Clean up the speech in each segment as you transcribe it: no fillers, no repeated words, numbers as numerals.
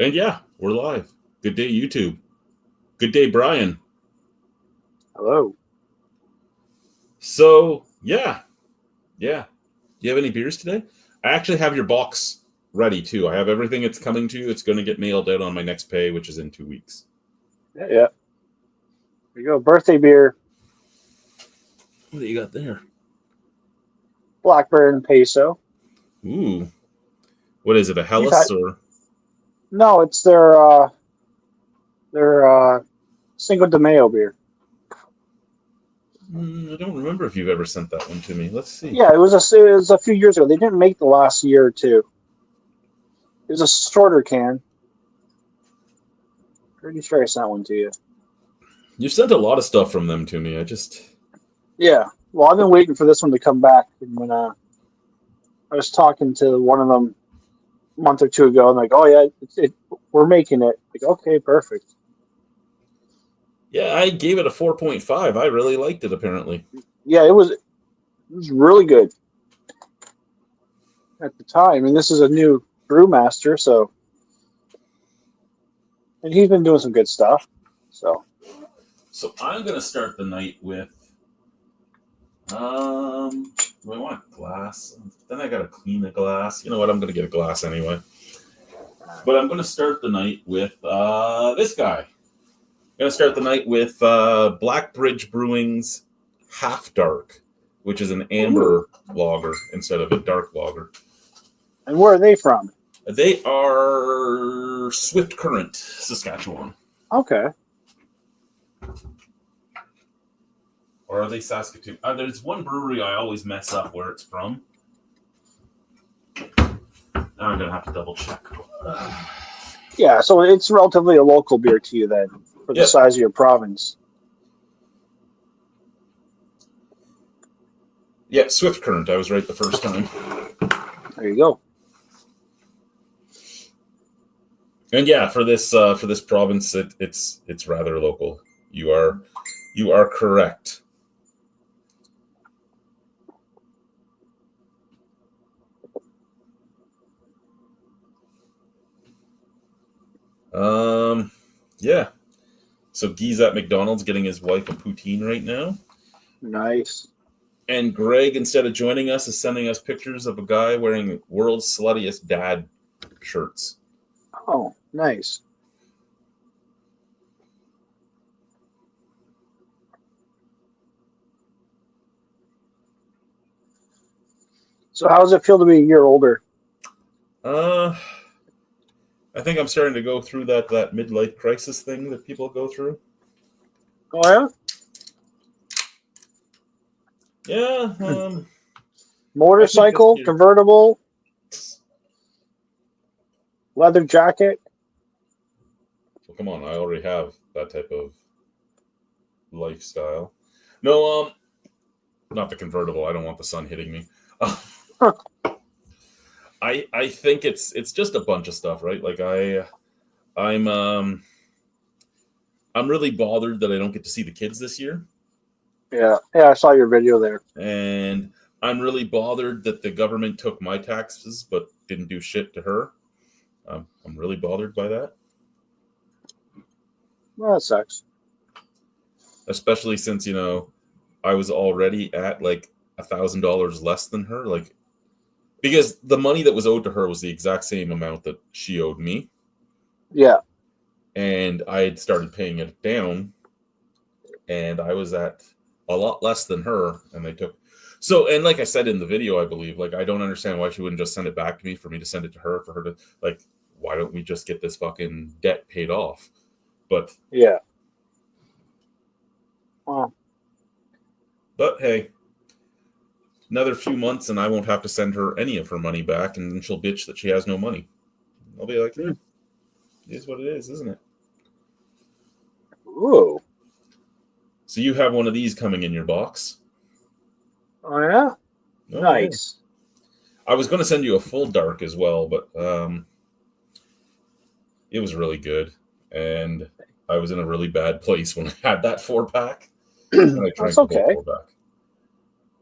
And yeah, we're live. Good day, YouTube. Good day, Brian. Hello. So, yeah. Do you have any beers today? I actually have your box ready, too. I have everything it's coming to. It's going to get mailed out on my next pay, which is in 2 weeks. Yeah. There you go. Birthday beer. What do you got there? Blackburn Peso. Ooh. What is it, a Hellas or? No, it's their Cinco de Mayo beer. I don't remember if you've ever sent that one to me. Let's see. Yeah, it was a few years ago. They didn't make the last year or two. It was a shorter can. Pretty sure I sent one to you. You sent a lot of stuff from them to me. Yeah. Well, I've been waiting for this one to come back. And when I was talking to one of them a month or two ago, and like, oh yeah, we're making it. Like, okay, perfect. Yeah, I gave it a 4.5. I really liked it, apparently. Yeah, it was really good at the time. And this is a new brewmaster, so, and he's been doing some good stuff. So I'm gonna start the night with. Do I want a glass? Then I gotta clean the glass. You know what? I'm gonna get a glass anyway. But I'm gonna start the night with this guy. I'm gonna start the night with Blackbridge Brewing's Half Dark, which is an amber lager instead of a dark lager. And where are they from? They are Swift Current, Saskatchewan. Okay. Or are they Saskatoon? There's one brewery I always mess up where it's from. Now I'm going to have to double check. Yeah, so it's relatively a local beer to you then, for the size of your province. Yeah, Swift Current. I was right the first time. There you go. And yeah, for this province, it's rather local. You are correct. Yeah. So Guy's at McDonald's getting his wife a poutine right now. Nice. And Greg, instead of joining us, is sending us pictures of a guy wearing World's Sluttiest Dad shirts. Oh, nice. So how does it feel to be a year older? I think I'm starting to go through that midlife crisis thing that people go through. Oh yeah? Yeah. Motorcycle, convertible, leather jacket. Well, come on, I already have that type of lifestyle. No, not the convertible. I don't want the sun hitting me. I think it's just a bunch of stuff, right? Like I'm really bothered that I don't get to see the kids this year. Yeah, I saw your video there. And I'm really bothered that the government took my taxes but didn't do shit to her. I'm really bothered by that. Well, that sucks. Especially since, I was already at like $1,000 less than her. Like, because the money that was owed to her was the exact same amount that she owed me. Yeah. And I had started paying it down. And I was at a lot less than her. And they took... So, and like I said in the video, I believe, like, I don't understand why she wouldn't just send it back to me for me to send it to her, for her to, like, why don't we just get this fucking debt paid off? But... Yeah. Wow. But, hey... Another few months and I won't have to send her any of her money back, and then she'll bitch that she has no money. I'll be like, it is what it is, isn't it? Ooh. So you have one of these coming in your box. Oh, yeah? Oh, nice. Yeah. I was going to send you a full dark as well, but it was really good. And I was in a really bad place when I had that 4-pack. That's okay.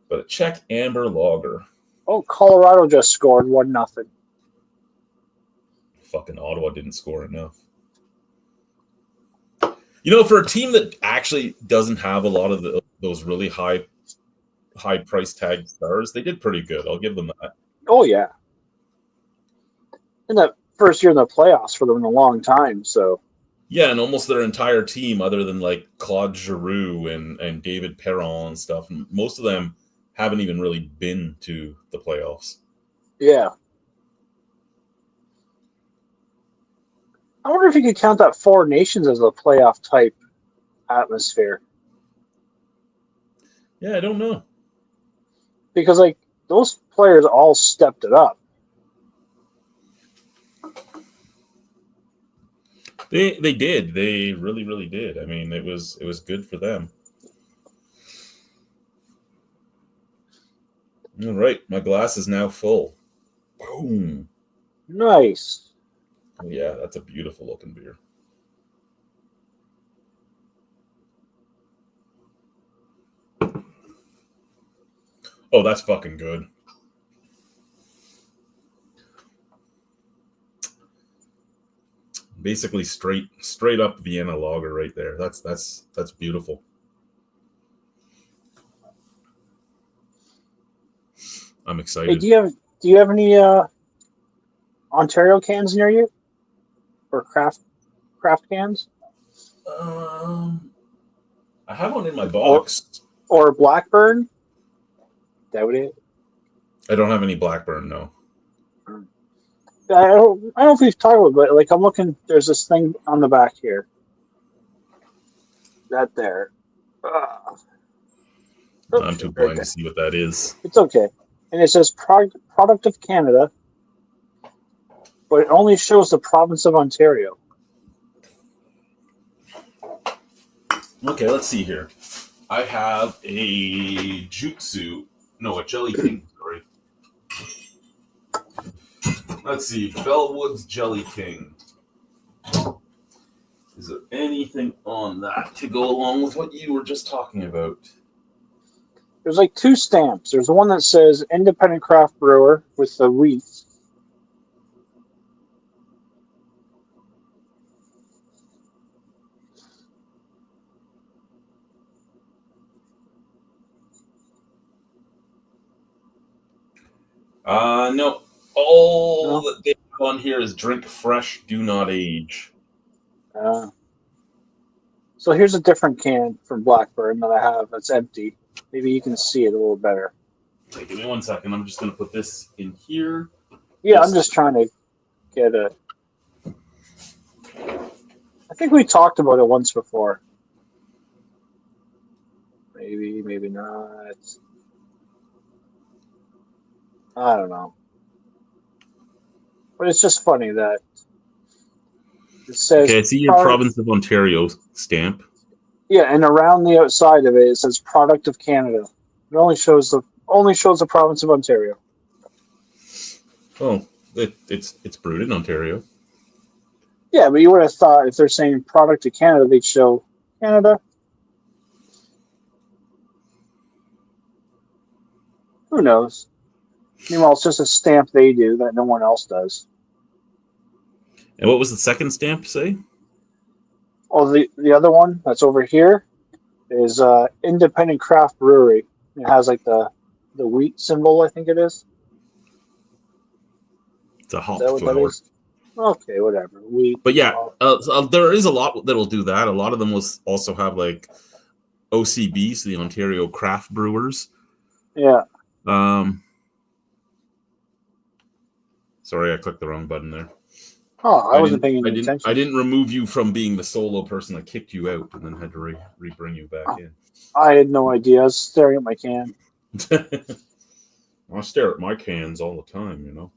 But a Czech Amber Lager. Oh, Colorado just scored 1-0. fucking Ottawa didn't score enough. You know, for a team that actually doesn't have a lot of those really high price tag stars, they did pretty good. I'll give them that. Oh yeah, in that first year in the playoffs for them in a long time. So yeah, and almost their entire team, other than like Claude Giroux and David Perron and stuff, most of them haven't even really been to the playoffs. Yeah. I wonder if you could count that Four Nations as a playoff type atmosphere. Yeah, I don't know. Because like those players all stepped it up. They did. They really, really did. I mean, it was good for them. All right, my glass is now full. Boom. Nice. Oh, yeah, that's a beautiful looking beer. Oh, that's fucking good. Basically straight up Vienna lager right there. That's beautiful. I'm excited. Hey, do you have any Ontario cans near you? Or craft cans? I have one in my box. Or Blackburn? That would it? I don't have any Blackburn, no. I don't know if we've talked about it, but like I'm looking, there's this thing on the back here. That there. I'm too blind to see what that is. It's okay. And it says product of Canada, but it only shows the province of Ontario. Okay, let's see here. I have a a Jelly King, sorry. Let's see, Bellwood's Jelly King. Is there anything on that to go along with what you were just talking about? There's like two stamps. There's the one that says Independent Craft Brewer with the wheat. No. All that they have on here is drink fresh, do not age. So here's a different can from Blackburn that I have that's empty. Maybe you can see it a little better. Okay, give me 1 second. I'm just going to put this in here. Yeah, I'm just trying to get a... I think we talked about it once before. Maybe, maybe not. I don't know. But it's just funny that it says... Okay, I see your province of Ontario stamp. Yeah, and around the outside of it, it says product of Canada. It only shows the province of Ontario. Oh, it's brewed in Ontario. Yeah, but you would have thought if they're saying product of Canada, they'd show Canada. Who knows? Meanwhile, it's just a stamp they do that no one else does. And what was the second stamp say? Oh, the other one that's over here is Independent Craft Brewery. It has like the wheat symbol, I think it is. It's a hop flower. flower. Okay, whatever. Wheat. But yeah, there is a lot that'll do that. A lot of them will also have like OCB, so the Ontario Craft Brewers. Yeah. Sorry, I clicked the wrong button there. Oh, I wasn't paying any attention. I didn't remove you from being the solo person. I kicked you out and then had to re-bring you back in. I had no idea. I was staring at my can. I stare at my cans all the time, you know.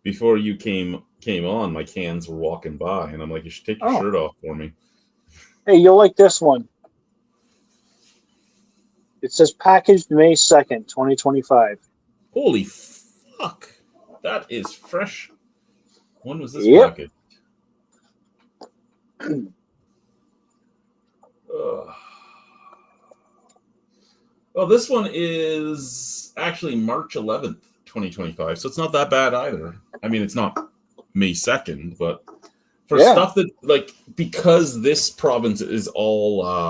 Before you came on, my cans were walking by, and I'm like, you should take your shirt off for me. Hey, you'll like this one. It says packaged May 2nd, 2025. Holy fuck. That is fresh. When was this package? Well, this one is actually March 11th, 2025, so it's not that bad either. I mean, it's not May 2nd, but for Yeah. stuff that, like, because this province is all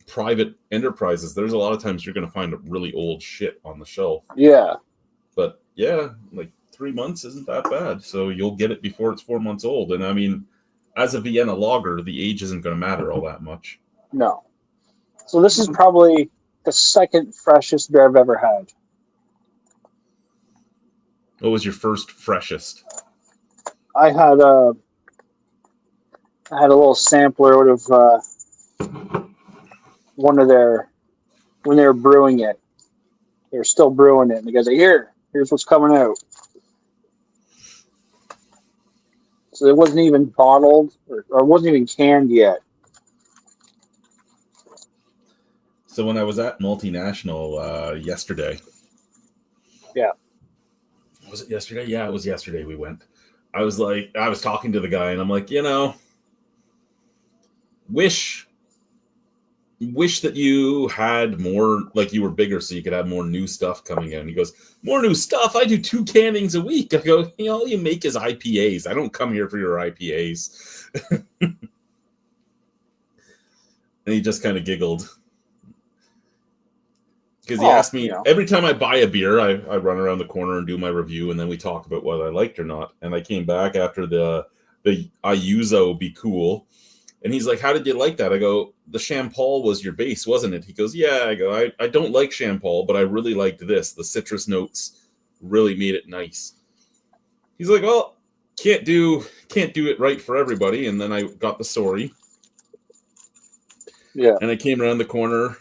private enterprises, there's a lot of times you're going to find really old shit on the shelf. Yeah. But yeah, like 3 months isn't that bad, so you'll get it before it's 4 months old. And I mean, as a Vienna lager, the age isn't going to matter all that much. No. So this is probably the second freshest beer I've ever had. What was your first freshest? I had a little sampler of one of their, when they were brewing it. They were still brewing it, and the guy's like, here's what's coming out. So it wasn't even bottled or it wasn't even canned yet. So when I was at Multinational yesterday. Yeah. Was it yesterday? Yeah, it was yesterday we went. I was talking to the guy, and I'm like, wish that you had more, like you were bigger so you could have more new stuff coming in. And he goes, more new stuff? I do 2 cannings a week. I go, all you make is IPAs. I don't come here for your IPAs. And he just kind of giggled. Because he asked me, every time I buy a beer, I run around the corner and do my review, and then we talk about whether I liked or not. And I came back after the Ayuso Be Cool, and he's like, how did you like that? I go, the Champal was your base, wasn't it? He goes, yeah. I go, I don't like Champal, but I really liked this. The citrus notes really made it nice. He's like, well, can't do it right for everybody. And then I got the story. Yeah. And I came around the corner,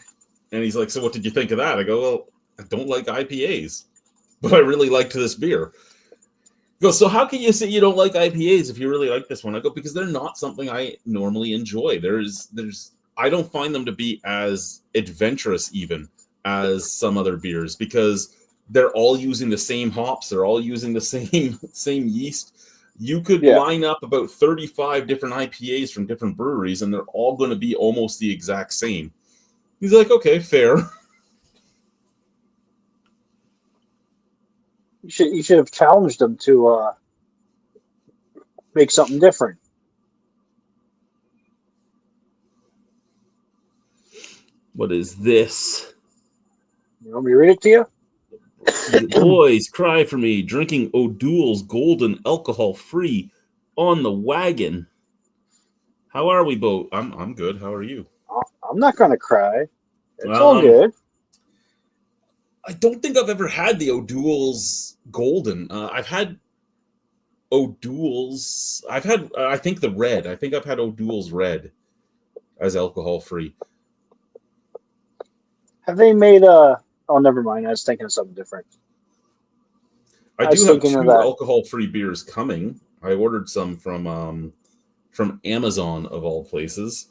and he's like, so what did you think of that? I go, well, I don't like IPAs, but I really liked this beer. He goes, so how can you say you don't like IPAs if you really like this one? I go, because they're not something I normally enjoy. I don't find them to be as adventurous even as some other beers, because they're all using the same hops. They're all using the same yeast. You could line up about 35 different IPAs from different breweries, and they're all going to be almost the exact same. He's like, okay, fair. You should have challenged them to make something different. What is this? You want me to read it to you? The boys cry for me, drinking O'Doul's Golden alcohol-free on the wagon. How are we both? I'm good. How are you? I'm not going to cry. It's all good. I don't think I've ever had the O'Doul's Golden. I've had O'Doul's. I've had, I think, the red. I think I've had O'Doul's red as alcohol-free. Have they made a... Oh, never mind. I was thinking of something different. I do have 2 alcohol-free beers coming. I ordered some from Amazon, of all places.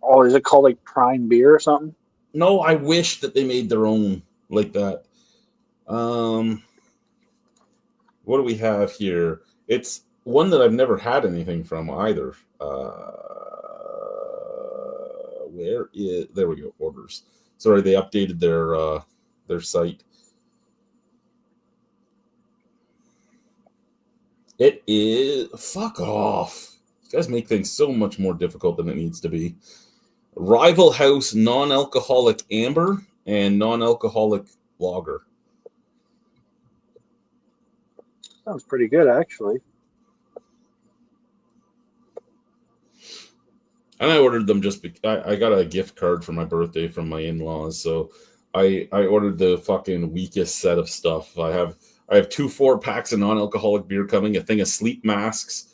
Oh, is it called like Prime Beer or something? No, I wish that they made their own like that. What do we have here? It's one that I've never had anything from either. There we go, orders. Sorry, they updated their site. It is... Fuck off. You guys make things so much more difficult than it needs to be. Rival House non-alcoholic amber and non-alcoholic lager. Sounds pretty good, actually. And I ordered them just because I got a gift card for my birthday from my in-laws, so I ordered the fucking weakest set of stuff. I have 2 4-packs of non-alcoholic beer coming, a thing of sleep masks,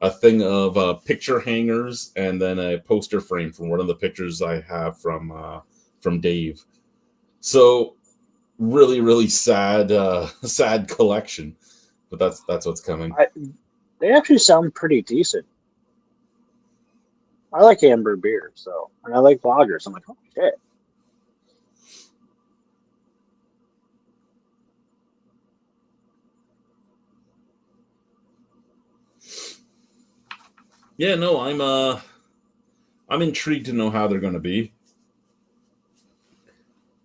a thing of picture hangers, and then a poster frame from one of the pictures I have from Dave. So really, really sad collection, but that's what's coming. They actually sound pretty decent. I like amber beer, and I like lagers. I'm like, oh shit. Yeah, no, I'm intrigued to know how they're going to be.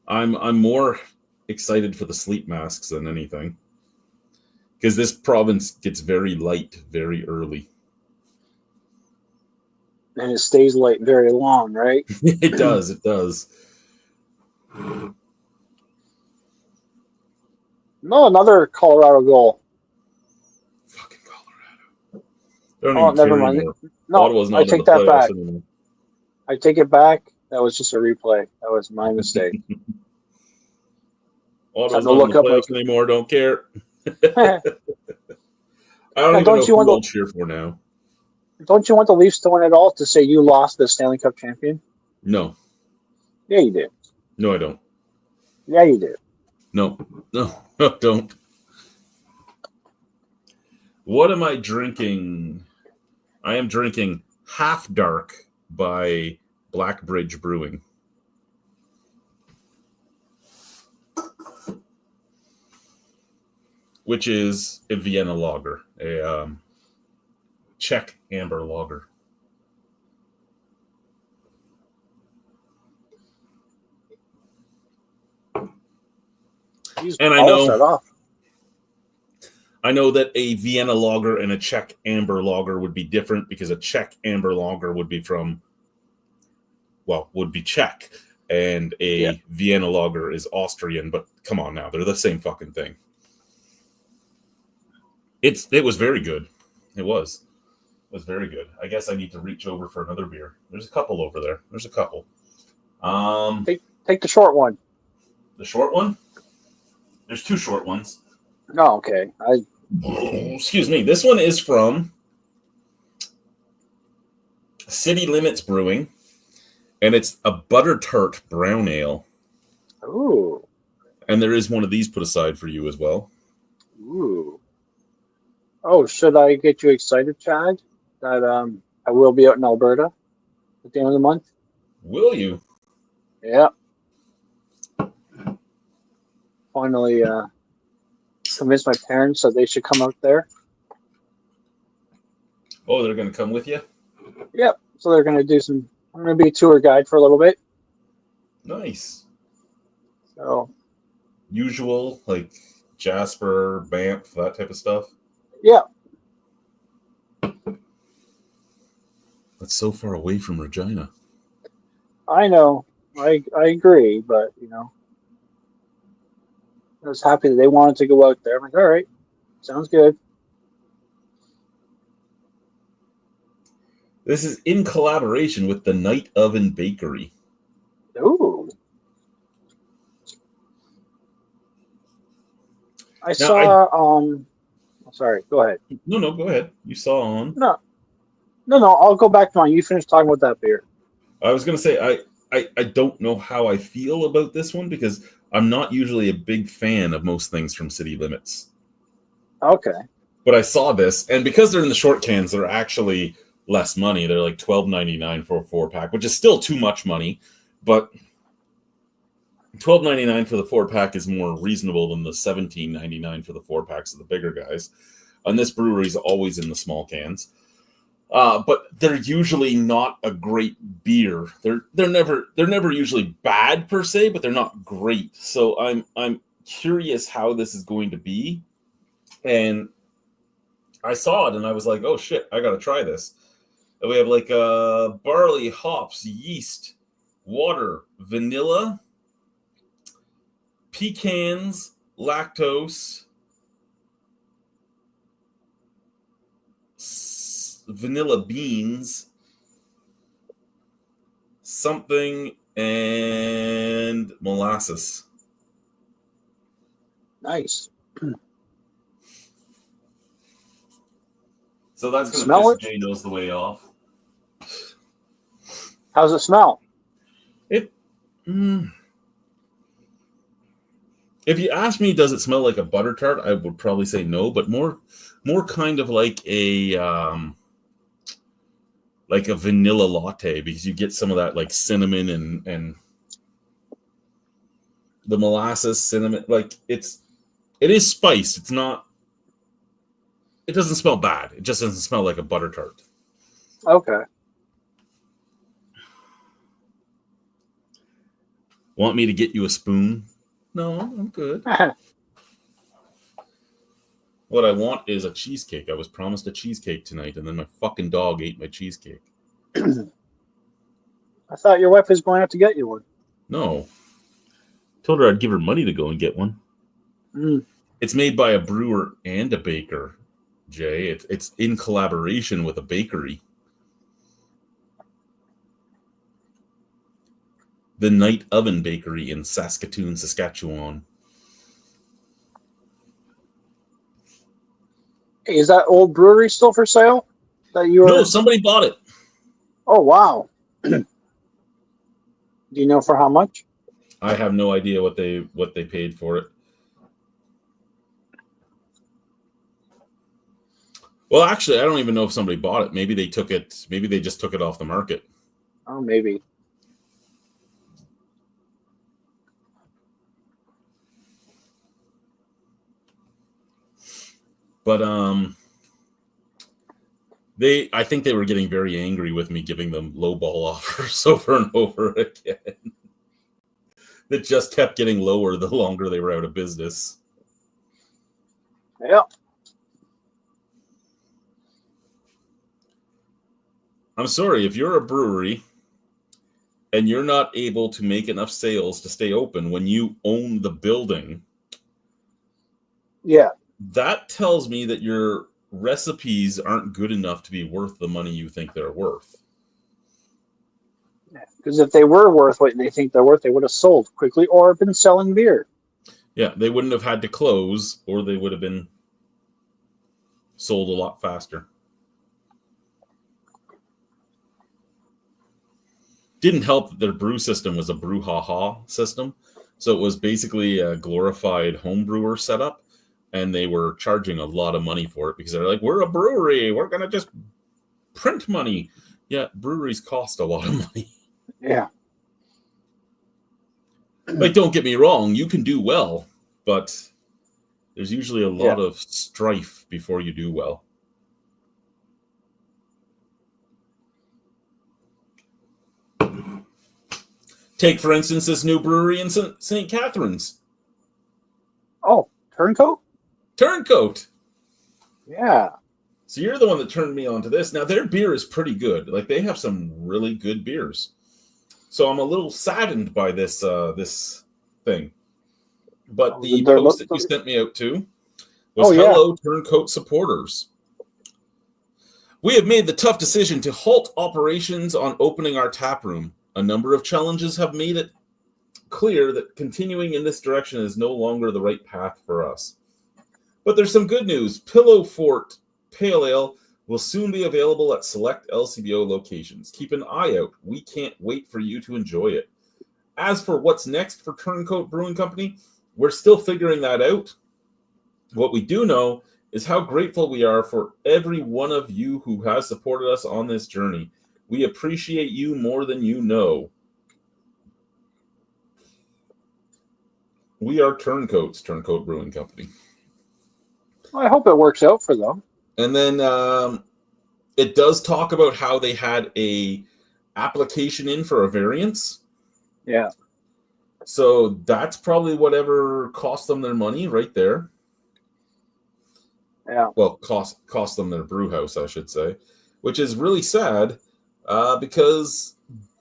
I'm more excited for the sleep masks than anything, because this province gets very light very early. And it stays light very long, right? It does. It does. No, another Colorado goal. Fucking Colorado. They don't Oh, even never care mind. anymore. No, Ottawa's not I in the take that playoffs back. anymore. I take it back. That was just a replay. That was my mistake. Ottawa's Time to not in look the up playoffs anymore. Don't care. like. I don't Now, even know who I'll cheer for now. Don't you want the Leafs to win it all to say you lost the Stanley Cup champion? No. Yeah, you did. No, I don't. Yeah, you did. No, don't. What am I drinking? I am drinking Half Dark by Blackbridge Brewing. Which is a Vienna lager, a Czech amber lager. Jeez, And I know that a Vienna lager and a Czech amber lager would be different, because a Czech amber lager would be Czech, and a Vienna lager is Austrian, but come on now, they're the same fucking thing. It was very good. It was very good. I guess I need to reach over for another beer. There's a couple over there. There's a couple. Take the short one. The short one? There's two short ones. No, okay. Excuse me. This one is from City Limits Brewing, and it's a butter tart brown ale. Ooh. And there is one of these put aside for you as well. Ooh. Oh, should I get you excited, Chad? That I will be out in Alberta at the end of the month. Will you? Yeah. Finally convinced my parents that they should come out there. Oh, they're going to come with you? Yep. So they're going to do some. I'm going to be a tour guide for a little bit. Nice. So. Usual, like Jasper, Banff, that type of stuff? Yeah. That's so far away from Regina. I know. I agree, but I was happy that they wanted to go out there. I'm like, all right, sounds good. This is in collaboration with the Night Oven Bakery. Ooh. I saw. Sorry, go ahead. No, go ahead. You saw on. No. I'll go back to mine. You finish talking about that beer. I was going to say, I don't know how I feel about this one, because I'm not usually a big fan of most things from City Limits. Okay. But I saw this, and because they're in the short cans, they're actually less money. They're like $12.99 for a 4-pack, which is still too much money, but $12.99 for the 4-pack is more reasonable than the $17.99 for the 4-packs of the bigger guys. And this brewery is always in the small cans. But they're usually not a great beer. They're never usually bad per se, but they're not great. So I'm curious how this is going to be. And I saw it and I was like, oh shit, I gotta try this. And we have like barley, hops, yeast, water, vanilla, pecans, lactose, vanilla beans, something, and molasses. Nice. So that's going to piss Jay knows the way off. How's it smell? If you ask me, does it smell like a butter tart? I would probably say no, but more kind of like a vanilla latte, because you get some of that like cinnamon and the molasses, cinnamon. Like it is spiced. It's not. It doesn't smell bad. It just doesn't smell like a butter tart. Okay. Want me to get you a spoon? No, I'm good. What I want is a cheesecake. I was promised a cheesecake tonight, and then my fucking dog ate my cheesecake. I thought your wife was going out to get you one. No. Told her I'd give her money to go and get one. Mm. It's made by a brewer and a baker, Jay. It's in collaboration with a bakery. The Night Oven Bakery in Saskatoon, Saskatchewan. Hey, is that old brewery still for sale? That you were... No, somebody bought it. Oh, wow. Do you know for how much? I have no idea what they paid for it. Well, actually, I don't even know if somebody bought it. Maybe they took it. Maybe they just took it off the market. Oh, maybe. But I think they were getting very angry with me giving them lowball offers over and over again. That just kept getting lower the longer they were out of business. Yeah. I'm sorry, if you're a brewery and you're not able to make enough sales to stay open when you own the building, yeah, that tells me that your recipes aren't good enough to be worth the money you think they're worth. because if they were worth what they think they're worth, they would have sold quickly or been selling beer. Yeah, they wouldn't have had to close, or they would have been sold a lot faster. Didn't help that their brew system was a brouhaha system. So it was basically a glorified home brewer setup, and they were charging a lot of money for it because they're like, we're a brewery, we're going to just print money. Yeah, breweries cost a lot of money. Yeah. Like, don't get me wrong, you can do well, but there's usually a lot of strife before you do well. Take, for instance, this new brewery in St. Catharines. Oh, Turncoat? Turncoat. Yeah. So you're the one that turned me on to this. Now, their beer is pretty good. Like, they have some really good beers. So I'm a little saddened by this this thing. But the post that you sent me out to was, hello, Turncoat supporters. We have made the tough decision to halt operations on opening our tap room. A number of challenges have made it clear that continuing in this direction is no longer the right path for us. But there's some good news. Pillow Fort Pale Ale will soon be available at select LCBO locations. Keep an eye out. We can't wait for you to enjoy it. As for what's next for Turncoat Brewing Company, we're still figuring that out. What we do know is how grateful we are for every one of you who has supported us on this journey. We appreciate you more than you know. We are Turncoats, Turncoat Brewing Company. Well, I hope it works out for them. And then it does talk about how they had a application in for a variance. Yeah. So that's probably whatever cost them their money right there. Yeah. Well, cost them their brew house, I should say, which is really sad because,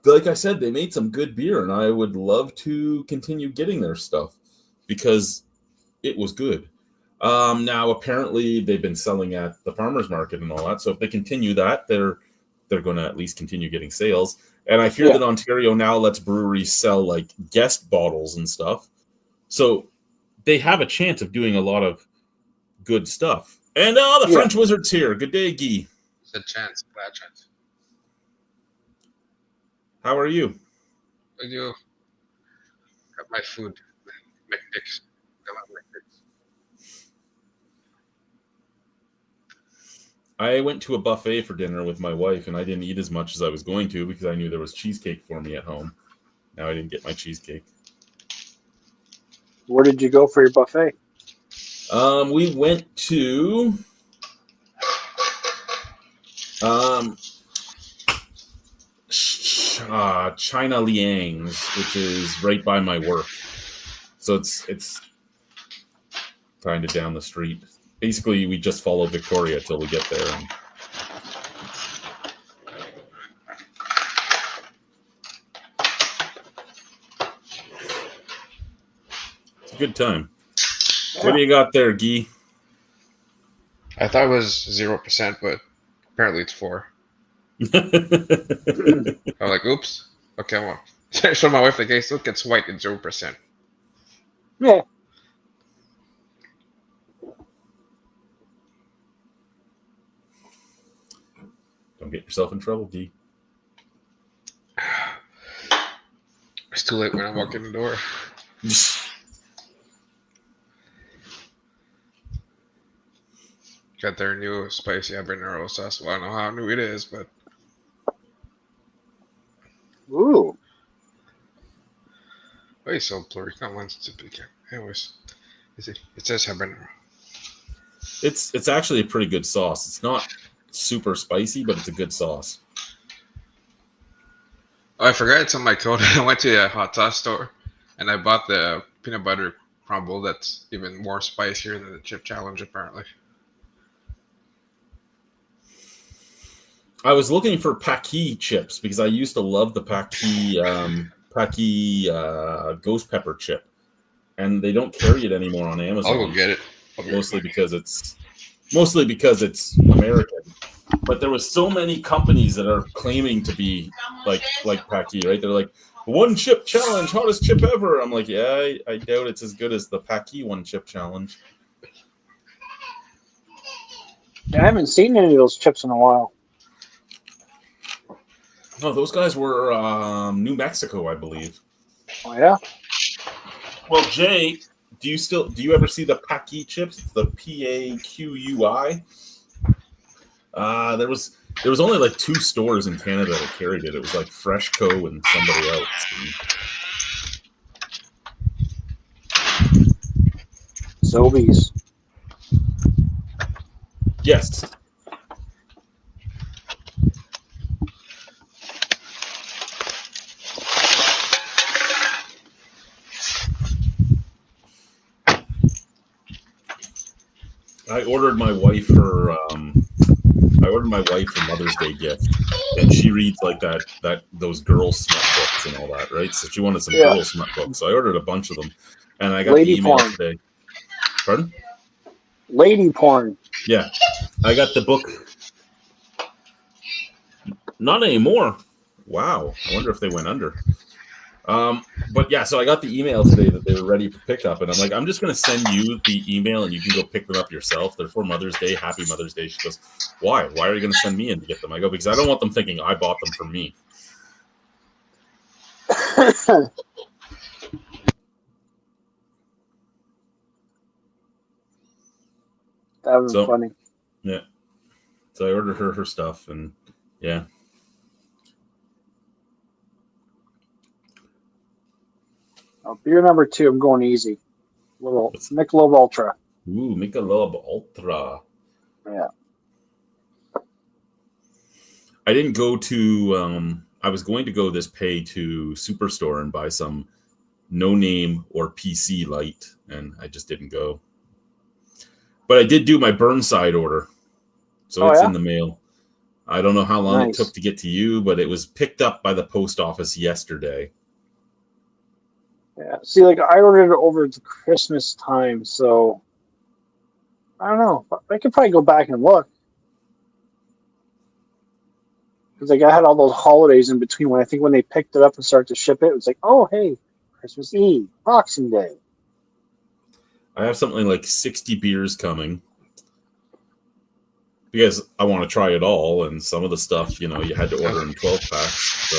like I said, they made some good beer, and I would love to continue getting their stuff because it was good. Now, apparently, they've been selling at the farmers market and all that. So if they continue that, they're going to at least continue getting sales. And I hear that Ontario now lets breweries sell like guest bottles and stuff. So they have a chance of doing a lot of good stuff. And the French Wizard's here. Good day, Guy. It's a chance, bad chance. How are you? With you, got my food, McDicks. I love McDicks. I went to a buffet for dinner with my wife, and I didn't eat as much as I was going to because I knew there was cheesecake for me at home. Now I didn't get my cheesecake. Where did you go for your buffet? We went to China Liang's, which is right by my work. So it's kind of down the street. Basically, we just follow Victoria till we get there. And it's a good time. Yeah. What do you got there, Guy? I thought it was 0%, but apparently it's 4. I'm like, oops. Okay, well, I showed my wife the case. Look, it's white. It's 0%. Yeah. Don't get yourself in trouble, Guy. It's too late when I walk in the door. Got their new spicy habanero sauce. Well, I don't know how new it is, but Ooh. wait, so blurry. Come on, it's a big. Anyways, it says habanero. It's actually a pretty good sauce. It's not super spicy, but it's a good sauce. Oh, I forgot it's on my code. I went to a hot sauce store and I bought the peanut butter crumble that's even more spicier than the chip challenge, apparently. I was looking for Paqui chips because I used to love the Paqui ghost pepper chip, and they don't carry it anymore on Amazon. I'll go get it. Mostly because it's American. But there was so many companies that are claiming to be like Paqui, right? They're like, one chip challenge, hottest chip ever. I'm like, yeah, I doubt it's as good as the Paqui one chip challenge. I haven't seen any of those chips in a while. No, those guys were New Mexico, I believe. Oh yeah. Well, Jay, do you ever see the Paqui chips? It's the Paqui. There was only like 2 stores in Canada that carried it. It was like Freshco and somebody else. Zobies. Yes. I ordered my wife her Mother's Day gift, and she reads like those girl smut books and all that, right? So she wanted some girl smut books. So I ordered a bunch of them, and I got Lady the email porn. today. Pardon? Lady porn. Yeah, I got the book. Not anymore. Wow, I wonder if they went under. But yeah, so I got the email today that they were ready for pickup, and I'm like, I'm just going to send you the email, and you can go pick them up yourself. They're for Mother's Day. Happy Mother's Day. She goes, why? Why are you going to send me in to get them? I go, because I don't want them thinking I bought them for me. That was funny. Yeah. So I ordered her stuff, and yeah. Beer number 2, I'm going easy. Little Michelob Ultra. Ooh, Michelob Ultra. Yeah. I didn't go to. I was going to go this pay to Superstore and buy some No Name or PC Light, and I just didn't go. But I did do my Burnside order, so it's in the mail. I don't know how long it took to get to you, but it was picked up by the post office yesterday. Yeah. See, like I ordered it over the Christmas time, so I don't know. I could probably go back and look. Because like I had all those holidays in between when they picked it up and started to ship it, it was like, oh hey, Christmas Eve, Boxing Day. I have something like 60 beers coming because I want to try it all, and some of the stuff, you had to order in 12 packs. So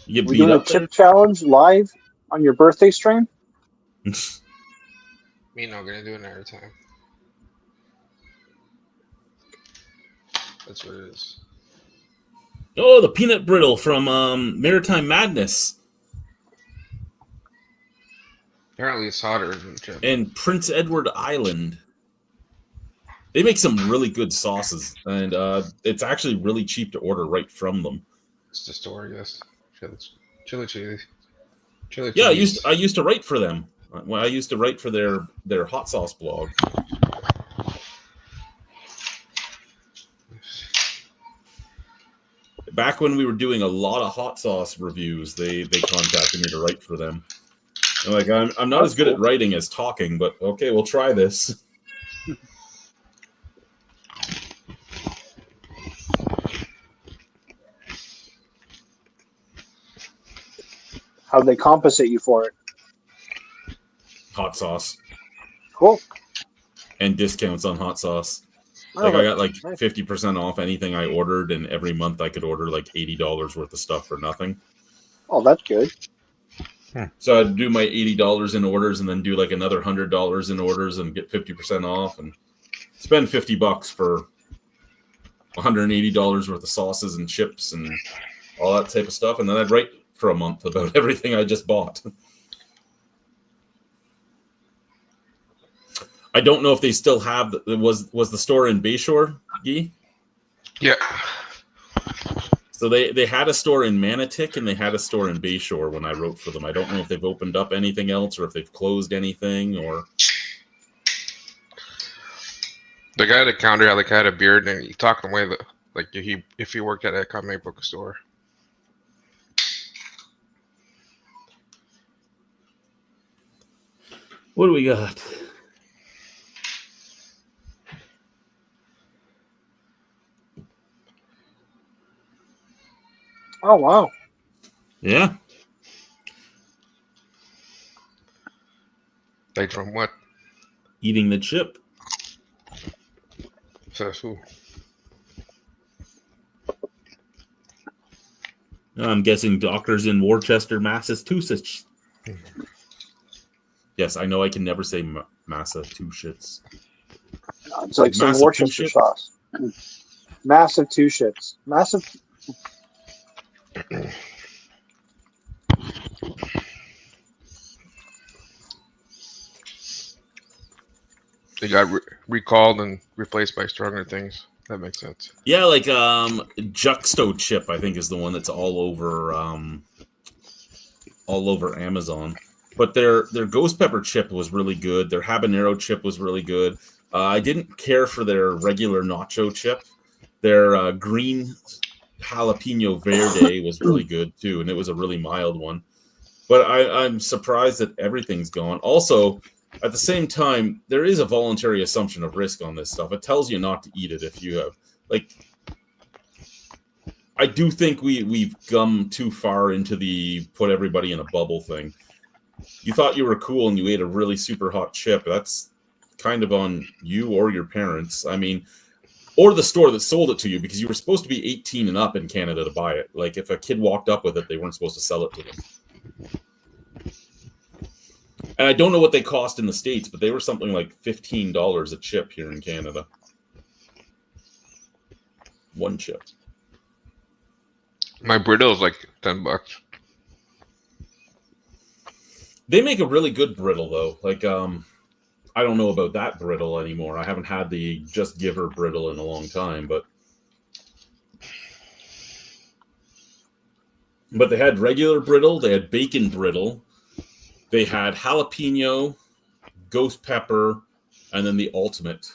you beat up a chip challenge live on your birthday stream. Me not gonna do it another time. That's what it is. Oh, the peanut brittle from Maritime Madness. Apparently it's hotter than chip. And Prince Edward Island. They make some really good sauces, and it's actually really cheap to order right from them. It's the store, yes. Chili cheese. Chili Yeah, cheese. I used to write for them. When I used to write for their hot sauce blog. Back when we were doing a lot of hot sauce reviews, they contacted me to write for them. I'm like, I'm not as good at writing as talking, but okay, we'll try this. How'd they compensate you for it? Hot sauce Cool. and discounts on hot sauce. Oh, Like I got like nice. 50% off anything I ordered, and every month I could order like $80 worth of stuff for nothing. Oh, that's good. So I'd do my $80 in orders, and then do like another $100 in orders, and get 50% off, and spend $50 for $180 worth of sauces and chips and all that type of stuff, and then I'd write for a month about everything I just bought. I don't know if they still have. Was the store in Bayshore, Guy? Yeah. So they had a store in Manotick and they had a store in Bayshore when I wrote for them. I don't know if they've opened up anything else or if they've closed anything or. The guy at the counter had a beard and he talked away if he worked at a comic book store. What do we got? Oh, wow. Yeah. Like from what? Eating the chip. Says who? I'm guessing doctors in Worcester, Massachusetts. Yes, I know I can never say Massachusetts. It's like some Worcester sauce. Massive two shits. Massive. They got recalled and replaced by stronger things. That makes sense. Yeah, like Juxto chip, I think, is the one that's all over Amazon. But their ghost pepper chip was really good. Their habanero chip was really good. I didn't care for their regular nacho chip. Their green jalapeno verde was really good too, and it was a really mild one. But I'm surprised that everything's gone. Also, at the same time, there is a voluntary assumption of risk on this stuff. It tells you not to eat it if you have, like, I do think we've gone too far into the put everybody in a bubble thing. You thought you were cool and you ate a really super hot chip. That's kind of on you or your parents. I mean, or the store that sold it to you, because you were supposed to be 18 and up in Canada to buy it. Like, if a kid walked up with it, they weren't supposed to sell it to them. And I don't know what they cost in the States, but they were something like $15 a chip here in Canada. One chip. My brittle is like $10. They make a really good brittle, though. Like, I don't know about that brittle anymore. I haven't had the Just Give Her brittle in a long time, but they had regular brittle, they had bacon brittle, they had jalapeno, ghost pepper, and then the ultimate.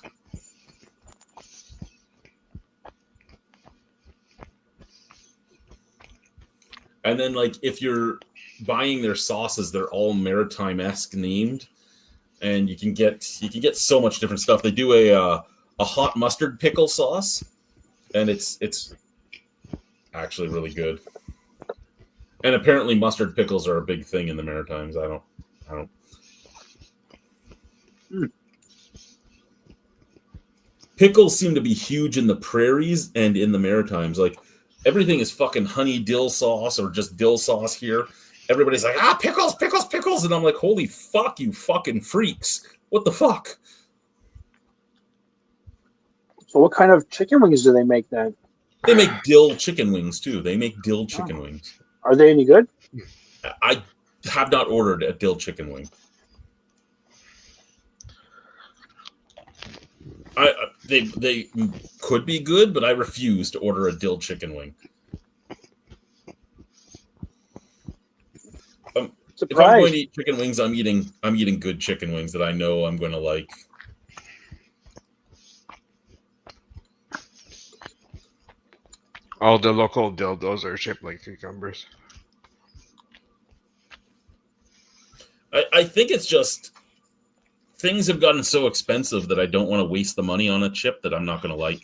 And then, like, if you're buying their sauces, they're all maritime-esque named, and you can get so much different stuff. They do a hot mustard pickle sauce, and it's actually really good. And apparently, mustard pickles are a big thing in the Maritimes. I don't. Pickles seem to be huge in the prairies and in the Maritimes. Like, everything is fucking honey dill sauce or just dill sauce here. Everybody's like, pickles, pickles, pickles. And I'm like, holy fuck, you fucking freaks. What the fuck? So what kind of chicken wings do they make then? They make dill chicken wings, too. They make dill chicken wings. Are they any good? I have not ordered a dill chicken wing. They could be good, but I refuse to order a dill chicken wing. If I'm going to eat chicken wings, I'm eating good chicken wings that I know I'm going to like. All the local dildos are shaped like cucumbers. I think it's just things have gotten so expensive that I don't want to waste the money on a chip that I'm not going to like,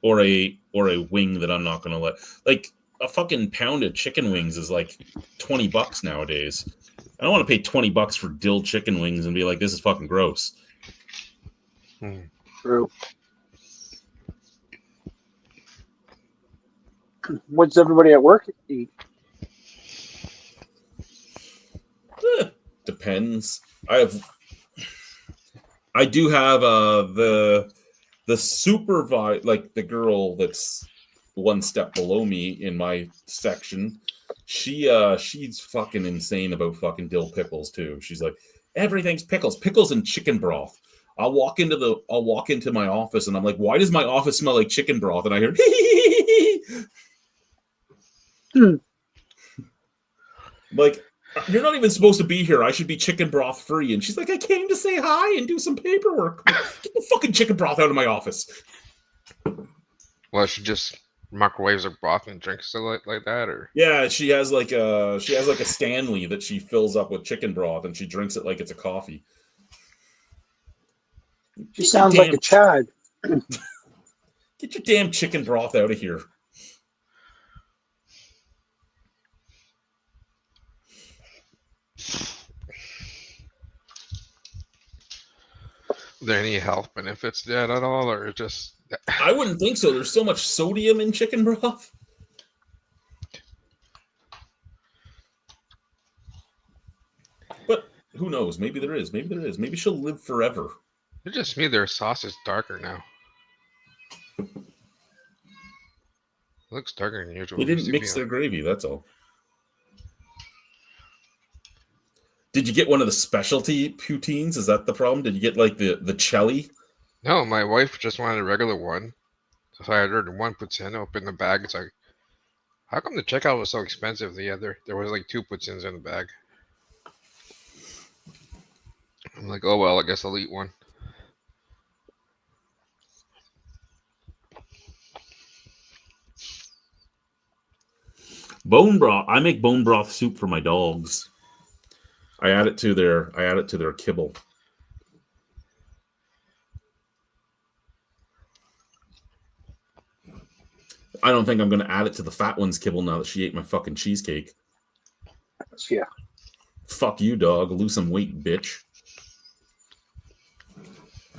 or a wing that I'm not going to like. Like a fucking pound of chicken wings is like $20 nowadays. I don't want to pay $20 for dill chicken wings and be like, this is fucking gross. True. What's everybody at work eat? Depends. I do have the supervisor, like the girl that's one step below me in my section. She's fucking insane about fucking dill pickles too. She's like, everything's pickles and chicken broth. I'll walk into my office and I'm like, why does my office smell like chicken broth? And I hear like, you're not even supposed to be here. I should be chicken broth free. And she's like, I came to say hi and do some paperwork. Get the fucking chicken broth out of my office. Well, she just microwaves her broth and drinks it like that, or yeah, she has like a Stanley that she fills up with chicken broth and she drinks it like it's a coffee. She sounds like a Chad. Get your damn chicken broth out of here. Are there any health benefits to that at all, or just? I wouldn't think so. There's so much sodium in chicken broth. But who knows? Maybe there is. Maybe she'll live forever. It's just me. Their sauce is darker now. It looks darker than usual. They didn't mix their gravy. That's all. Did you get one of the specialty poutines? Is that the problem? Did you get like the celli? No, my wife just wanted a regular one. So I ordered one poutine, opened the bag. It's like, how come the checkout was so expensive? There was like 2 poutines in the bag. I'm like, oh well, I guess I'll eat one. Bone broth. I make bone broth soup for my dogs. I add it to their kibble. I don't think I'm going to add it to the fat one's kibble now that she ate my fucking cheesecake. Yeah. Fuck you, dog. Lose some weight, bitch.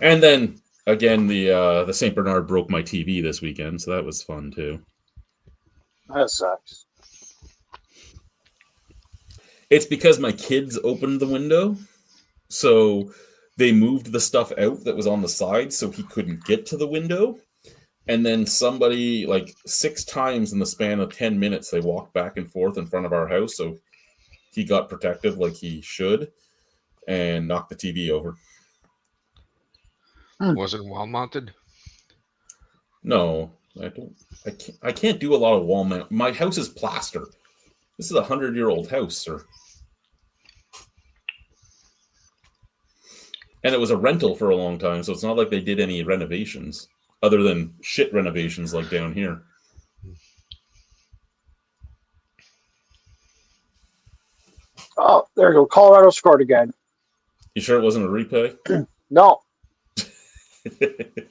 And then again, the Saint Bernard broke my TV this weekend, so that was fun too. That sucks. It's because my kids opened the window, so they moved the stuff out that was on the side so he couldn't get to the window. And then somebody, like 6 times in the span of 10 minutes, they walked back and forth in front of our house, so he got protective like he should and knocked the TV over. Was it wall mounted? No, I can't do a lot of wall mount. My house is plaster. This is a 100-year-old house, sir. And it was a rental for a long time, so it's not like they did any renovations other than shit renovations like down here. Oh, there you go. Colorado scored again. You sure it wasn't a replay? No.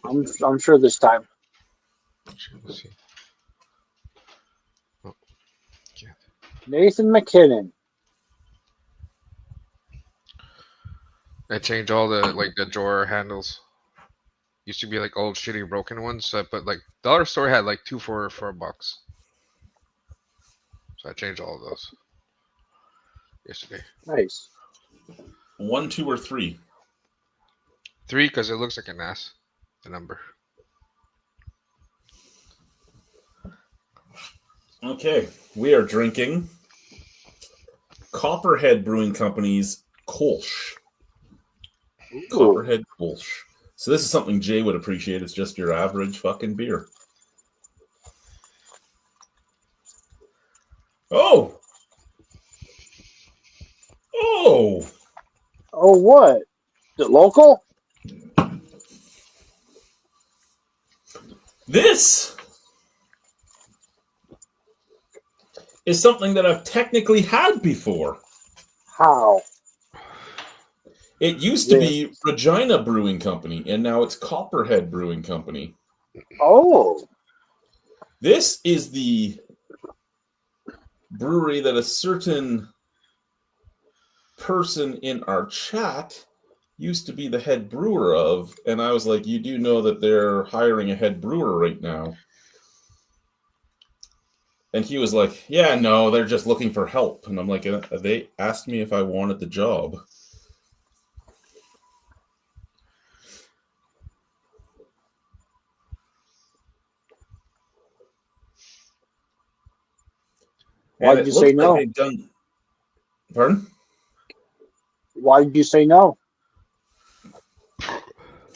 I'm sure this time. Let's see. Oh, yeah. Nathan McKinnon. I changed all the drawer handles. Used to be like old shitty broken ones, so I put like dollar store had like 2 for $4. So I changed all of those yesterday. Nice. 1, 2, or 3? 3 because it looks like an ass. The number. Okay, we are drinking Copperhead Brewing Company's Kolsch. Copperhead Kolsch. So this is something Jay would appreciate. It's just your average fucking beer. Oh! Oh! Oh, what? Is it local? This is something that I've technically had before. How? It used to be Regina Brewing Company, and now it's Copperhead Brewing Company. Oh. This is the brewery that a certain person in our chat used to be the head brewer of, and I was like, you do know that they're hiring a head brewer right now? And he was like, yeah, no, they're just looking for help. And I'm like, they asked me if I wanted the job. Why did you say no? They've done... Pardon? Why did you say no?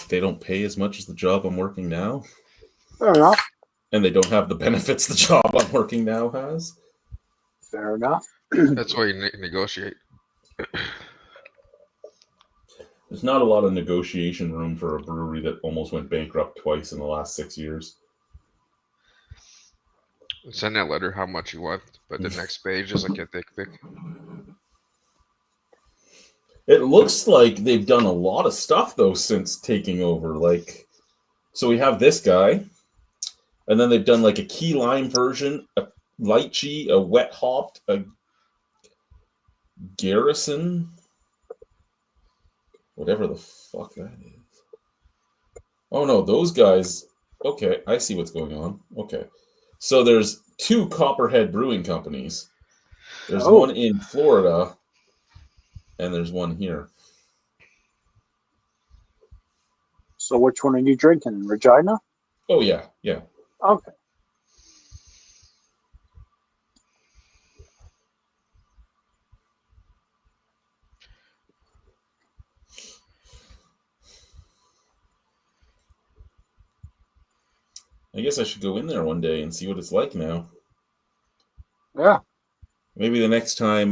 They don't pay as much as the job I'm working now. Fair enough. And they don't have the benefits the job I'm working now has. Fair enough. That's why you negotiate. There's not a lot of negotiation room for a brewery that almost went bankrupt twice in the last 6 years. Send that letter how much you want, but the next page is like a thick. It looks like they've done a lot of stuff, though, since taking over. Like, so we have this guy, and then they've done like a key lime version, a lychee, a wet hopped, a Garrison, whatever the fuck that is. Oh no, those guys. Okay, I see what's going on. Okay, so there's two Copperhead Brewing Companies. There's one in Florida, and there's one here. So which one are you drinking? Regina? Oh yeah, yeah. Okay. I guess I should go in there one day and see what it's like now. Yeah. Maybe the next time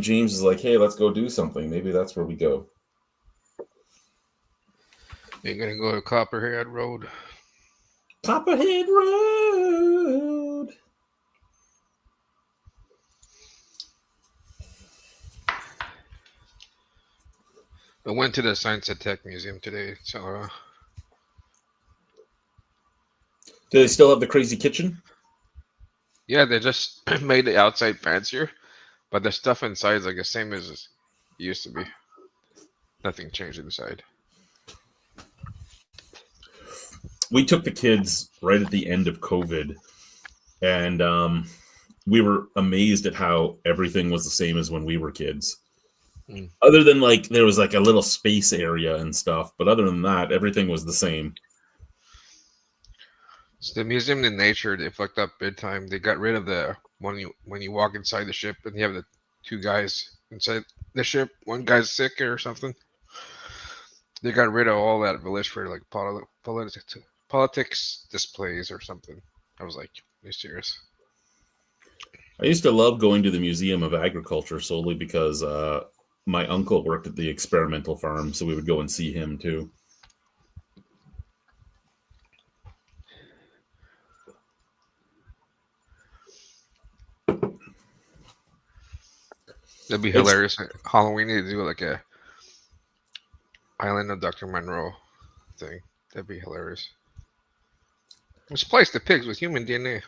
James is like, hey, let's go do something, maybe that's where we go. You're gonna go to Copperhead Road. Copperhead Road. I went to the Science and Tech Museum today, so Do they still have the crazy kitchen? yeah, they just made the outside fancier, but the stuff inside is like the same as it used to be. Nothing changed inside. We took the kids right at the end of COVID, and we were amazed at how everything was the same as when we were kids. Other than like there was like a little space area and stuff, but other than that, everything was the same. It's the Museum of Nature. They fucked up big time. They got rid of the when you walk inside the ship and you have the two guys inside the ship. One guy's sick or something. They got rid of all that village for like politics displays or something. I was like, are you serious? I used to love going to the Museum of Agriculture solely because my uncle worked at the experimental farm, so we would go and see him too. That'd be hilarious. Halloween, they do like a Island of Dr. Monroe thing. That'd be hilarious. Replace the pigs with human DNA.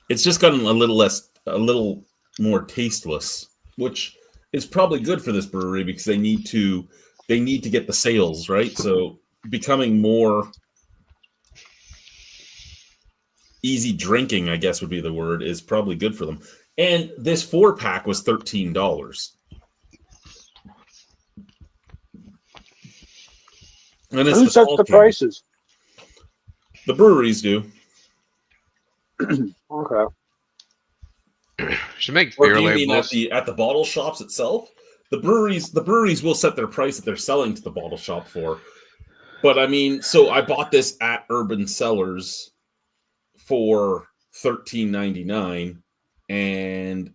It's just gotten a little more tasteless, which is probably good for this brewery because they need to get the sales, right? So becoming more easy drinking, I guess would be the word, is probably good for them. And this 4-pack was $13. And it's Who sets the prices? The breweries do. Okay. Should make Or beer do you mean labels. at the bottle shops itself? the breweries will set their price that they're selling to the bottle shop for. But I mean, so I bought this at Urban Cellars for $13.99, and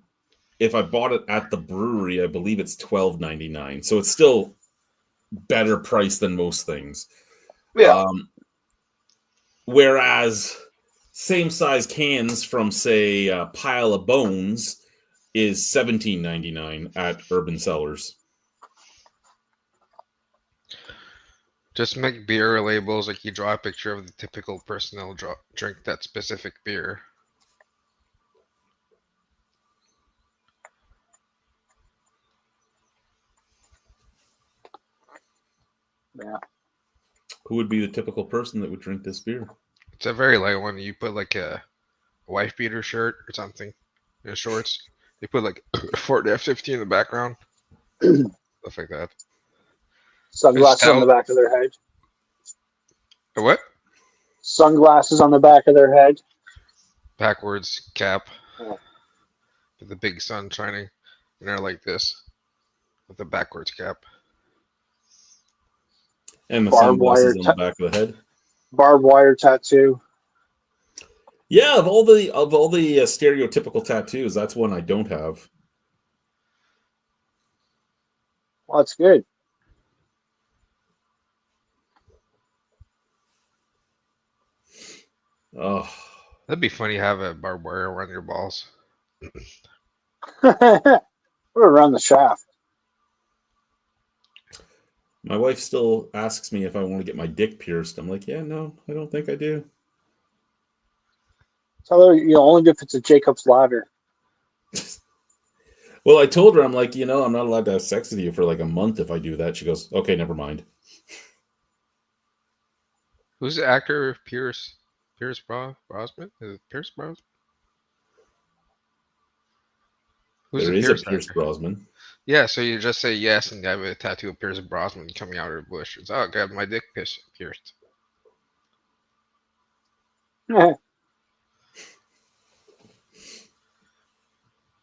if I bought it at the brewery, I believe it's $12.99. So it's still better price than most things. Yeah. Whereas same size cans from, say, Pile of Bones is $17.99 at Urban Cellars. Just make beer labels like you draw a picture of the typical person that'll drink that specific beer. Yeah. Who would be the typical person that would drink this beer? It's a very light one. You put like a wife beater shirt or something in shorts. You put like Ford F-50 in the background. Stuff like that. Sunglasses on the back of their head. A what? Sunglasses on the back of their head. Backwards cap. Oh. With the big sun shining. And they're like this. With the backwards cap. And the Barbed sunglasses wire on the back of the head. Barbed wire tattoo. Yeah, of all the stereotypical tattoos, that's one I don't have. Well, that's good. Oh, That'd be funny to have a barbed wire around your balls. Or around the shaft. my wife still asks me if I want to get my dick pierced. I'm like, yeah, no, I don't think I do. Tell her only if it's a Jacob's ladder. Well, I told her, I'm like, I'm not allowed to have sex with you for like a month if I do that. She goes, okay, never mind. Who's the actor? Pierce Brosnan? Is it Pierce Brosnan? Who's There the is Pierce a Pierce actor? Brosnan. Yeah, so you just say yes and you have a tattoo of Pierce Brosnan coming out of the bush. It's, oh, I got my dick pierced.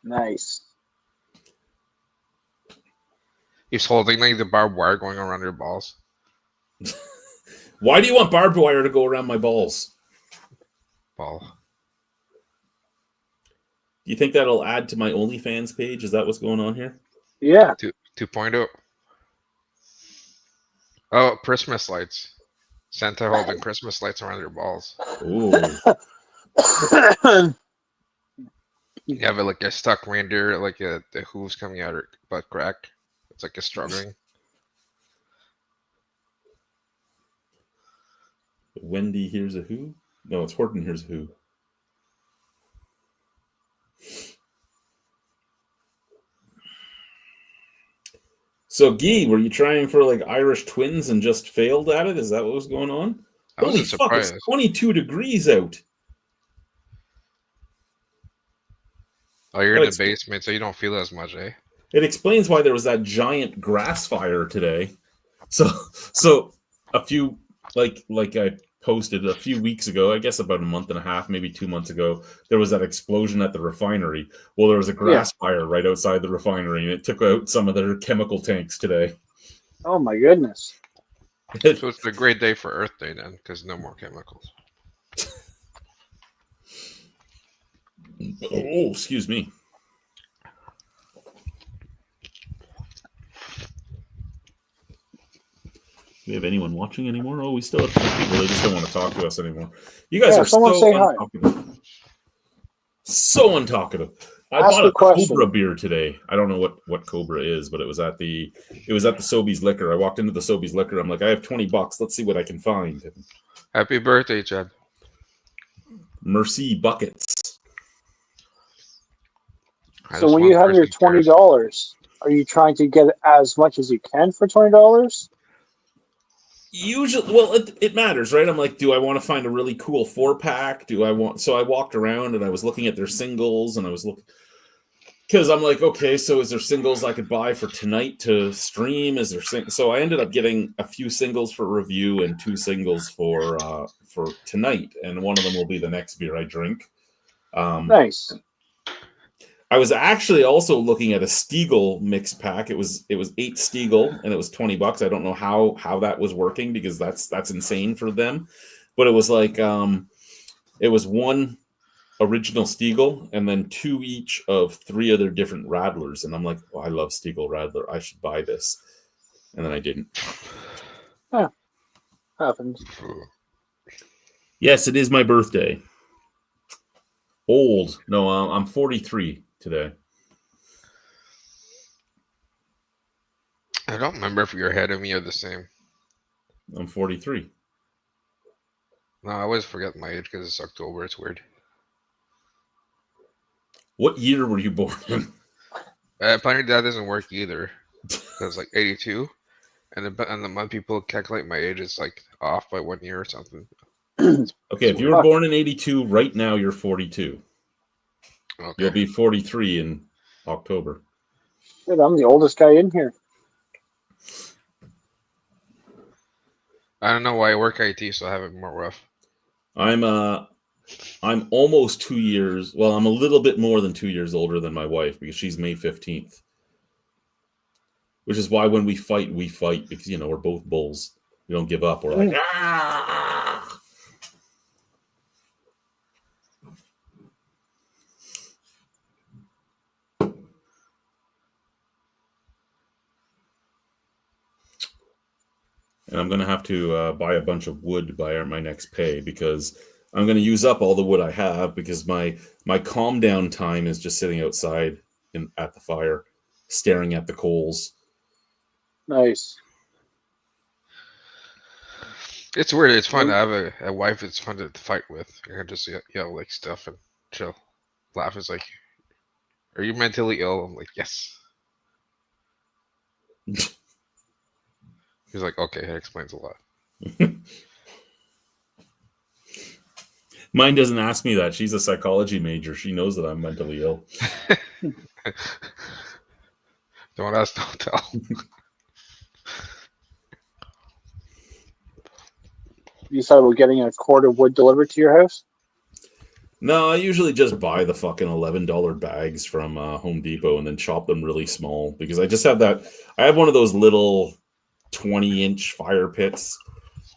Nice. He's holding like the barbed wire going around your balls. Why do you want barbed wire to go around my balls? Ball. Do you think that'll add to my OnlyFans page? Is that what's going on here? Yeah. 2.0. Oh, Christmas lights. Santa holding Christmas lights around your balls. Ooh. You have like a stuck reindeer, like the hooves coming out her butt crack. It's like a struggling. Wendy here's a who? No, it's Horton here's a who. So, Guy, were you trying for like Irish twins and just failed at it? Is that what was going on? I Holy wasn't fuck, it's surprised. 22 degrees out. Oh, you're in That's- the basement, so you don't feel as much, eh? It explains why there was that giant grass fire today. So a few like I posted a few weeks ago, I guess about a month and a half, maybe 2 months ago, there was that explosion at the refinery. Well, there was a grass fire right outside the refinery, and it took out some of their chemical tanks today. Oh my goodness. So it's a great day for Earth Day then, because no more chemicals. Oh, excuse me. Do we have anyone watching anymore? Oh, we still have some people. They just don't want to talk to us anymore. You guys are someone so say hi. untalkative. So untalkative. I Ask bought a a question. Cobra beer today. I don't know what Cobra is, but it was at the Sobeys Liquor. I walked into the Sobeys Liquor. I'm like, I have $20. Let's see what I can find. Happy birthday, Chad. Mercy buckets. I So just when want you have your person cares. $20, are you trying to get as much as you can for $20? Usually, well, it matters, right? I'm like, do I want to find a really cool 4-pack? So I walked around and I was looking at their singles, and I was looking because I'm like, okay, so is there singles I could buy for tonight to stream? Is there so I ended up getting a few singles for review and 2 singles for tonight, and one of them will be the next beer I drink. Nice. I was actually also looking at a Stiegel mixed pack. It was 8 Stiegel and it was $20. I don't know how that was working because that's insane for them. But it was like it was one original Stiegel and then 2 each of 3 other different Radlers. And I'm like, oh, I love Stiegel Radler. I should buy this. And then I didn't. Happens. Yes, it is my birthday. Old. No, I'm 43 today. I don't remember if you're ahead of me or the same. I'm 43. No, I always forget my age because it's October. It's weird. What year were you born in? Apparently that doesn't work either. That's like 82. And the month people calculate my age is like off by 1 year or something. Okay, if you were born in 82, right now you're 42. Okay. You'll be 43 in October. Shit, I'm the oldest guy in here. I don't know why I work IT, so I have it more rough. I'm almost 2 years. Well, I'm a little bit more than 2 years older than my wife because she's May 15th. Which is why when we fight because we're both bulls. We don't give up. We're like, ah. And I'm going to have to buy a bunch of wood by my next pay because I'm going to use up all the wood I have because my calm down time is just sitting outside at the fire, staring at the coals. Nice. It's weird. It's fun to have a wife. It's fun to fight with. You can just yell like stuff and chill, laugh. It's like, are you mentally ill? I'm like, yes. He's like, okay, that explains a lot. Mine doesn't ask me that. She's a psychology major. She knows that I'm mentally ill. Don't ask, don't tell. You thought about getting a cord of wood delivered to your house? No, I usually just buy the fucking $11 bags from Home Depot and then chop them really small because I just have that. I have one of those little 20-inch fire pits.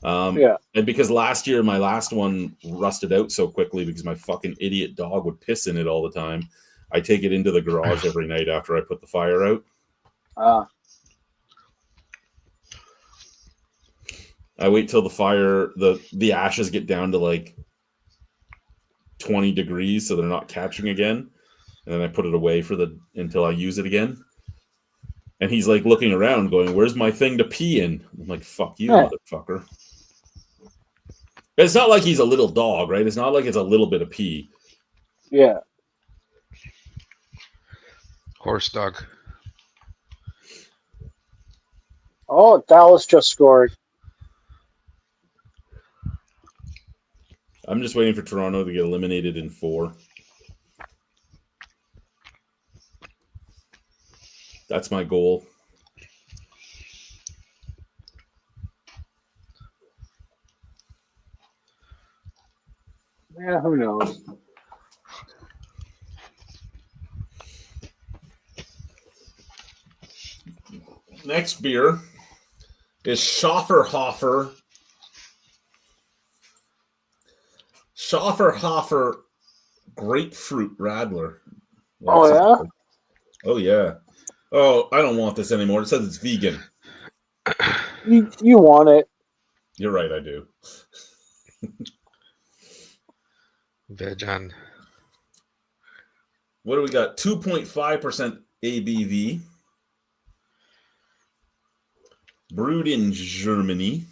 And because last year my last one rusted out so quickly because my fucking idiot dog would piss in it all the time, I take it into the garage every night after I put the fire out. I wait till the fire, the ashes get down to like 20 degrees so they're not catching again. And then I put it away until I use it again. And he's like looking around going, where's my thing to pee in? I'm like, fuck you, motherfucker. It's not like he's a little dog, right? It's not like it's a little bit of pee. Yeah. Horse dog. Oh, Dallas just scored. I'm just waiting for Toronto to get eliminated in 4. That's my goal. Yeah, who knows? Next beer is Schafferhofer. Schafferhofer Grapefruit Radler. Oh, yeah? Oh, yeah. Oh, I don't want this anymore. It says it's vegan. You want it. You're right, I do. Vegan. What do we got? 2.5% ABV. Brewed in Germany.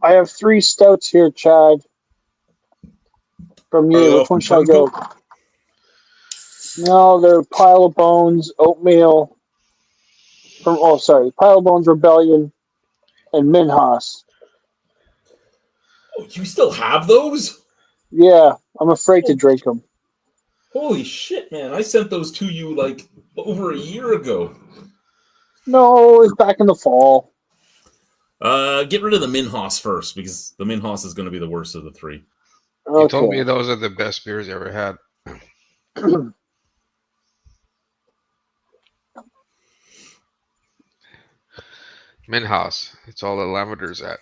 I have 3 stouts here, Chad. From you. Which one should I go? No, they're Pile of Bones, Oatmeal. Pile of Bones Rebellion, and Minhas. Oh, you still have those? Yeah, I'm afraid to drink them. Holy shit, man. I sent those to you like over a year ago. No, it's back in the fall. Get rid of the Minhas first because the Minhas is going to be the worst of the 3. You told me those are the best beers you ever had. Minhouse. It's all the Lavender's at.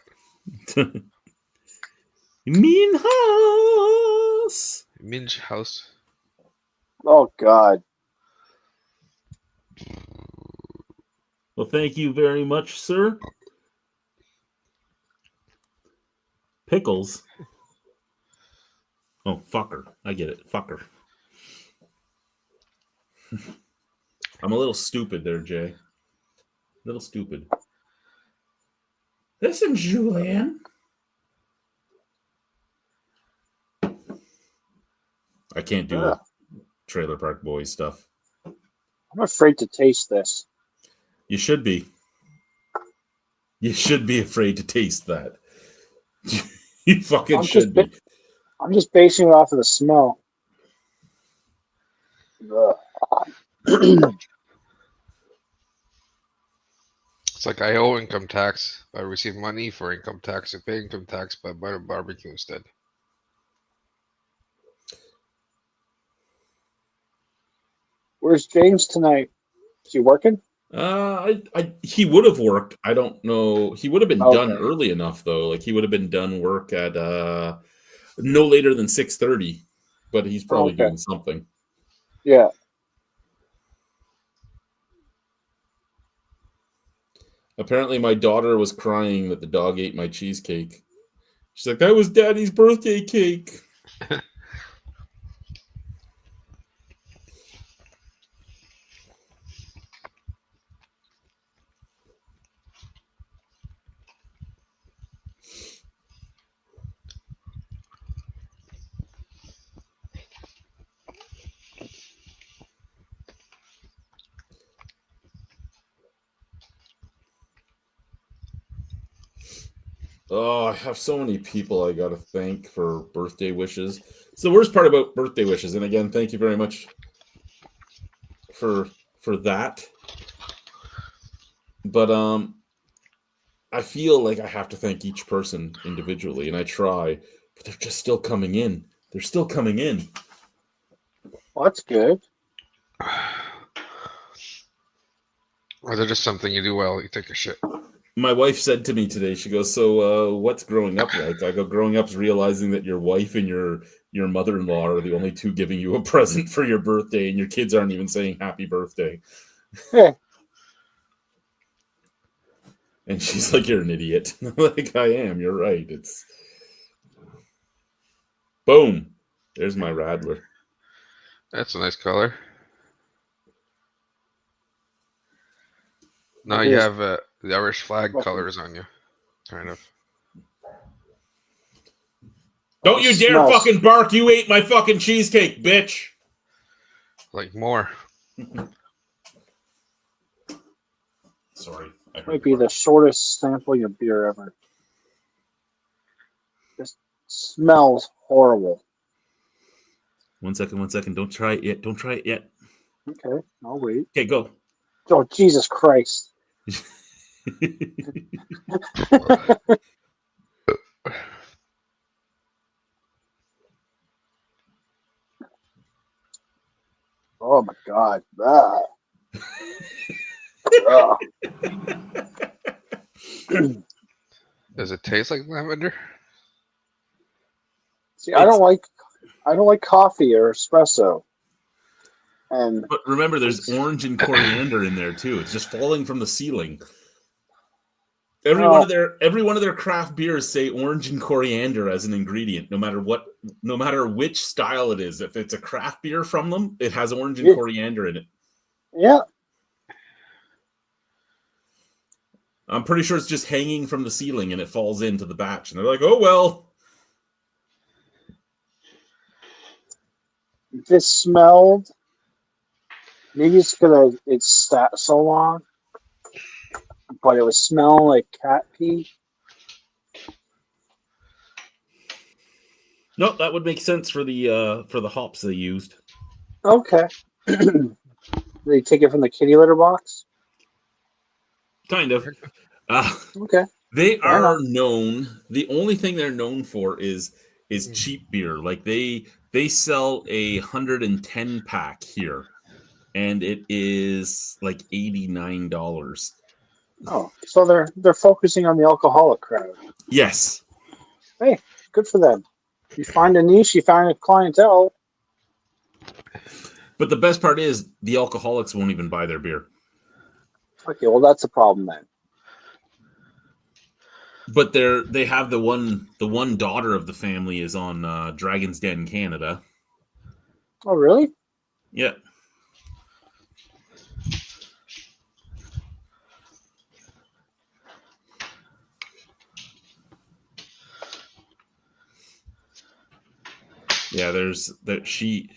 Minhouse. Minge House. Oh God. Well, thank you very much, sir. Pickles. Oh, fucker. I get it. Fucker. I'm a little stupid there, Jay. A little stupid. Listen, Julian. I can't do Ugh. Trailer Park Boys stuff. I'm afraid to taste this. You should be. You should be afraid to taste that. You fucking should be. I'm just basing it off of the smell. Ugh. It's like I owe income tax. I receive money for income tax. I pay income tax, but I buy a barbecue instead. Where's James tonight? Is he working? He would have worked. I don't know. He would have been Okay. done early enough though. Like he would have been done work at no later than 6:30. But he's probably Okay. doing something. Yeah. Apparently, my daughter was crying that the dog ate my cheesecake. She's like, "That was Daddy's birthday cake." Oh, I have so many people I gotta thank for birthday wishes. It's the worst part about birthday wishes. And again, thank you very much for that. But I feel like I have to thank each person individually, and I try, but they're just still coming in. They're still coming in. Well, that's good. Or they're just something you do well. You take a shit. My wife said to me today, she goes, "So, what's growing up like?" I go, "Growing up's realizing that your wife and your mother-in-law are the only two giving you a present for your birthday, and your kids aren't even saying happy birthday." Yeah. And she's like, "You're an idiot." Like, I am. You're right. It's boom. There's my Radler. That's a nice color. Now It you is. have the Irish flag Fucking- colors on you. Kind of. Don't you dare Smells. fucking bark! You ate my fucking cheesecake, bitch. Like more. Sorry. Might be the shortest sampling of beer ever. Just smells horrible. 1 second. 1 second. Don't try it yet. Don't try it yet. Okay, I'll wait. Okay, go. Oh, Jesus Christ. Oh my God. Ah. Ah. Does it taste like lavender? See, I don't like coffee or espresso. And But remember, there's It's- orange and coriander in there too. It's just falling from the ceiling. Every Oh. one of their craft beers say orange and coriander as an ingredient, no matter which style it is. If it's a craft beer from them, it has orange and Yeah. coriander in it. yeah, I'm pretty sure it's just hanging from the ceiling and it falls into the batch. And they're like, "Oh well." this smelled. Maybe it's because it's sat so long, but it was smelling like cat pee. No, that would make sense for the hops they used. Okay. They take it from the kitty litter box. Kind of. Okay. They Fair are enough. known. The only thing they're known for is Mm. cheap beer. Like they sell a 110 pack here, and it is like $89. Oh, so they're focusing on the alcoholic crowd. Yes. Good for them. You find a niche, you find a clientele. But the best part is the alcoholics won't even buy their beer. Okay, well that's a problem then. But they have the one daughter of the family is on Dragon's Den Canada. Oh, really? Yeah. Yeah, there's that she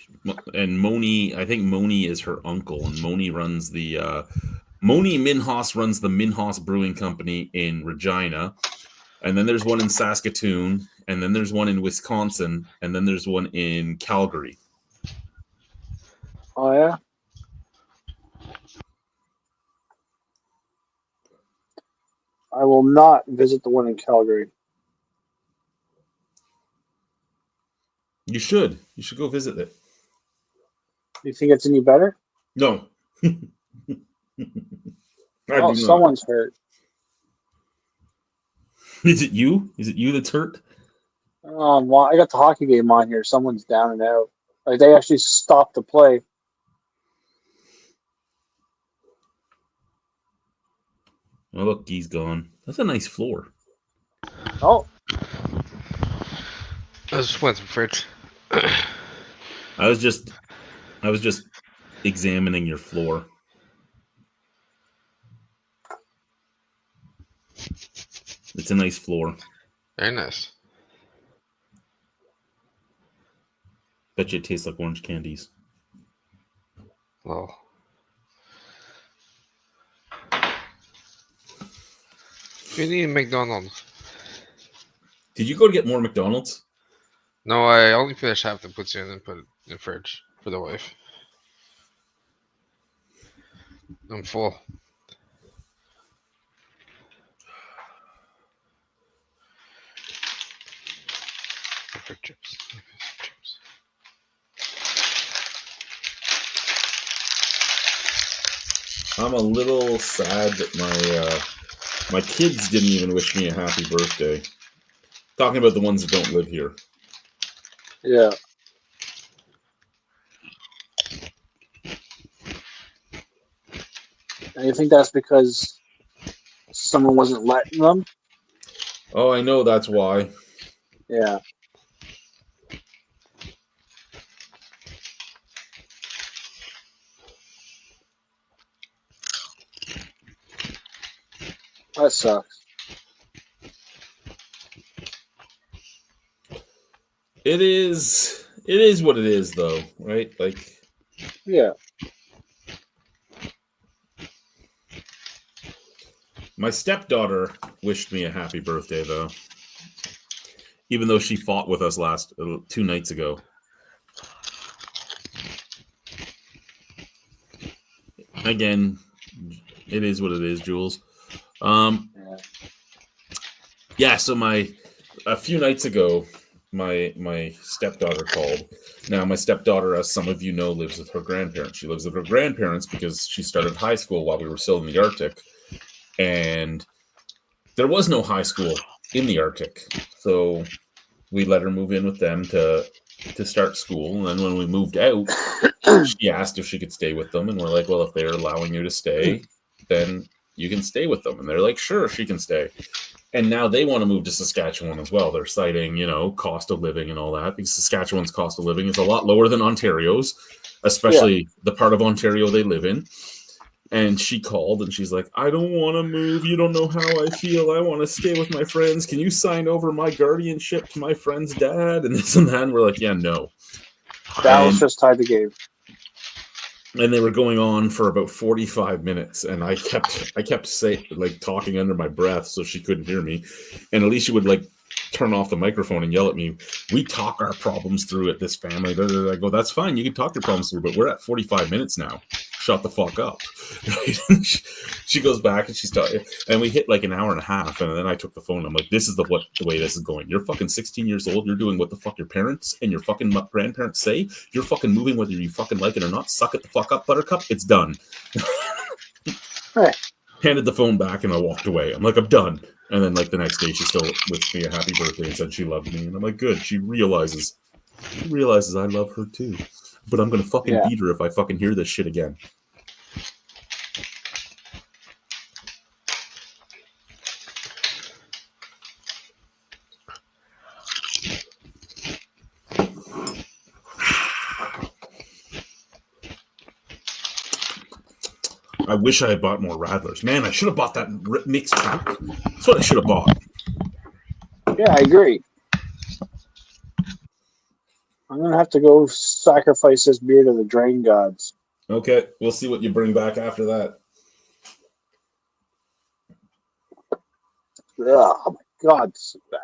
and Moni. I think Moni is her uncle, and Moni runs the Moni Minhas runs the Minhas Brewing Company in Regina, and then there's one in Saskatoon, and then there's one in Wisconsin, and then there's one in Calgary. Oh yeah. I will not visit the one in Calgary. You should go visit it. You think it's any better? No. Oh, someone's hurt. Is it you? Is it you that's hurt? Well, I got the hockey game on here. Someone's down and out. Like they actually stopped the play. Oh, look, he's gone. That's a nice floor. Oh, I just went to Fritz. I was just examining your floor. It's a nice floor. Very nice. Bet you it tastes like orange candies. Well, we need McDonald's. Did you go to get more McDonald's? No, I only finished half the puts in and put it in the fridge for the wife. I'm full. Perfect chips. I'm a little sad that my kids didn't even wish me a happy birthday. Talking about the ones that don't live here. yeah. And you think that's because someone wasn't letting them? Oh, I know that's why. Yeah. That sucks. It is what it is, though, right? Like, Yeah. my stepdaughter wished me a happy birthday, though. Even though she fought with us 2 nights ago. Again, it is what it is, Jules. Yeah, so a few nights ago, my stepdaughter called. Now, my stepdaughter, as some of you know, lives with her grandparents. She lives with her grandparents because she started high school while we were still in the Arctic. And there was no high school in the Arctic. So we let her move in with them to start school. And then when we moved out, she asked if she could stay with them. And we're like, well, if they're allowing you to stay, then you can stay with them. And they're like, sure, she can stay. And now they want to move to Saskatchewan as well. They're citing, cost of living and all that, because Saskatchewan's cost of living is a lot lower than Ontario's, especially the part of Ontario they live in. And she called and she's like, I don't want to move. You don't know how I feel. I want to stay with my friends. Can you sign over my guardianship to my friend's dad? And this and that. And we're like, yeah, no. That was just tied the game. And they were going on for about 45 minutes, and I kept saying, like, talking under my breath so she couldn't hear me. And Alicia would like turn off the microphone and yell at me. We talk our problems through at this family. I go, that's fine. You can talk your problems through, but we're at 45 minutes now. Shut the fuck up. She goes back and she's talking, and we hit like an hour and a half. And then I took the phone. I'm like, this is the way this is going. You're fucking 16 years old. You're doing what the fuck your parents and your fucking grandparents say. You're fucking moving whether you fucking like it or not. Suck it the fuck up, Buttercup. It's done. Right. handed the phone back, and I walked away. I'm like, I'm done. And then, like, the next day, she still wished me a happy birthday and said she loved me. And I'm like, good. She realizes I love her too. But I'm gonna fucking beat her if I fucking hear this shit again. I wish I had bought more Radlers. Man, I should have bought that mixed drink. That's what I should have bought. Yeah, I agree. I'm going to have to go sacrifice this beer to the drain gods. Okay, we'll see what you bring back after that. Ugh, oh my God, it's so bad.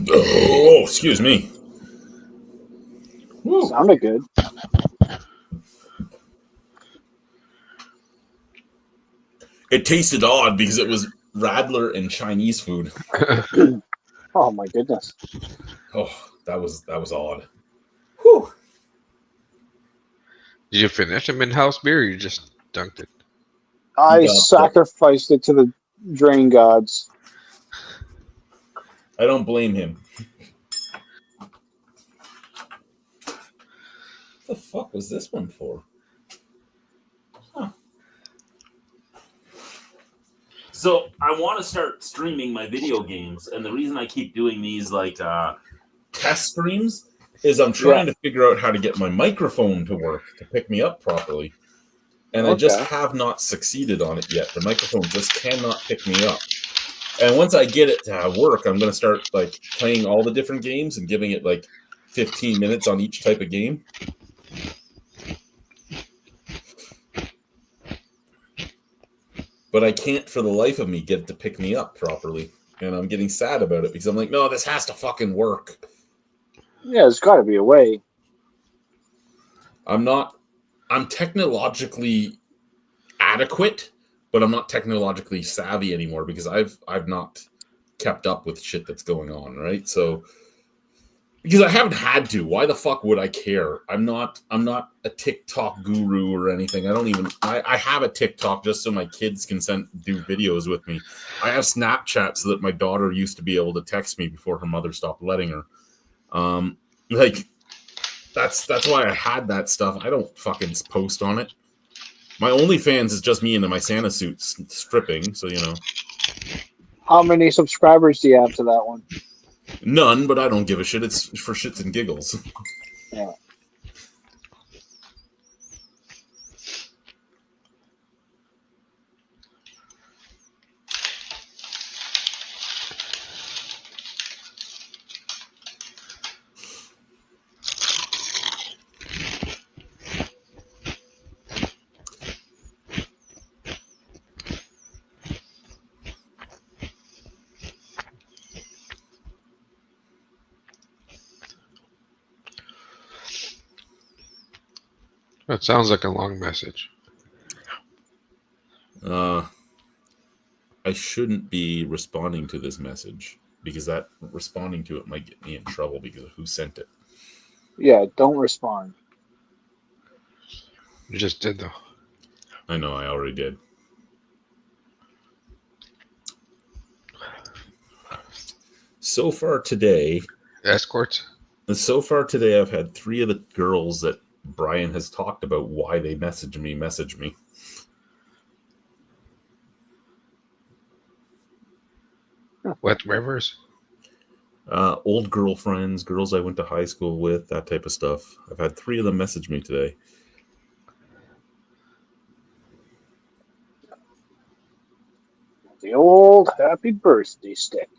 Oh, excuse me. Woo. Sounded good. It tasted odd because it was Radler and Chinese food. Oh my goodness. Oh, that was odd. Whew. Did you finish them in-house beer or you just dunked it? I sacrificed it to the drain gods. I don't blame him. What the fuck was this one for? Huh. So I want to start streaming my video games, and the reason I keep doing these like test streams is I'm trying to figure out how to get my microphone to work to pick me up properly. And I just have not succeeded on it yet. The microphone just cannot pick me up. And once I get it to work, I'm going to start like playing all the different games and giving it like 15 minutes on each type of game. But I can't for the life of me get it to pick me up properly. And I'm getting sad about it because I'm like, no, this has to fucking work. Yeah, there's got to be a way. I'm technologically adequate, but I'm not technologically savvy anymore because I've not kept up with shit that's going on, right? So because I haven't had to. Why the fuck would I care? I'm not a TikTok guru or anything. I have a TikTok just so my kids can do videos with me. I have Snapchat so that my daughter used to be able to text me before her mother stopped letting her. That's why I had that stuff. I don't fucking post on it. My OnlyFans is just me in my Santa suit stripping, so you know. How many subscribers do you have to that one? None, but I don't give a shit. It's for shits and giggles. Yeah. That sounds like a long message. I shouldn't be responding to this message because that responding to it might get me in trouble because of who sent it. Yeah, don't respond. You just did, though. I know, I already did. So far today, escorts. I've had 3 of the girls that Brian has talked about why they message me. Wet Rivers? Old girlfriends, girls I went to high school with, that type of stuff. I've had 3 of them message me today. The old happy birthday stick.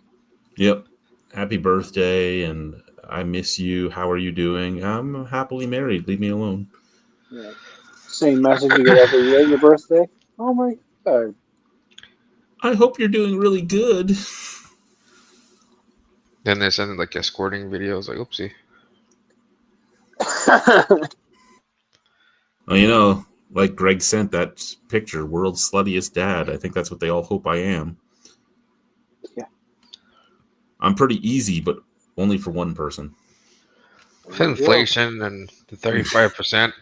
Yep. Happy birthday, and I miss you. How are you doing? I'm happily married. Leave me alone. Yeah. Same message you get every year on your birthday. Oh my god. I hope you're doing really good. Then they send like escorting videos. Like, oopsie. Well, you know, like Greg sent that picture, world's sluttiest dad. I think that's what they all hope I am. Yeah. I'm pretty easy, but only for one person. Inflation and the 35%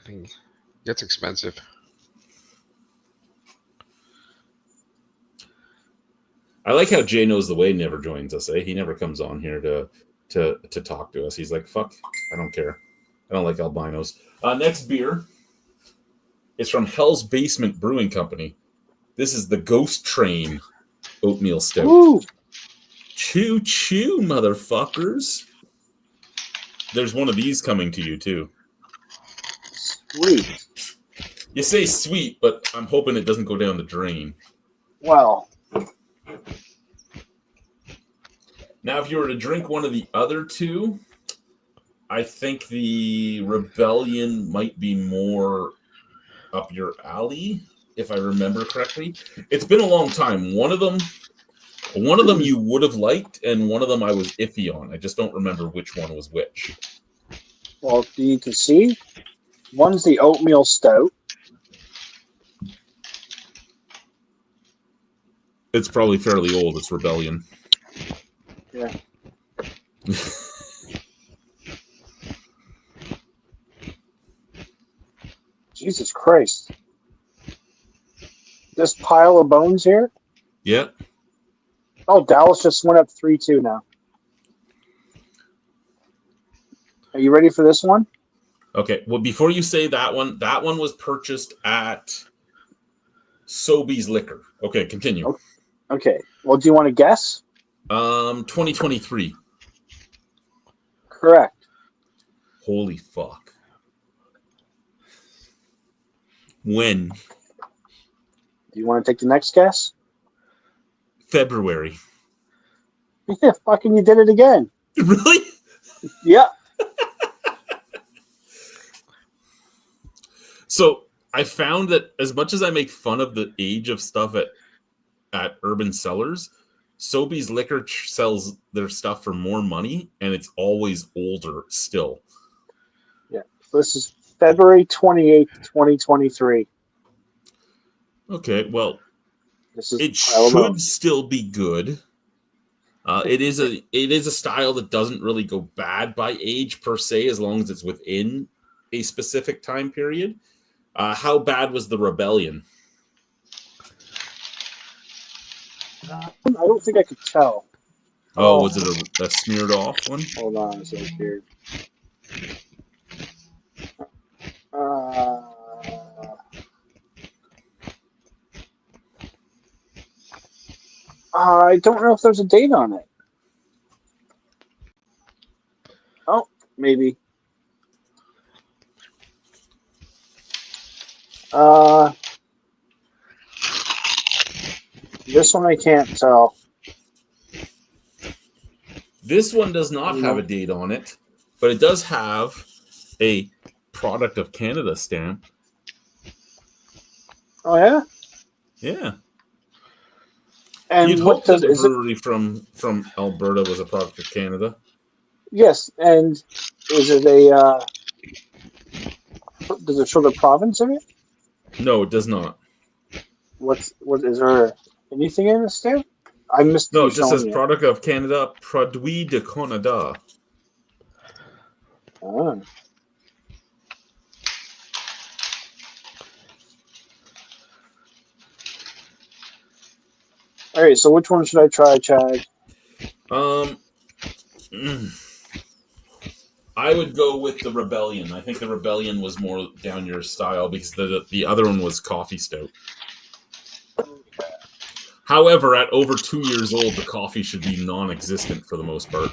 gets expensive. I like how Jay knows the way never joins us. He never comes on here to talk to us. He's like, fuck, I don't care. I don't like albinos. Next beer is from Hell's Basement Brewing Company. This is the Ghost Train Oatmeal Stout. Woo! Choo choo, motherfuckers. There's one of these coming to you, too. Sweet. You say sweet, but I'm hoping it doesn't go down the drain. Well, Now, if you were to drink one of the other two, I think the Rebellion might be more up your alley, if I remember correctly. It's been a long time. One of them you would have liked, and one of them I was iffy on. I just don't remember which one was which. well, you can see one's the oatmeal stout. It's probably fairly old. It's Rebellion. Yeah. Jesus Christ. This pile of bones here? Yeah. Oh, Dallas just went up 3-2 now. Are you ready for this one? Okay. Well, before you say that one was purchased at Sobeys Liquor. Okay, continue. Okay. Well, do you want to guess? 2023. Correct. Holy fuck. When? Do you want to take the next guess? February. Yeah, fucking you did it again. Really? Yeah. So I found that as much as I make fun of the age of stuff at Urban Cellars, Sobeys Liquor sells their stuff for more money, and it's always older still. Yeah. So this is February 28th, 2023. Okay, well, This is it pile of should bones. still be good. It is a style that doesn't really go bad by age per se, as long as it's within a specific time period. How bad was the Rebellion? I don't think I could tell. Oh, was it a smeared off one? Hold on a second here. I don't know if there's a date on it. Oh, maybe. This one I can't tell. This one does not have a date on it, but it does have a product of Canada stamp. Oh yeah. Yeah. And You'd what hope that does the is it? brewery from Alberta was a product of Canada. Yes, and is it a? Does it show the province of it? No, it does not. What is there anything in the stamp? I missed. No, you it just says showing me it. product of Canada, Produit de Canada. Oh. All right, so which one should I try, Chad? I would go with the Rebellion. I think the Rebellion was more down your style because the other one was coffee stout. However, at over 2 years old, the coffee should be non-existent for the most part.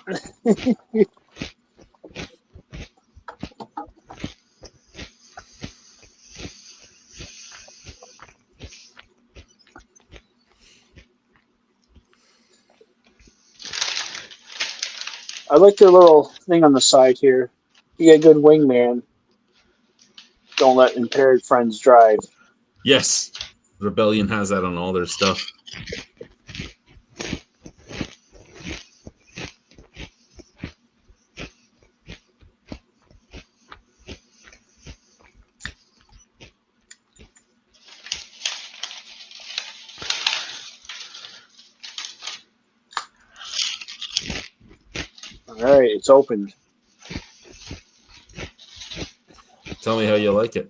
I like their little thing on the side here. Be a good wingman. Don't let impaired friends drive. Yes, Rebellion has that on all their stuff. All right, it's opened. Tell me how you like it.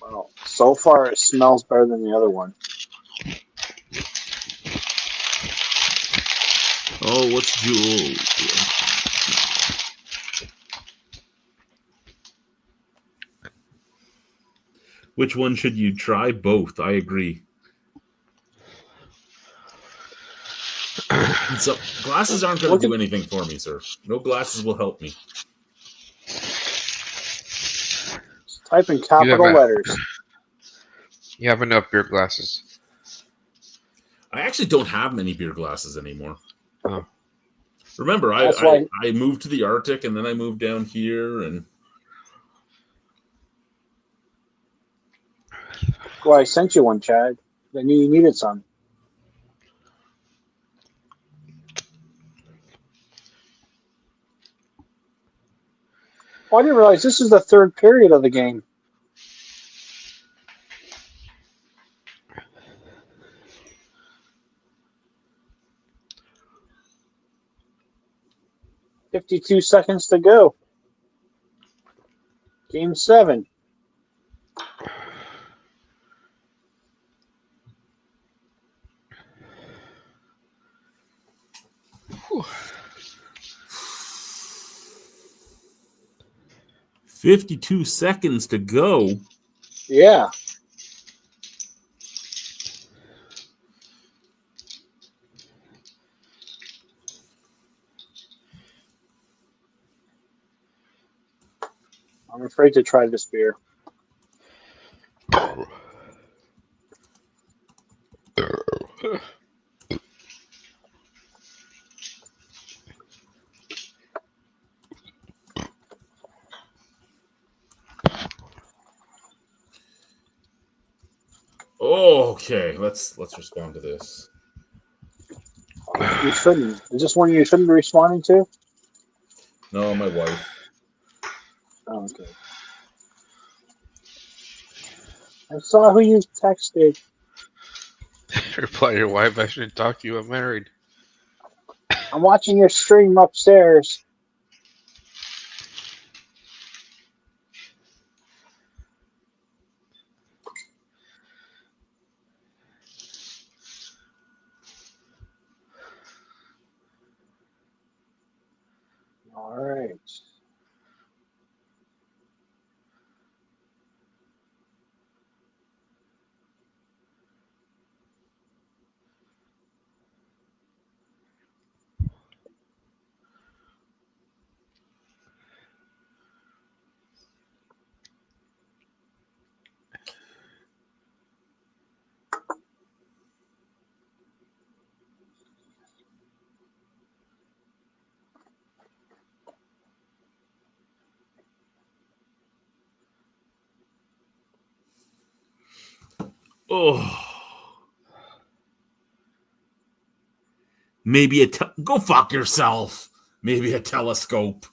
Well, so far it smells better than the other one. Oh, what's Jewel? Which one should you try? Both. I agree. So glasses aren't going to do anything for me, sir. No glasses will help me. Type in capital letters. You have enough beer glasses. I actually don't have many beer glasses anymore. Oh. Remember, I moved to the Arctic and then I moved down here and. Well, I sent you one, Chad. I knew you needed some. Oh, I didn't realize this is the third period of the game. $52 seconds to go. Game 7. Whew. 52 seconds to go. Yeah. I'm afraid to try this beer. Okay, let's respond to this. You shouldn't. Is this one you shouldn't be responding to? No, my wife. Oh, okay. I saw who you texted. Reply to your wife. I should talk to you. I'm married. I'm watching your stream upstairs. All right. Oh. Maybe go fuck yourself. Maybe a telescope.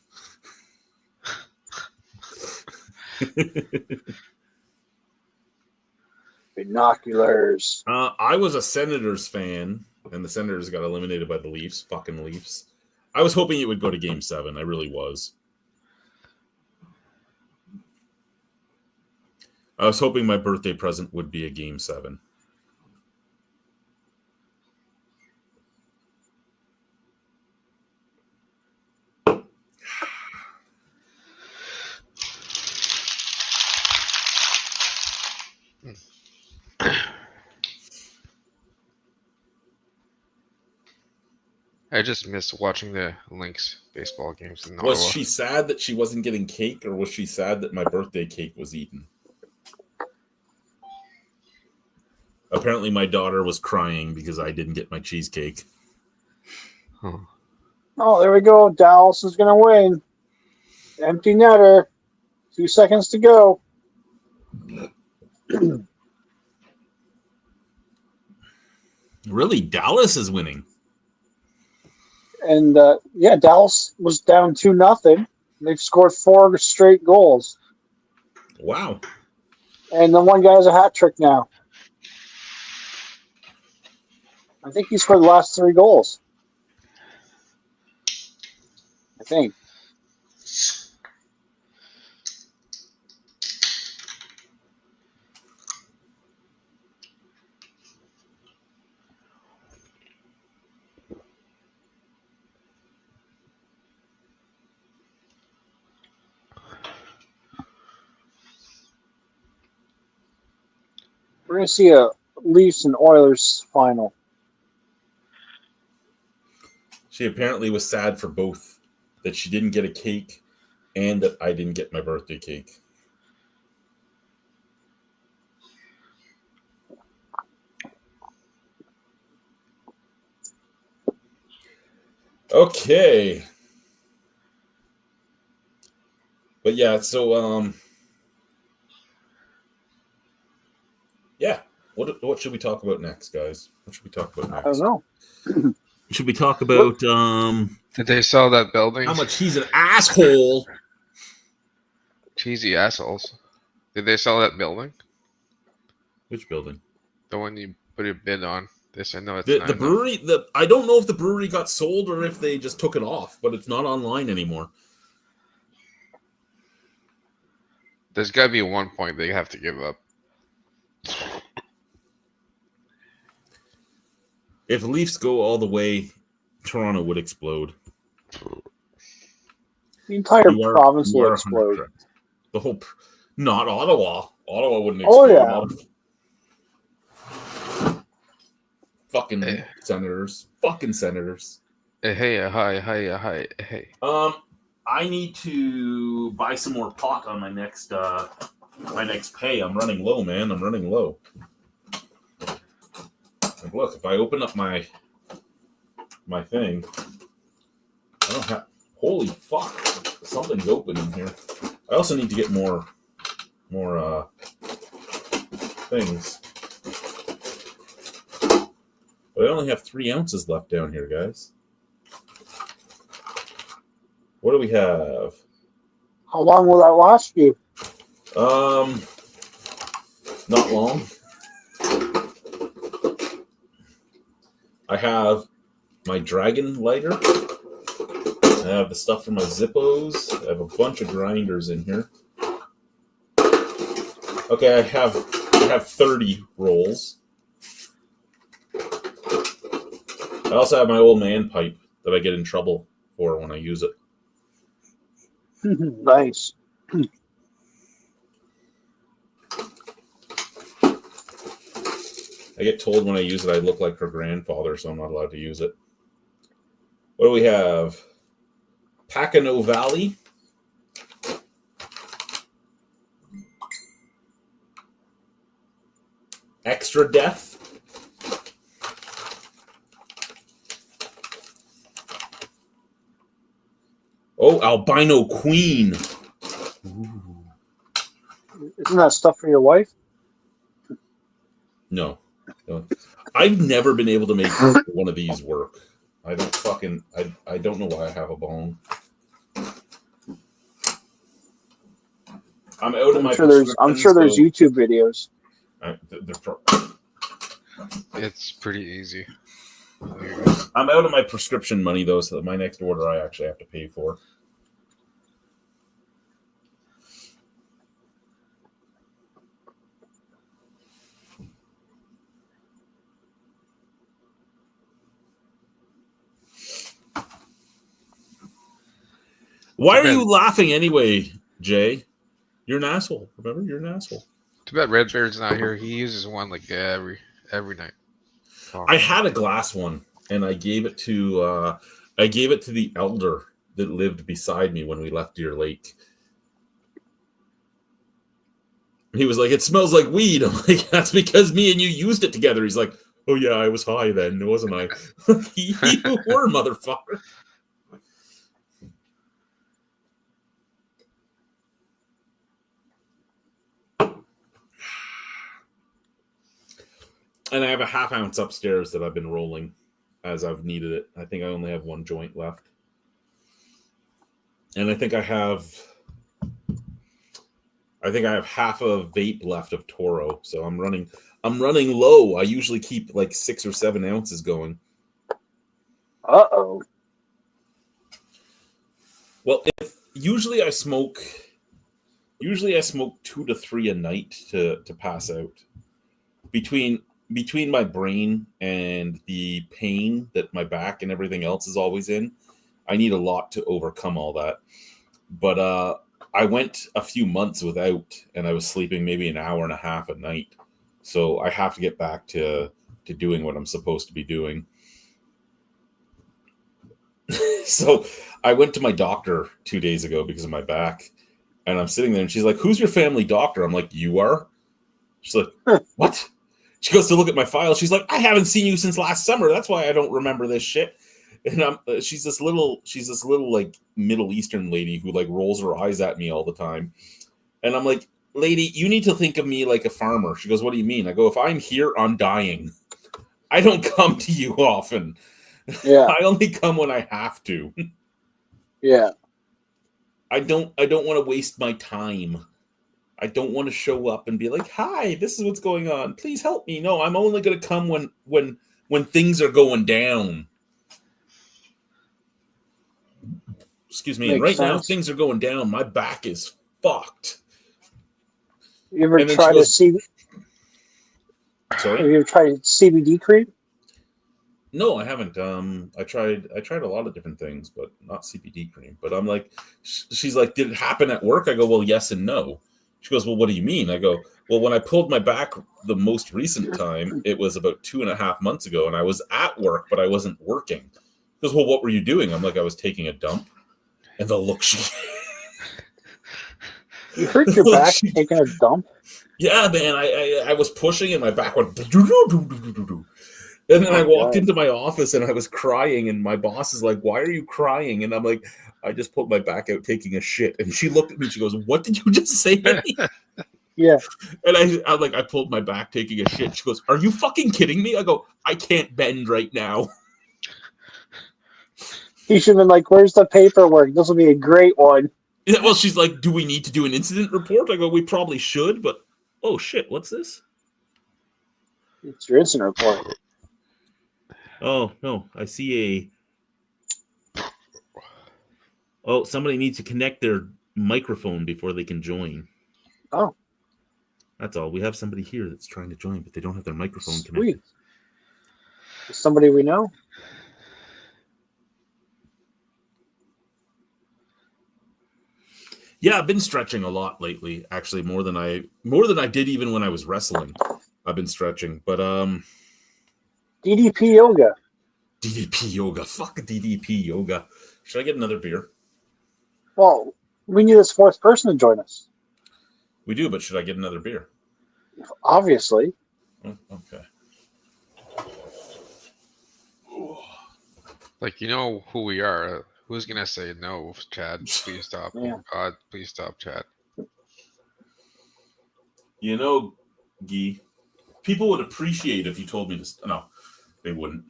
Binoculars. I was a Senators fan, and the Senators got eliminated by the Leafs. Fucking Leafs. I was hoping it would go to Game 7. I really was. I was hoping my birthday present would be a Game 7. I just miss watching the Lynx baseball games in Ottawa. Was she sad that she wasn't getting cake, or was she sad that my birthday cake was eaten? Apparently, my daughter was crying because I didn't get my cheesecake. Huh. Oh, there we go. Dallas is going to win. Empty netter. 2 seconds to go. Really, Dallas is winning. And yeah, Dallas was down 2-0. They've scored 4 straight goals. Wow. And the one guy has a hat trick now. I think he scored the last 3 goals. I think. We're going to see a Leafs and Oilers final. She apparently was sad for both, that she didn't get a cake and that I didn't get my birthday cake. Okay. But yeah, so yeah. What should we talk about next, guys? What should we talk about next? I don't know. Should we talk about Did they sell that building? how much he's an asshole? Cheesy assholes. Did they sell that building? Which building? The one you put a bid on. They said no, it's The not. brewery. I don't know if the brewery got sold or if they just took it off, but it's not online anymore. There's got to be one point they have to give up. If the Leafs go all the way, Toronto would explode. The entire You are- province you will are 100% explode. correct. The whole, not Ottawa. Ottawa wouldn't Oh, explode. yeah. Fucking Eh. senators. Fucking senators. Hey, hi, hey. I need to buy some more pot on my next pay. I'm running low, man. I'm running low. Like, look, if I open up my thing, I don't have. Holy fuck! Something's open in here. I also need to get more things. But I only have 3 ounces left down here, guys. What do we have? How long will that last you? Not long. I have my dragon lighter. I have the stuff for my Zippos. I have a bunch of grinders in here. Okay, I have 30 rolls. I also have my old man pipe that I get in trouble for when I use it. Nice. I get told when I use it I look like her grandfather, so I'm not allowed to use it. What do we have? Pacano Valley. Extra Death. Oh, Albino Queen. Ooh. Isn't that stuff for your wife? No. I've never been able to make one of these work. I don't know why I have a bone. I'm out of my I'm sure there's YouTube videos. It's pretty easy. I'm out of my prescription money though, so my next order I actually have to pay for. Why are you laughing anyway, Jay? You're an asshole. Remember, you're an asshole. Too bad Redbeard's not here. He uses one like every night. Oh. I had a glass one, and I gave it to the elder that lived beside me when we left Deer Lake. He was like, "It smells like weed." I'm like, "That's because me and you used it together." He's like, "Oh yeah, I was high then, wasn't I?" You were, motherfucker. And I have a half ounce upstairs that I've been rolling as I've needed it. I think I only have one joint left. And I think I have half a vape left of Toro. So I'm running low. I usually keep like 6 or 7 ounces going. Uh-oh. Well, usually I smoke 2 to 3 a night to pass out. Between my brain and the pain that my back and everything else is always in, I need a lot to overcome all that. But I went a few months without, and I was sleeping maybe an hour and a half a night. So I have to get back to doing what I'm supposed to be doing. So I went to my doctor 2 days ago because of my back, and I'm sitting there, and she's like, "Who's your family doctor?" I'm like, "You are." She's like, "What?" She goes to look at my file. She's like, "I haven't seen you since last summer. That's why I don't remember this shit." And she's this little like Middle Eastern lady who like rolls her eyes at me all the time. And I'm like, "Lady, you need to think of me like a farmer." She goes, "What do you mean?" I go, "If I'm here, I'm dying. I don't come to you often. Yeah. I only come when I have to. Yeah. I don't want to waste my time. I don't want to show up and be like, 'Hi, this is what's going on. Please help me.' No, I'm only going to come when things are going down." Excuse me. And Makes right now sense. things are going down. My back is fucked. You ever And then tried she goes, Have "Sorry? you ever tried CBD cream? No, I haven't. I tried a lot of different things, but not CBD cream. But I'm like, she's like, "Did it happen at work?" I go, "Well, yes and no." She goes, "Well, what do you mean?" I go, "Well, when I pulled my back the most recent time, it was about 2.5 months ago, and I was at work, but I wasn't working." She goes, "Well, what were you doing?" I'm like, "I was taking a dump." And the look she You hurt your back taking a dump? Yeah, man, I was pushing and my back went and then I Oh, walked God. into my office and I was crying, and my boss is like, "Why are you crying?" And I'm like, "I just pulled my back out taking a shit." And she looked at me, she goes, "What did you just say?" Yeah. And I'm like, "I pulled my back taking a shit." She goes, "Are you fucking kidding me?" I go, "I can't bend right now." He should have been like, "Where's the paperwork? This will be a great one." Yeah, well, she's like, "Do we need to do an incident report?" I go, "We probably should, but oh shit, what's this? It's your incident report. Oh no, I see oh, somebody needs to connect their microphone before they can join. Oh, That's all. We have somebody here that's trying to join, but they don't have their microphone sweet. connected. Somebody we know? Yeah, I've been stretching a lot lately. Actually, more than I did even when I was wrestling. I've been stretching, but DDP yoga. DDP yoga. Fuck DDP yoga. Should I get another beer? Well, we need this fourth person to join us. We do, but should I get another beer? Obviously. Oh, okay. Like, you know who we are. Who's gonna say no, Chad? Please stop. Yeah. Oh God, please stop, Chad. You know, Guy, people would appreciate if you told me to. No, they wouldn't.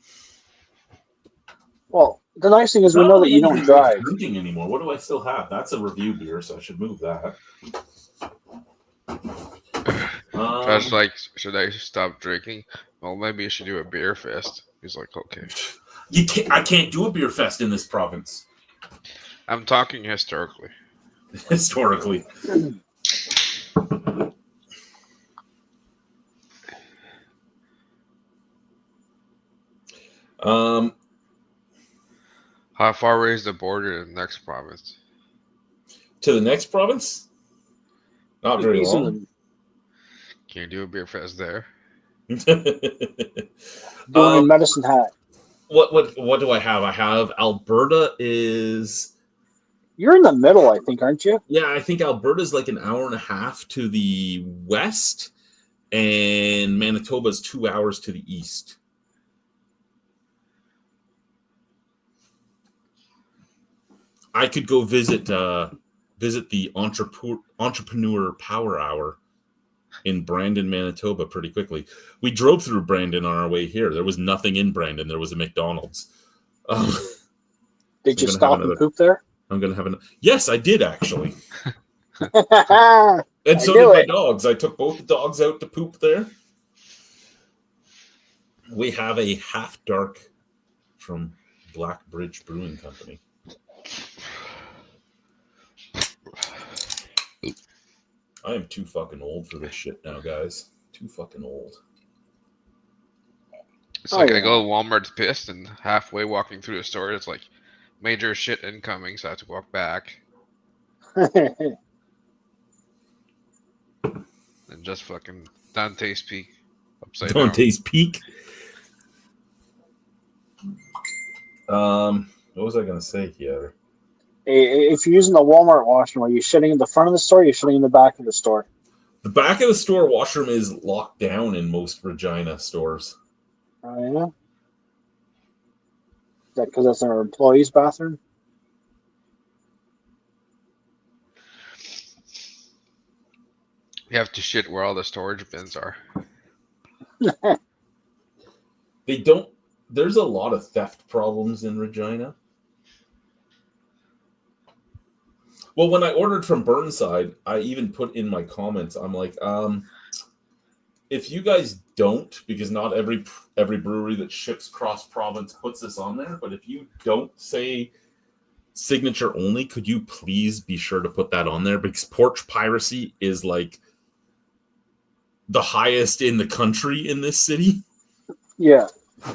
Well, the nice thing is we Not know that really you don't even drive. drinking anymore. What do I still have? That's a review beer, so I should move that. Chad's like, should I stop drinking? Well, maybe you should do a beer fest. He's like, okay. I can't do a beer fest in this province. I'm talking historically. Historically. How far away is the border to the next province? To the next province? Not very long. Can you do a beer fest there? Doing in Medicine Hat. What do I have? I have Alberta is. You're in the middle, I think, aren't you? Yeah, I think Alberta's like an hour and a half to the west, and Manitoba's 2 hours to the east. I could go visit the Entrepreneur Power Hour in Brandon, Manitoba pretty quickly. We drove through Brandon on our way here. There was nothing in Brandon. There was a McDonald's. Did So you stop and poop there? I'm going to have Yes, I did actually. I And so knew did my it. dogs. I took both the dogs out to poop there. We have a half dark from Black Bridge Brewing Company. I am too fucking old for this shit now, guys. Too fucking old. It's like I go to Walmart's pissed, and halfway walking through the store, it's like major shit incoming, so I have to walk back and just fucking Dante's Peak upside down. Dante's Peak. What was I gonna say here? If you're using the Walmart washroom, are you shitting in the front of the store or are you shitting in the back of the store? The back of the store washroom is locked down in most Regina stores. Oh, yeah? Is that because that's our employee's bathroom? You have to shit where all the storage bins are. They don't. There's a lot of theft problems in Regina. Well, when I ordered from Burnside, I even put in my comments, I'm like, if you guys don't, because not every brewery that ships cross province puts this on there, but if you don't say signature only, could you please be sure to put that on there? Because porch piracy is like the highest in the country in this city. Yeah.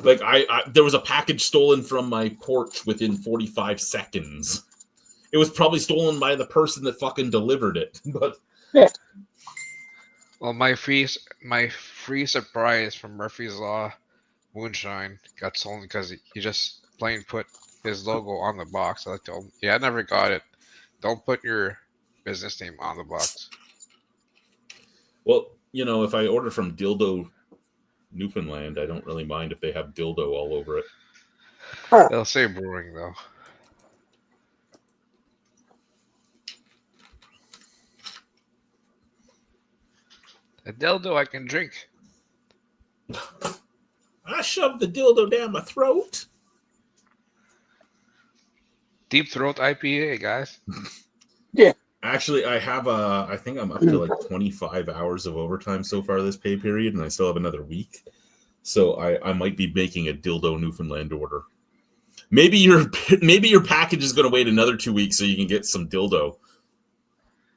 Like there was a package stolen from my porch within 45 seconds. It was probably stolen by the person that fucking delivered it. But yeah. Well, my free surprise from Murphy's Law Moonshine got stolen because he just plain put his logo on the box. I told him, yeah, I never got it. Don't put your business name on the box. Well, you know, if I order from Dildo Newfoundland, I don't really mind if they have dildo all over it. They'll say brewing though. A dildo I can drink. I shoved the dildo down my throat. Deep Throat IPA, guys. Yeah. Actually, I have I think I'm up to like 25 hours of overtime so far this pay period, and I still have another week. So I might be making a Dildo Newfoundland order. Maybe your package is going to wait another 2 weeks so you can get some dildo.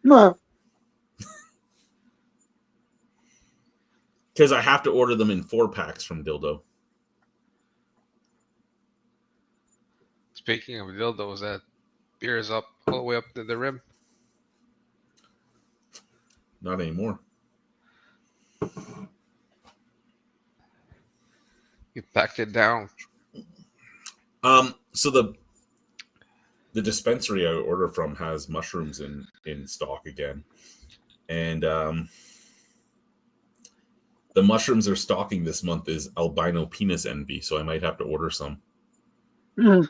No. Because I have to order them in 4-packs from Dildo. Speaking of dildos, that beer is up all the way up to the rim. Not anymore. You packed it down. So the dispensary I order from has mushrooms in stock again. And the mushrooms they're stocking this month is albino penis envy, so I might have to order some. Mm.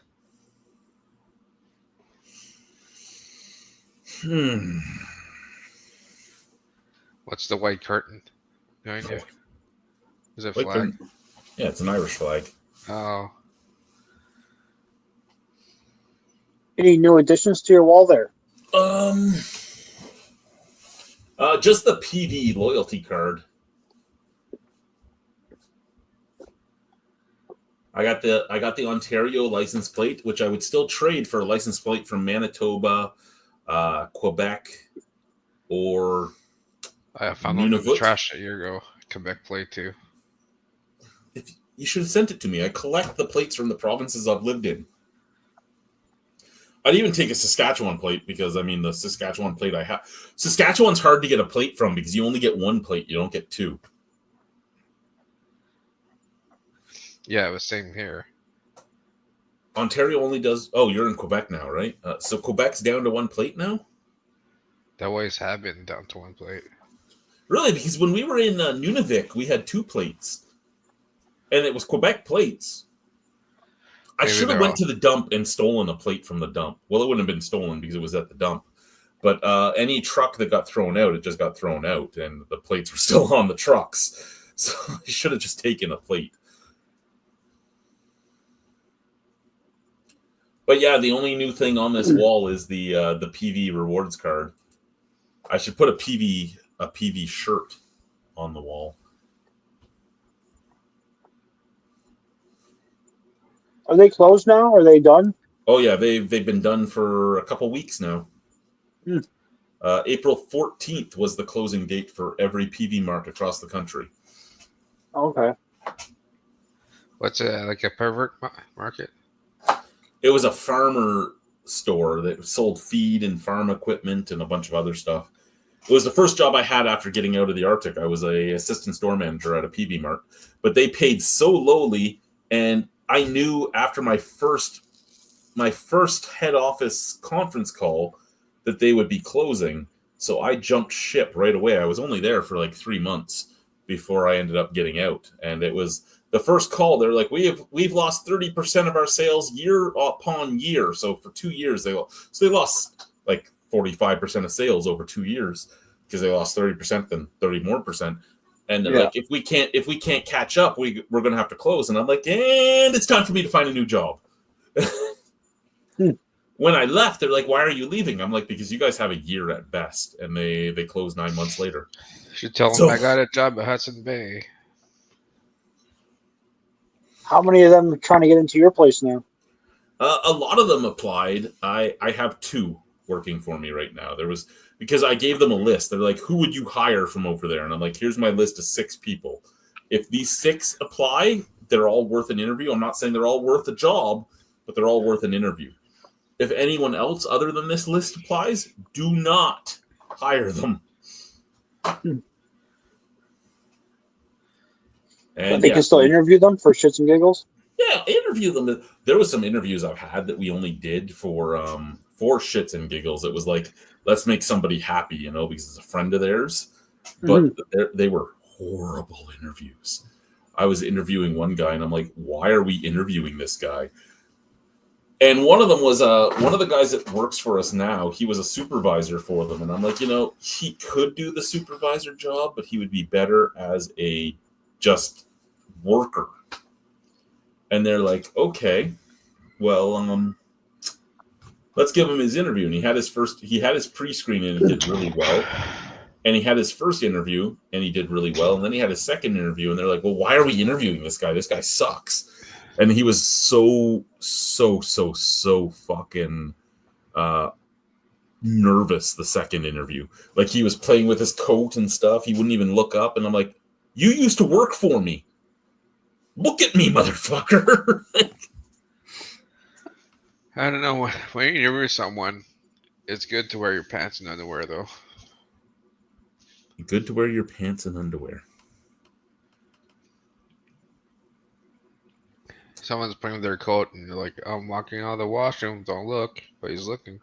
What's the white curtain behind you? Is it a White flag? curtain. Yeah, it's an Irish flag. Oh. Any new additions to your wall there? Just the PV loyalty card. I got the Ontario license plate, which I would still trade for a license plate from Manitoba, Quebec, or I found one in the Nunavut. trash a year ago. Quebec plate too. You should have sent it to me. I collect the plates from the provinces I've lived in. I'd even take a Saskatchewan plate because, I mean, the Saskatchewan plate I have. Saskatchewan's hard to get a plate from because you only get one plate. You don't get two. Yeah, it was same here. Ontario only does... Oh, you're in Quebec now, right? So Quebec's down to one plate now? That always have been down to one plate. Really? Because when we were in Nunavik, we had 2 plates. And it was Quebec plates. I Maybe should have they're went all- to the dump and stolen a plate from the dump. Well, it wouldn't have been stolen because it was at the dump. But any truck that got thrown out, it just got thrown out, and the plates were still on the trucks. So I should have just taken a plate. But yeah, the only new thing on this wall is the PV rewards card. I should put a PV shirt on the wall. Are they closed now? Are they done? Oh yeah, they've been done for a couple weeks now. April 14th was the closing date for every PV Mart across the country. Okay. What's like a pervert market? It was a farmer store that sold feed and farm equipment and a bunch of other stuff. It was the first job I had after getting out of the Arctic. I was a assistant store manager at a PV Mart, but they paid so lowly, and I knew after my first head office conference call that they would be closing. So I jumped ship right away. I was only there for like 3 months before I ended up getting out. And it was the first call. They're like, we've lost 30% of our sales year upon year. So for 2 years, they lost like 45% of sales over 2 years because they lost 30%, then 30 more percent. And they're like, if we can't catch up, we're going to have to close. And I'm like, and it's time for me to find a new job. When I left, they're like, why are you leaving? I'm like, because you guys have a year at best. And they closed 9 months later. You should tell them I got a job at Hudson Bay. How many of them are trying to get into your place now? A lot of them applied. I have 2 working for me right now. Because I gave them a list. They're like, who would you hire from over there? And I'm like, here's my list of 6 people. If these 6 apply, they're all worth an interview. I'm not saying they're all worth a job, but they're all worth an interview. If anyone else other than this list applies, do not hire them. And but they can still interview them for shits and giggles? Yeah, interview them. There was some interviews I've had that we only did for shits and giggles. It was like, let's make somebody happy, because it's a friend of theirs. But they were horrible interviews. I was interviewing one guy, and I'm like, why are we interviewing this guy? And one of them was one of the guys that works for us now. He was a supervisor for them. And I'm like, he could do the supervisor job, but he would be better as a just worker. And they're like, okay, well, let's give him his interview. And he had his pre-screening and did really well. And he had his first interview and he did really well. And then he had his second interview and they're like, well, why are we interviewing this guy? This guy sucks. And he was so fucking nervous the second interview. Like he was playing with his coat and stuff. He wouldn't even look up. And I'm like, you used to work for me. Look at me, motherfucker. I don't know. When you interview someone, it's good to wear your pants and underwear, though. Good to wear your pants and underwear. Someone's playing with their coat and you're like, I'm walking out of the washroom. Don't look. But he's looking.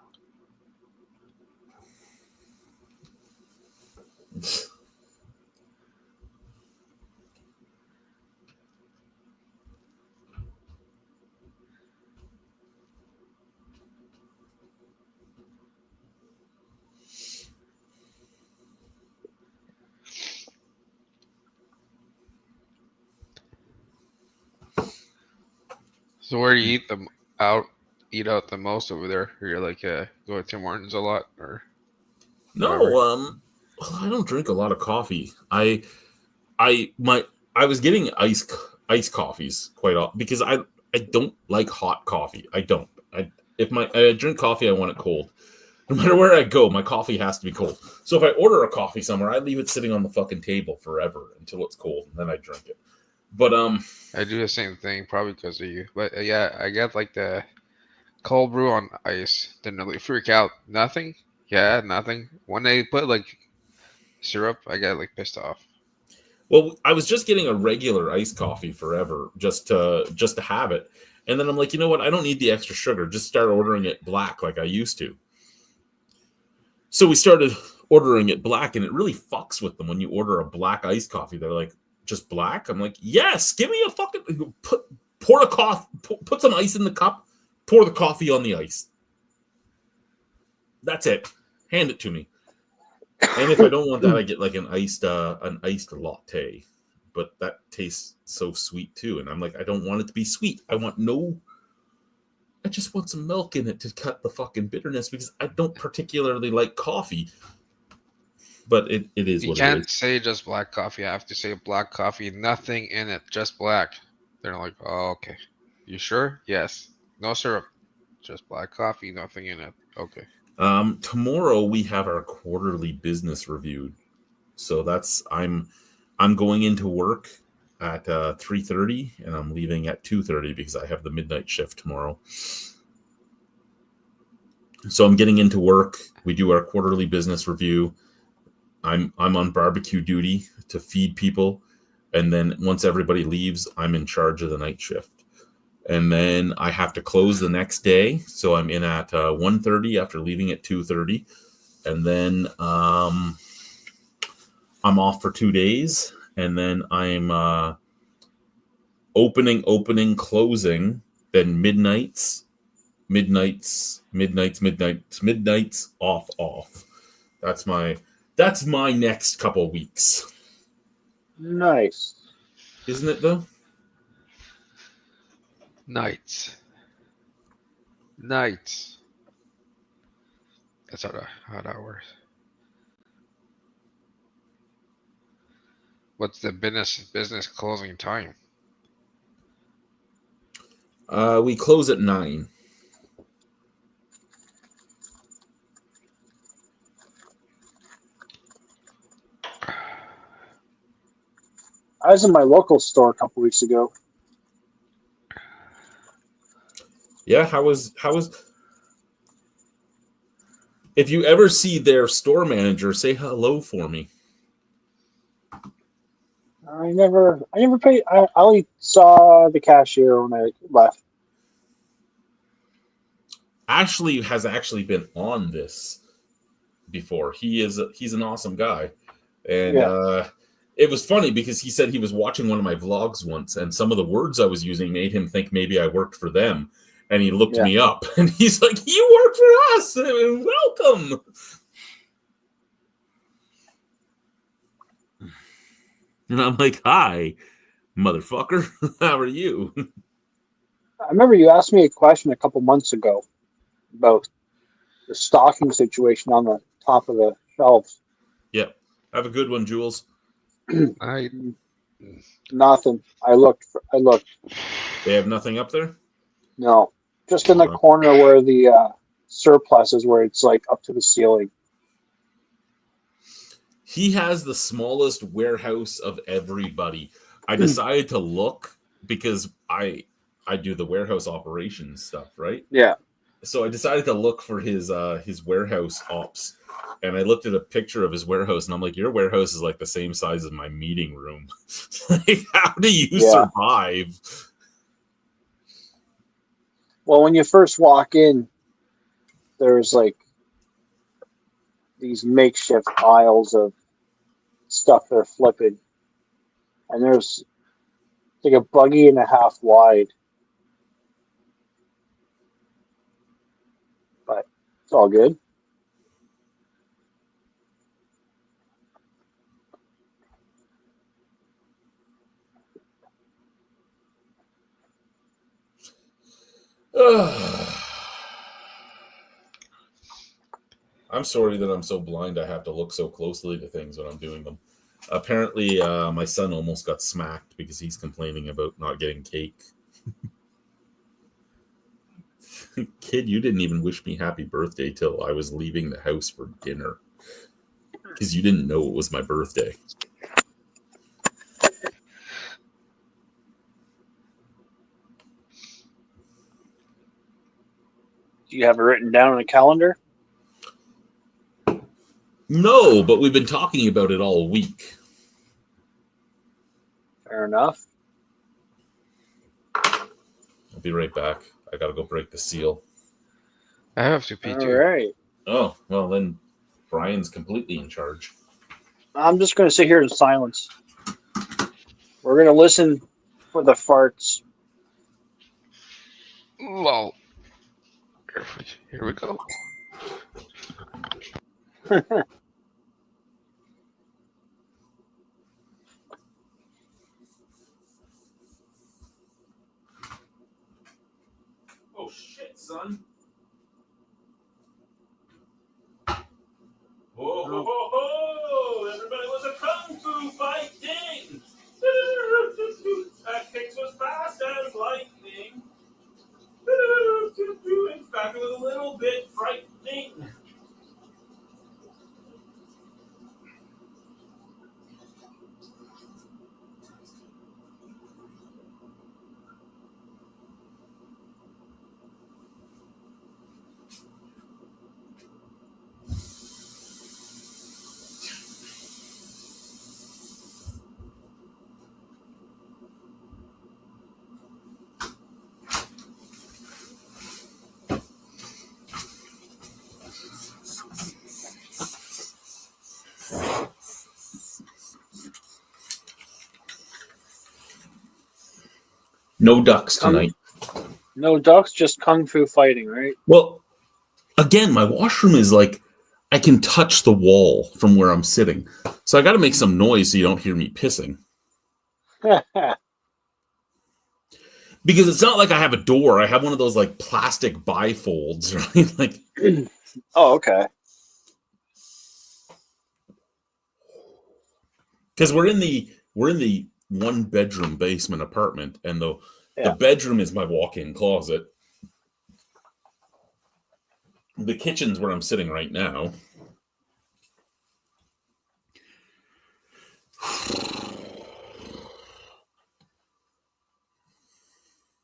So where do you eat out the most over there? Or you're like, go to Tim Hortons a lot, or no? I don't drink a lot of coffee. I was getting iced coffees quite often because I don't like hot coffee. I don't. If I drink coffee, I want it cold. No matter where I go, my coffee has to be cold. So if I order a coffee somewhere, I leave it sitting on the fucking table forever until it's cold, and then I drink it. But I do the same thing, probably because of you. But yeah, I get like the cold brew on ice. Didn't really freak out. Nothing. Yeah, nothing. When they put like syrup, I get like pissed off. Well, I was just getting a regular iced coffee forever, just to have it, and then I'm like, you know what? I don't need the extra sugar. Just start ordering it black like I used to. So we started ordering it black, and it really fucks with them when you order a black iced coffee. They're like, just black? I'm like, yes, give me a fucking pour a coffee, put some ice in the cup, pour the coffee on the ice. That's it. Hand it to me. And if I don't want that, I get like an iced latte. But that tastes so sweet too. And I'm like, I don't want it to be sweet. I just want some milk in it to cut the fucking bitterness because I don't particularly like coffee. But it is You what it can't is. say just black coffee. I have to say black coffee, nothing in it, just black. They're like, oh, okay. You sure? Yes. No syrup. Just black coffee, nothing in it. Okay. Tomorrow we have our quarterly business review. So I'm going into work at 3:30 and I'm leaving at 2:30 because I have the midnight shift tomorrow. So I'm getting into work. We do our quarterly business review. I'm on barbecue duty to feed people, and then once everybody leaves, I'm in charge of the night shift. And then I have to close the next day, so I'm in at 1:30 after leaving at 2:30, and then I'm off for 2 days, and then I'm opening, closing, then midnights, off. That's my next couple weeks. Nice. Isn't it though? Nights. That's how that works. What's the business closing time? We close at 9. I was in my local store a couple weeks ago. Yeah, how was if you ever see their store manager, say hello for me. I never paid. I only saw the cashier when I left. Ashley has actually been on this before. He's an awesome guy. And it was funny because he said he was watching one of my vlogs once and some of the words I was using made him think maybe I worked for them. And he looked me up and he's like, "You work for us. Welcome." And I'm like, "Hi, motherfucker. How are you?" I remember you asked me a question a couple months ago about the stocking situation on the top of the shelves. Yep. Have a good one, Jules. Nothing. I looked. They have nothing up there? No. Just in the corner where the surplus is, where it's like up to the ceiling. He has the smallest warehouse of everybody. I decided to look because I do the warehouse operations stuff, right? Yeah. So I decided to look for his warehouse ops, and I looked at a picture of his warehouse, and I'm like, "Your warehouse is like the same size as my meeting room. Like, how do you survive?" Well, when you first walk in, there's like these makeshift aisles of stuff they're flipping, and there's like a buggy and a half wide. But it's all good. I'm sorry that I'm so blind. I have to look so closely to things when I'm doing them. Apparently, my son almost got smacked because he's complaining about not getting cake. Kid, you didn't even wish me happy birthday till I was leaving the house for dinner because you didn't know it was my birthday. Do you have it written down on a calendar? No, but we've been talking about it all week. Fair enough. I'll be right back. I gotta go break the seal. I have to pee too. All right. Oh, well then Brian's completely in charge. I'm just going to sit here in silence. We're going to listen for the farts. Lol. Here we go. Oh shit, son. Whoa, ho, ho, ho! Everybody was a kung fu fighting! That kicks was fast as lightning. In fact, it was a little bit frightening. No ducks tonight. No ducks, just kung fu fighting, right? Well, again, my washroom is like I can touch the wall from where I'm sitting. So I got to make some noise so you don't hear me pissing. Because it's not like I have a door. I have one of those like plastic bifolds, right? Like, oh, okay. because we're in the 1-bedroom basement apartment, and the Yeah. bedroom is my walk-in closet. The kitchen's where I'm sitting right now.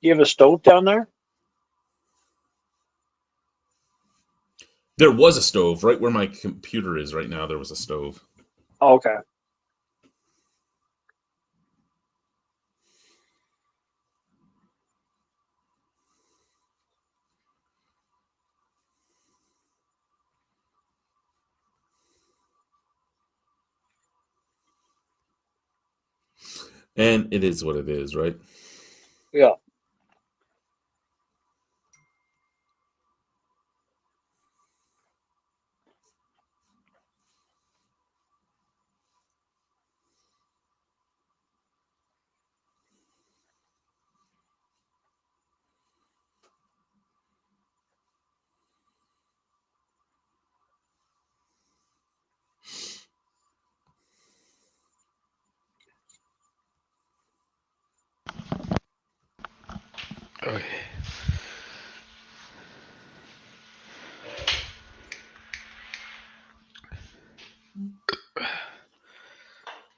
You have a stove down there? There was a stove right where my computer is right now. There was a stove. Oh, okay. And it is what it is, right? Yeah. Okay.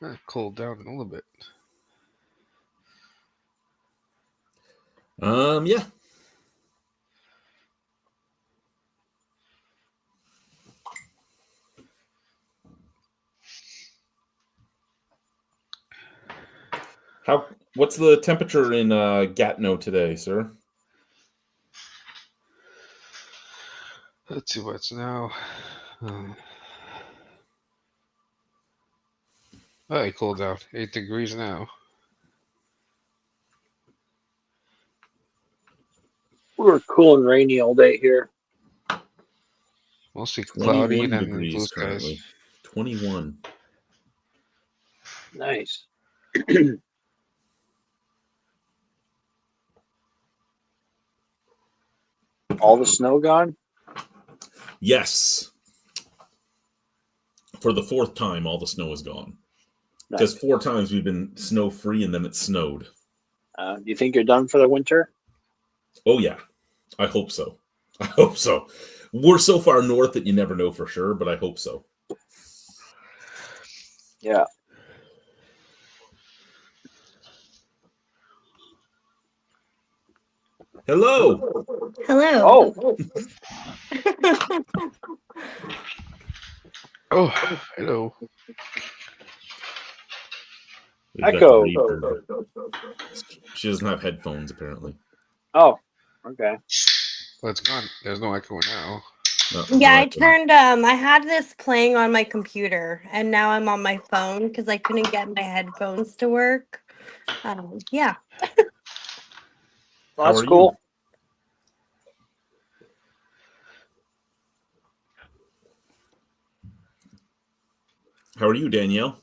That cooled down a little bit. Yeah. What's the temperature in Gatineau today, sir? Let's see what's now. Oh, it cooled down. 8 degrees now. We were cool and rainy all day here. Mostly cloudy 21 and blue degrees skies. currently. 21. Nice. All the snow gone? Yes. For the 4th time, all the snow is gone. Because Nice. 4 times we've been snow free and then it snowed. Do you think you're done for the winter? Oh, yeah. I hope so. I hope so. We're so far north that you never know for sure, but I hope so. Yeah. Hello. Hello. Oh, Oh, hello. We've got the Echo. reverb. She doesn't have headphones, apparently. Oh, okay. Well, it's gone. There's no echo now. No, Yeah, no I echo. turned I had this playing on my computer and now I'm on my phone because I couldn't get my headphones to work. Yeah. Well, How that's are cool. How are you, Danielle?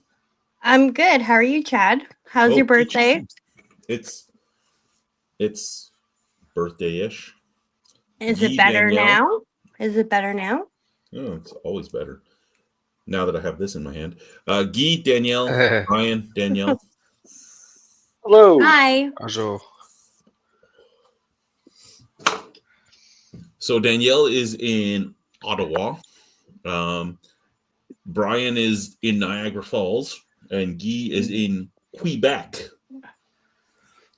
I'm good. How are you, Chad? How's your peachy birthday? cheeks. It's birthday-ish. Is Guy, it better Danielle. now? Is it better now? Oh, it's always better. Now that I have this in my hand. Guy, Danielle, Brian, Danielle. Hello. Hi. Also, So Danielle is in Ottawa. Brian is in Niagara Falls, and Guy is in Quebec.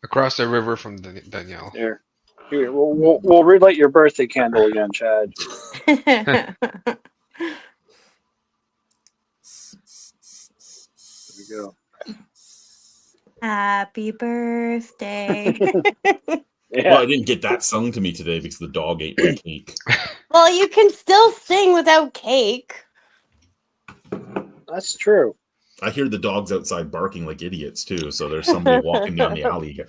across the river from Danielle. Here, we'll relight your birthday candle again, Chad. There we go. Happy birthday. Yeah, Well, I didn't get that sung to me today because the dog ate my cake. Well, you can still sing without cake. that's true. I hear the dogs outside barking like idiots too. So there's somebody walking down the alley here.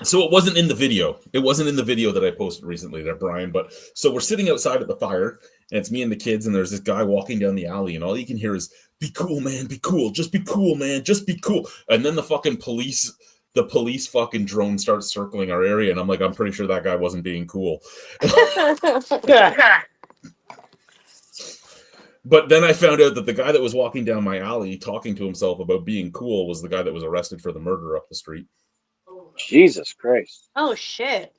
So it wasn't in the video. It wasn't in the video that I posted recently there, Brian. But so we're sitting outside at the fire, and it's me and the kids, and there's this guy walking down the alley, and all you can hear is, "Be cool, man. Be cool. Just be cool, man. Just be cool." And then the police fucking drone starts circling our area, and I'm like, I'm pretty sure that guy wasn't being cool. Yeah. But then I found out that the guy that was walking down my alley talking to himself about being cool was the guy that was arrested for the murder up the street. Jesus Christ. Oh, shit.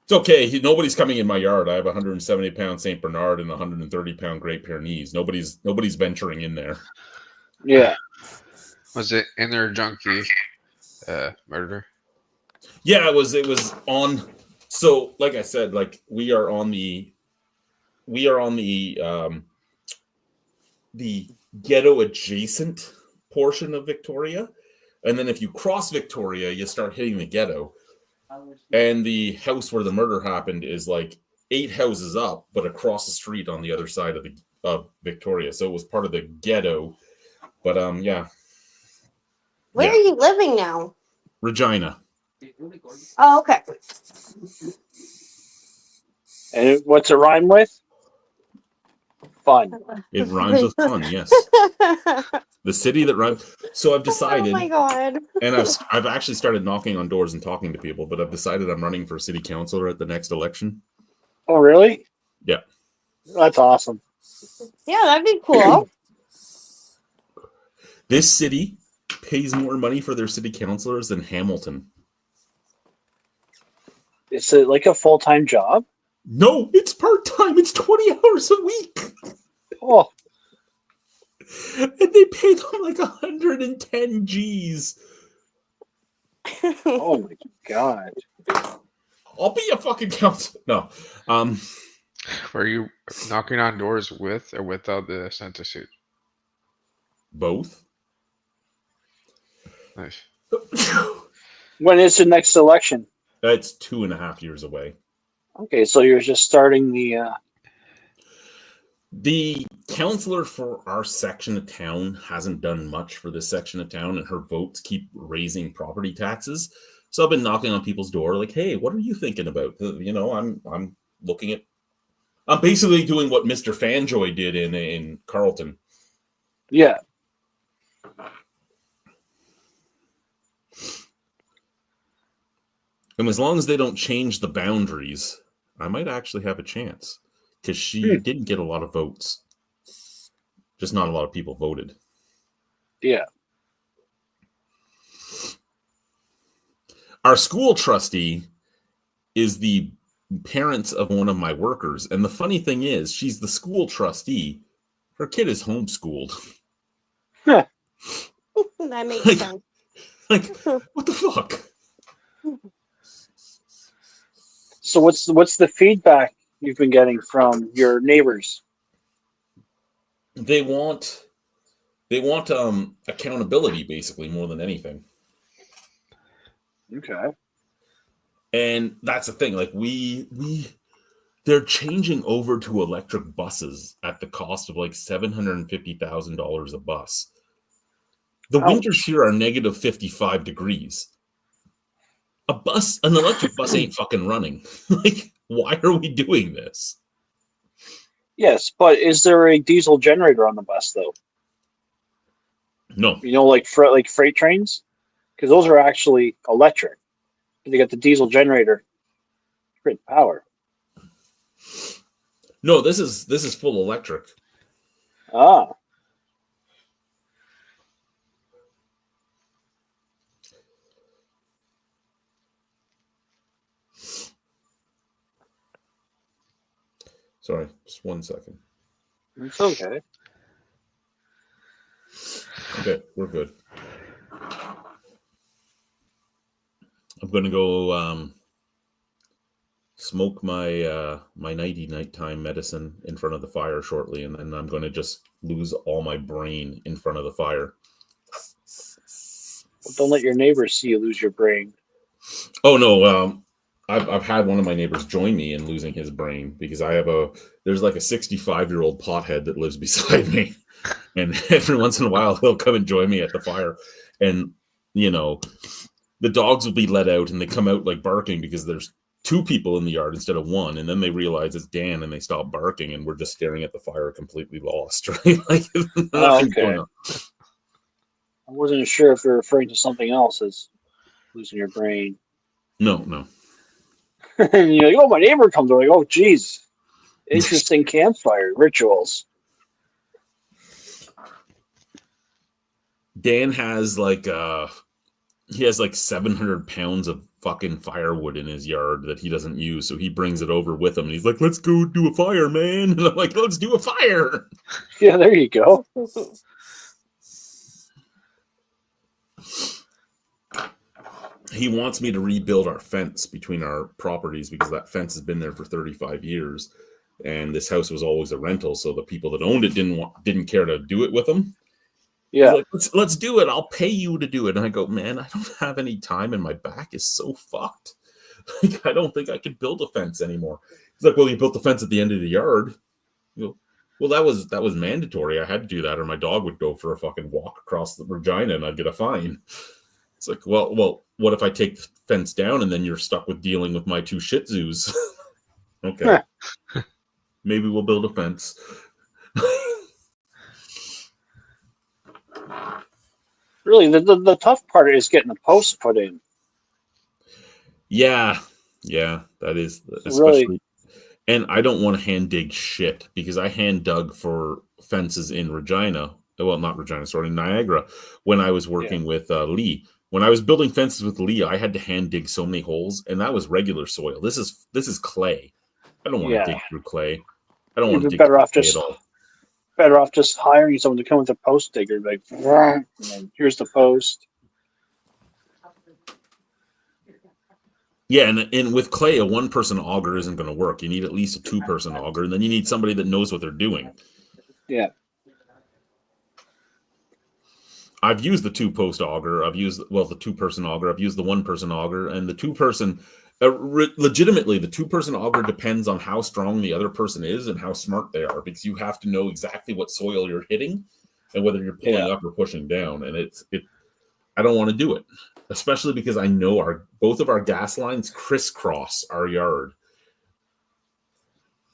It's okay. Nobody's coming in my yard. I have a 170-pound Saint Bernard and a 130-pound Great Pyrenees. Nobody's venturing in there. Yeah. Was it inner junkie murder? Yeah, it was on. So, like I said, like we are on the ghetto adjacent portion of Victoria, and then if you cross Victoria, you start hitting the ghetto. And the house where the murder happened is like 8 houses up, but across the street on the other side of Victoria. So it was part of the ghetto. But yeah. Where Yeah. are you living now? Regina. Oh, okay. And what's it rhyme with? Fun. It rhymes with fun, yes. The city that rhymes. So I've decided, Oh my god. and I've actually started knocking on doors and talking to people, but I've decided I'm running for city councilor at the next election. Oh, really? Yeah. That's awesome. Yeah, that'd be cool. This city pays more money for their city councilors than Hamilton. Is it like a full-time job? No, it's part-time. It's 20 hours a week. Oh, And they pay them like 110 G's. oh my God. I'll be a fucking council. No. Were you knocking on doors with or without the Santa suit? Both. Nice. When is the next election? That's 2.5 years away. Okay, so you're just starting The counselor for our section of town hasn't done much for this section of town, and her votes keep raising property taxes. So I've been knocking on people's door, like, "Hey, what are you thinking about?" You know, I'm looking at. I'm basically doing what Mr. Fanjoy did in Carleton. yeah. And as long as they don't change the boundaries, I might actually have a chance. Because she didn't get a lot of votes. Just not a lot of people voted. Yeah. Our school trustee is the parents of one of my workers. And the funny thing is, she's the school trustee. Her kid is homeschooled. That makes sense. Like, what the fuck? So what's the feedback you've been getting from your neighbors? They want accountability, basically, more than anything. Okay. And that's the thing. Like they're changing over to electric buses at the cost of like $750,000 a bus. The winters here are negative 55 degrees. An electric bus ain't fucking running. Like, why are we doing this? Yes, but is there a diesel generator on the bus though? No. You know, like freight trains, because those are actually electric. They got the diesel generator to create power. No, this is full electric. Ah, Sorry, just 1 second. it's okay. Okay, we're good. I'm gonna go smoke my my nighttime medicine in front of the fire shortly, and then I'm gonna just lose all my brain in front of the fire. Well, don't let your neighbors see you lose your brain. Oh no, I've had one of my neighbors join me in losing his brain because there's like a 65-year-old pothead that lives beside me, and every once in a while he'll come and join me at the fire, and the dogs will be let out and they come out like barking because there's 2 people in the yard instead of 1, and then they realize it's Dan and they stop barking and we're just staring at the fire completely lost, right? Like nothing's going on. I wasn't sure if you're referring to something else as losing your brain. No. And you're like, oh, my neighbor comes. I'm like, oh, geez. Interesting campfire rituals. Dan has like 700 pounds of fucking firewood in his yard that he doesn't use, so he brings it over with him and he's like, let's go do a fire, man. And I'm like, let's do a fire. Yeah, there you go. He wants me to rebuild our fence between our properties because that fence has been there for 35 years, and this house was always a rental, so the people that owned it didn't care to do it with him. Yeah. He's like, let's do it. I'll pay you to do it. And I go, man, I don't have any time, and my back is so fucked. Like, I don't think I could build a fence anymore. He's like, well, you built the fence at the end of the yard. You go, well, that was mandatory. I had to do that, or my dog would go for a fucking walk across the Regina, and I'd get a fine. It's like, well, what if I take the fence down and then you're stuck with dealing with my 2 Shih Tzus? Okay. Maybe we'll build a fence. Really, the tough part is getting the posts put in. Yeah, that is Really? especially. And I don't want to hand dig shit because I hand dug for fences in Regina. Well, not Regina, sorry, Niagara. When I was working with Lee. When I was building fences with Lee, I had to hand dig so many holes, and that was regular soil. This is clay. I don't want to dig through clay. I don't want to dig through clay at all. Better off just hiring someone to come with a post digger, like, and then here's the post. Yeah, and with clay, a 1-person auger isn't going to work. You need at least a 2-person auger, and then you need somebody that knows what they're doing. Yeah. I've used the 2-post auger. I've used the 2-person auger. I've used the 1-person auger, and the 2-person. Legitimately, the 2-person auger depends on how strong the other person is and how smart they are, because you have to know exactly what soil you're hitting and whether you're pulling up or pushing down. And I don't want to do it, especially because I know both of our gas lines crisscross our yard.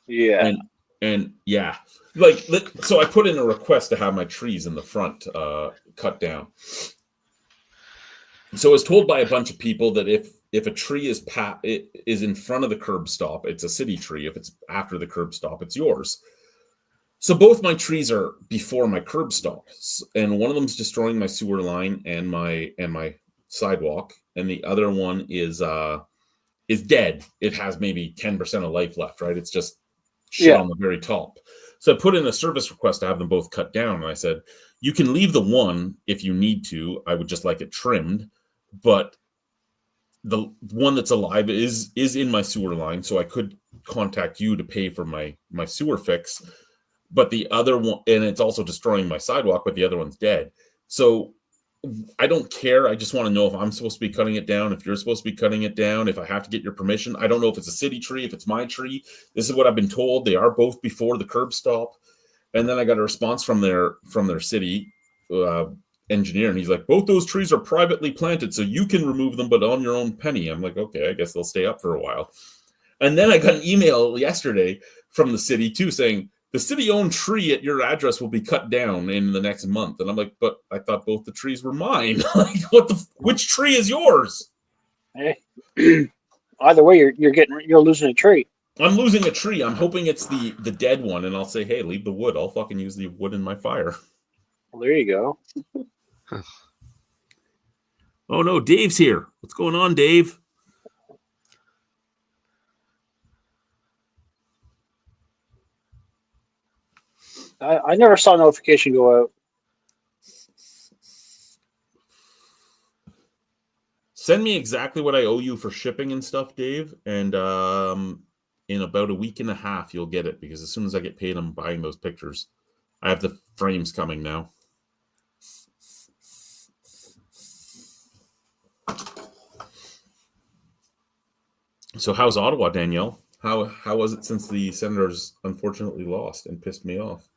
Yeah. And yeah, like, so I put in a request to have my trees in the front cut down. So I was told by a bunch of people that if a tree is in front of the curb stop, it's a city tree. If it's after the curb stop, it's yours. So both my trees are before my curb stop, and one of them's destroying my sewer line and my sidewalk, and the other one is dead. It has maybe 10% of life left, right? It's just shit on the very top. So I put in a service request to have them both cut down, and I said, you can leave the one if you need to. I would just like it trimmed, but the one that's alive is in my sewer line, so I could contact you to pay for my sewer fix. But the other one, and it's also destroying my sidewalk, but the other one's dead. So I don't care. I just want to know if I'm supposed to be cutting it down, if you're supposed to be cutting it down, if I have to get your permission. I don't know if it's a city tree, if it's my tree. This is what I've been told. They are both before the curb stop. And then I got a response from their city engineer, and he's like, both those trees are privately planted, so you can remove them, but on your own penny. I'm like, okay, I guess they'll stay up for a while. And then I got an email yesterday from the city too saying, the city-owned tree at your address will be cut down in the next month. And I'm like, but I thought both the trees were mine. Like, which tree is yours? Hey. Either way, you're losing a tree. I'm losing a tree. I'm hoping it's the dead one, and I'll say, hey, leave the wood. I'll fucking use the wood in my fire. Well, there you go. Oh no, Dave's here. What's going on, Dave? I never saw a notification go out. Send me exactly what I owe you for shipping and stuff, Dave. And in about a week and a half, you'll get it. Because as soon as I get paid, I'm buying those pictures. I have the frames coming now. So how's Ottawa, Danielle? How was it since the Senators unfortunately lost and pissed me off?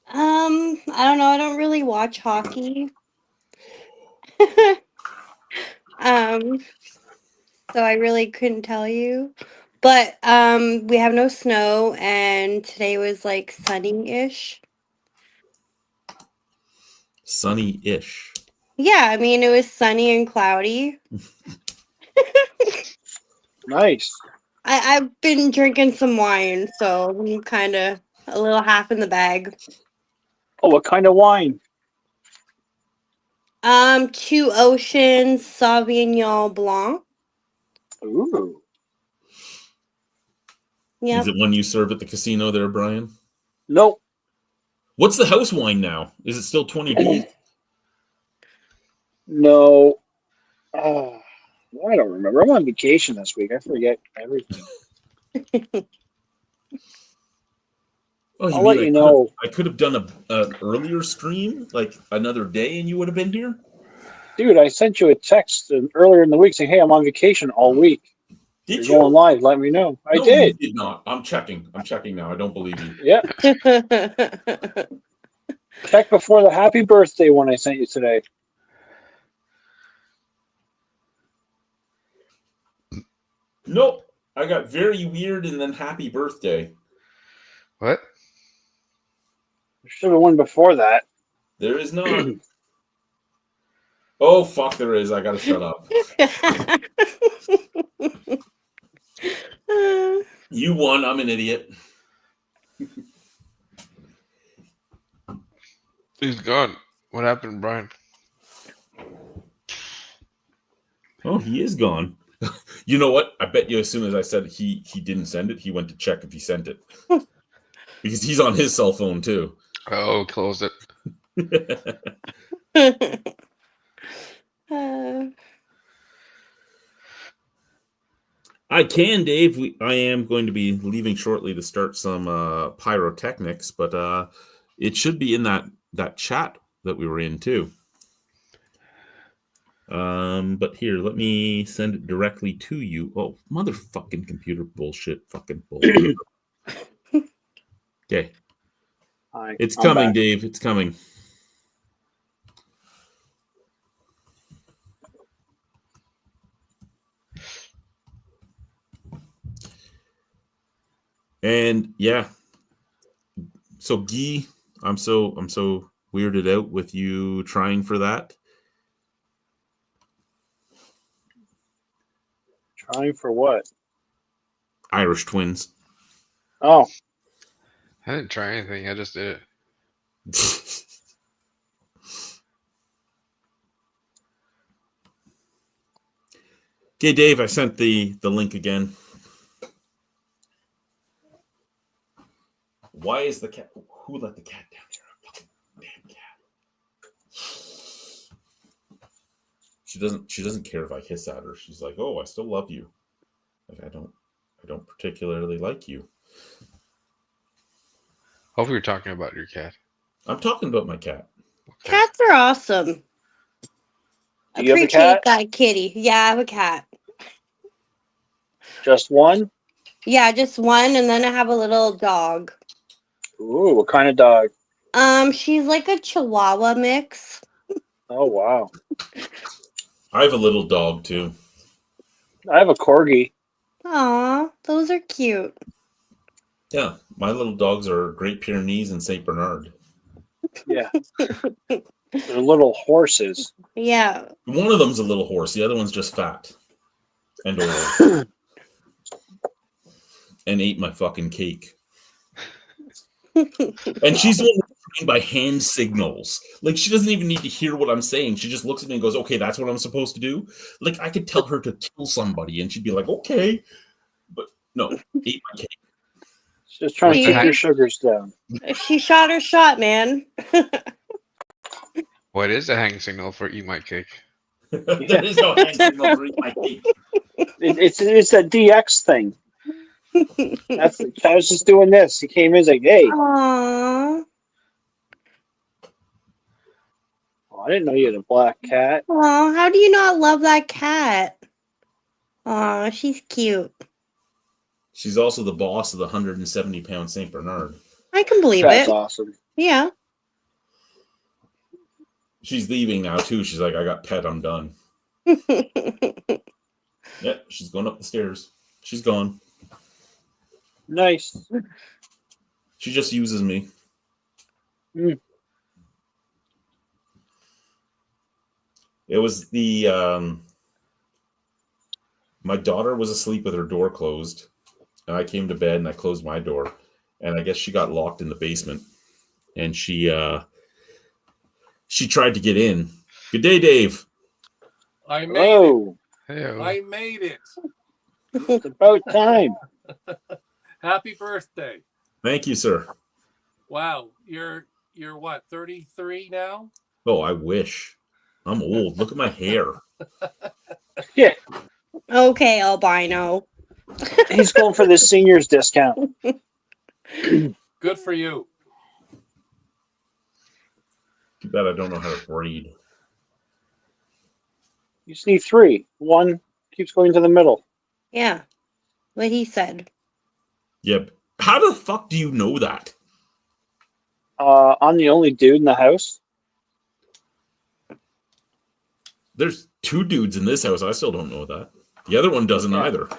I don't know. I don't really watch hockey. So I really couldn't tell you. But we have no snow, and today was like sunny-ish. Sunny-ish. Yeah, I mean it was sunny and cloudy. Nice. I've been drinking some wine, so I'm kind of a little half in the bag. Oh, what kind of wine? Two Oceans Sauvignon Blanc. Ooh. Yeah. Is it one you serve at the casino there, Brian? Nope. What's the house wine now? Is it still 20B? No. I don't remember. I'm on vacation this week. I forget everything. Oh, I'll let you know. I could have done an earlier stream, like another day, and you would have been here? Dude, I sent you a text earlier in the week saying, hey, I'm on vacation all week. Did You're going live. Let me know. I No, did. You did not. I'm checking now. I don't believe you. Yeah. Check before the happy birthday one I sent you today. Nope. I got very weird and then happy birthday. What? There should have one before that. There is not. Oh, fuck, there is. I gotta shut up. You won. I'm an idiot. He's gone. What happened, Brian? Oh, he is gone. You know what? I bet you as soon as I said he didn't send it, he went to check if he sent it. Because he's on his cell phone too. Oh, close it. I can, Dave. I am going to be leaving shortly to start some pyrotechnics, but it should be in that chat that we were in too. But here, let me send it directly to you. Oh, motherfucking computer bullshit, fucking bullshit. Okay. Hi, It's I'm coming, back. Dave. It's coming. And yeah. So Guy, I'm so weirded out with you trying for that. Trying for what? Irish twins. Oh, I didn't try anything. I just did it. Okay, Dave, I sent the link again. Why is the cat? Who let the cat down here? Damn cat. She doesn't care if I hiss at her. She's like, "Oh, I still love you." Like I don't particularly like you. Hopefully, you're talking about your cat. I'm talking about my cat. Okay. Cats are awesome. Do you have a Appreciate cat? that, kitty. Yeah, I have a cat. just one? Yeah, just one, and then I have a little dog. Ooh, what kind of dog? She's like a Chihuahua mix. Oh, wow. I have a little dog too. I have a corgi. Aw, those are cute. Yeah, my little dogs are Great Pyrenees and Saint Bernard. Yeah. They're little horses. Yeah. One of them's a little horse. The other one's just fat and old and ate my fucking cake. And she's the one that's trained by hand signals. Like, she doesn't even need to hear what I'm saying. She just looks at me and goes, okay, that's what I'm supposed to do. Like, I could tell her to kill somebody and she'd be like, okay. But no, eat my cake. She's just trying to What's keep the your heck? sugars down. She shot her shot, man. What is a hang signal for eat my cake? There is no hand signal for eat my cake. It's that DX thing. I was just doing this. He came in, he's like, hey, Aww. oh, I didn't know you had a black cat. Aw, how do you not love that cat? Aw, she's cute. She's also the boss of the 170-pound Saint Bernard. I can believe That's it. awesome. Yeah. She's leaving now too. She's like, I got pet, I'm done. Yep, she's going up the stairs. She's gone. Nice. She just uses me. Mm. It was the my daughter was asleep with her door closed, and I came to bed and I closed my door, and I guess she got locked in the basement, and she tried to get in. Good day, Dave. I made Oh, Hey, it. I made it. it's about time. Happy birthday. Thank you, sir. Wow. You're what, 33 now? Oh, I wish. I'm old. Look at my hair. Yeah, Okay, albino. he's going for the seniors discount. Good for you. Too bad I don't know how to braid. You just need 3. 1 keeps going to the middle. Yeah. What he said. Yep. How the fuck do you know that? I'm the only dude in the house. There's 2 dudes in this house. I still don't know that. The other one doesn't Yeah. either.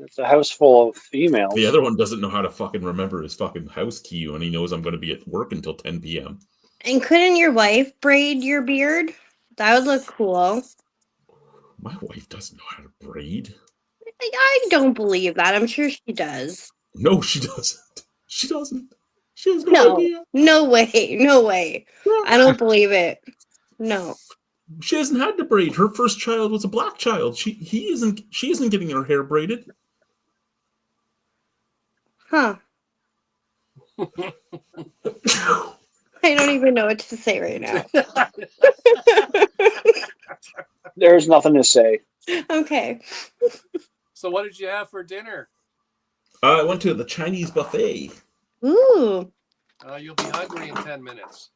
It's a house full of females. The other one doesn't know how to fucking remember his fucking house key when he knows I'm going to be at work until 10 p.m. And couldn't your wife braid your beard? That would look cool. My wife doesn't know how to braid. I don't believe that. I'm sure she does. No, she doesn't. She doesn't. She has no, No. idea. No way. No way. I don't believe it. No. She hasn't had to braid. Her first child was a black child. She isn't getting her hair braided. Huh. I don't even know what to say right now. There's nothing to say. Okay. So what did you have for dinner? I went to the Chinese buffet. Ooh. You'll be hungry in 10 minutes.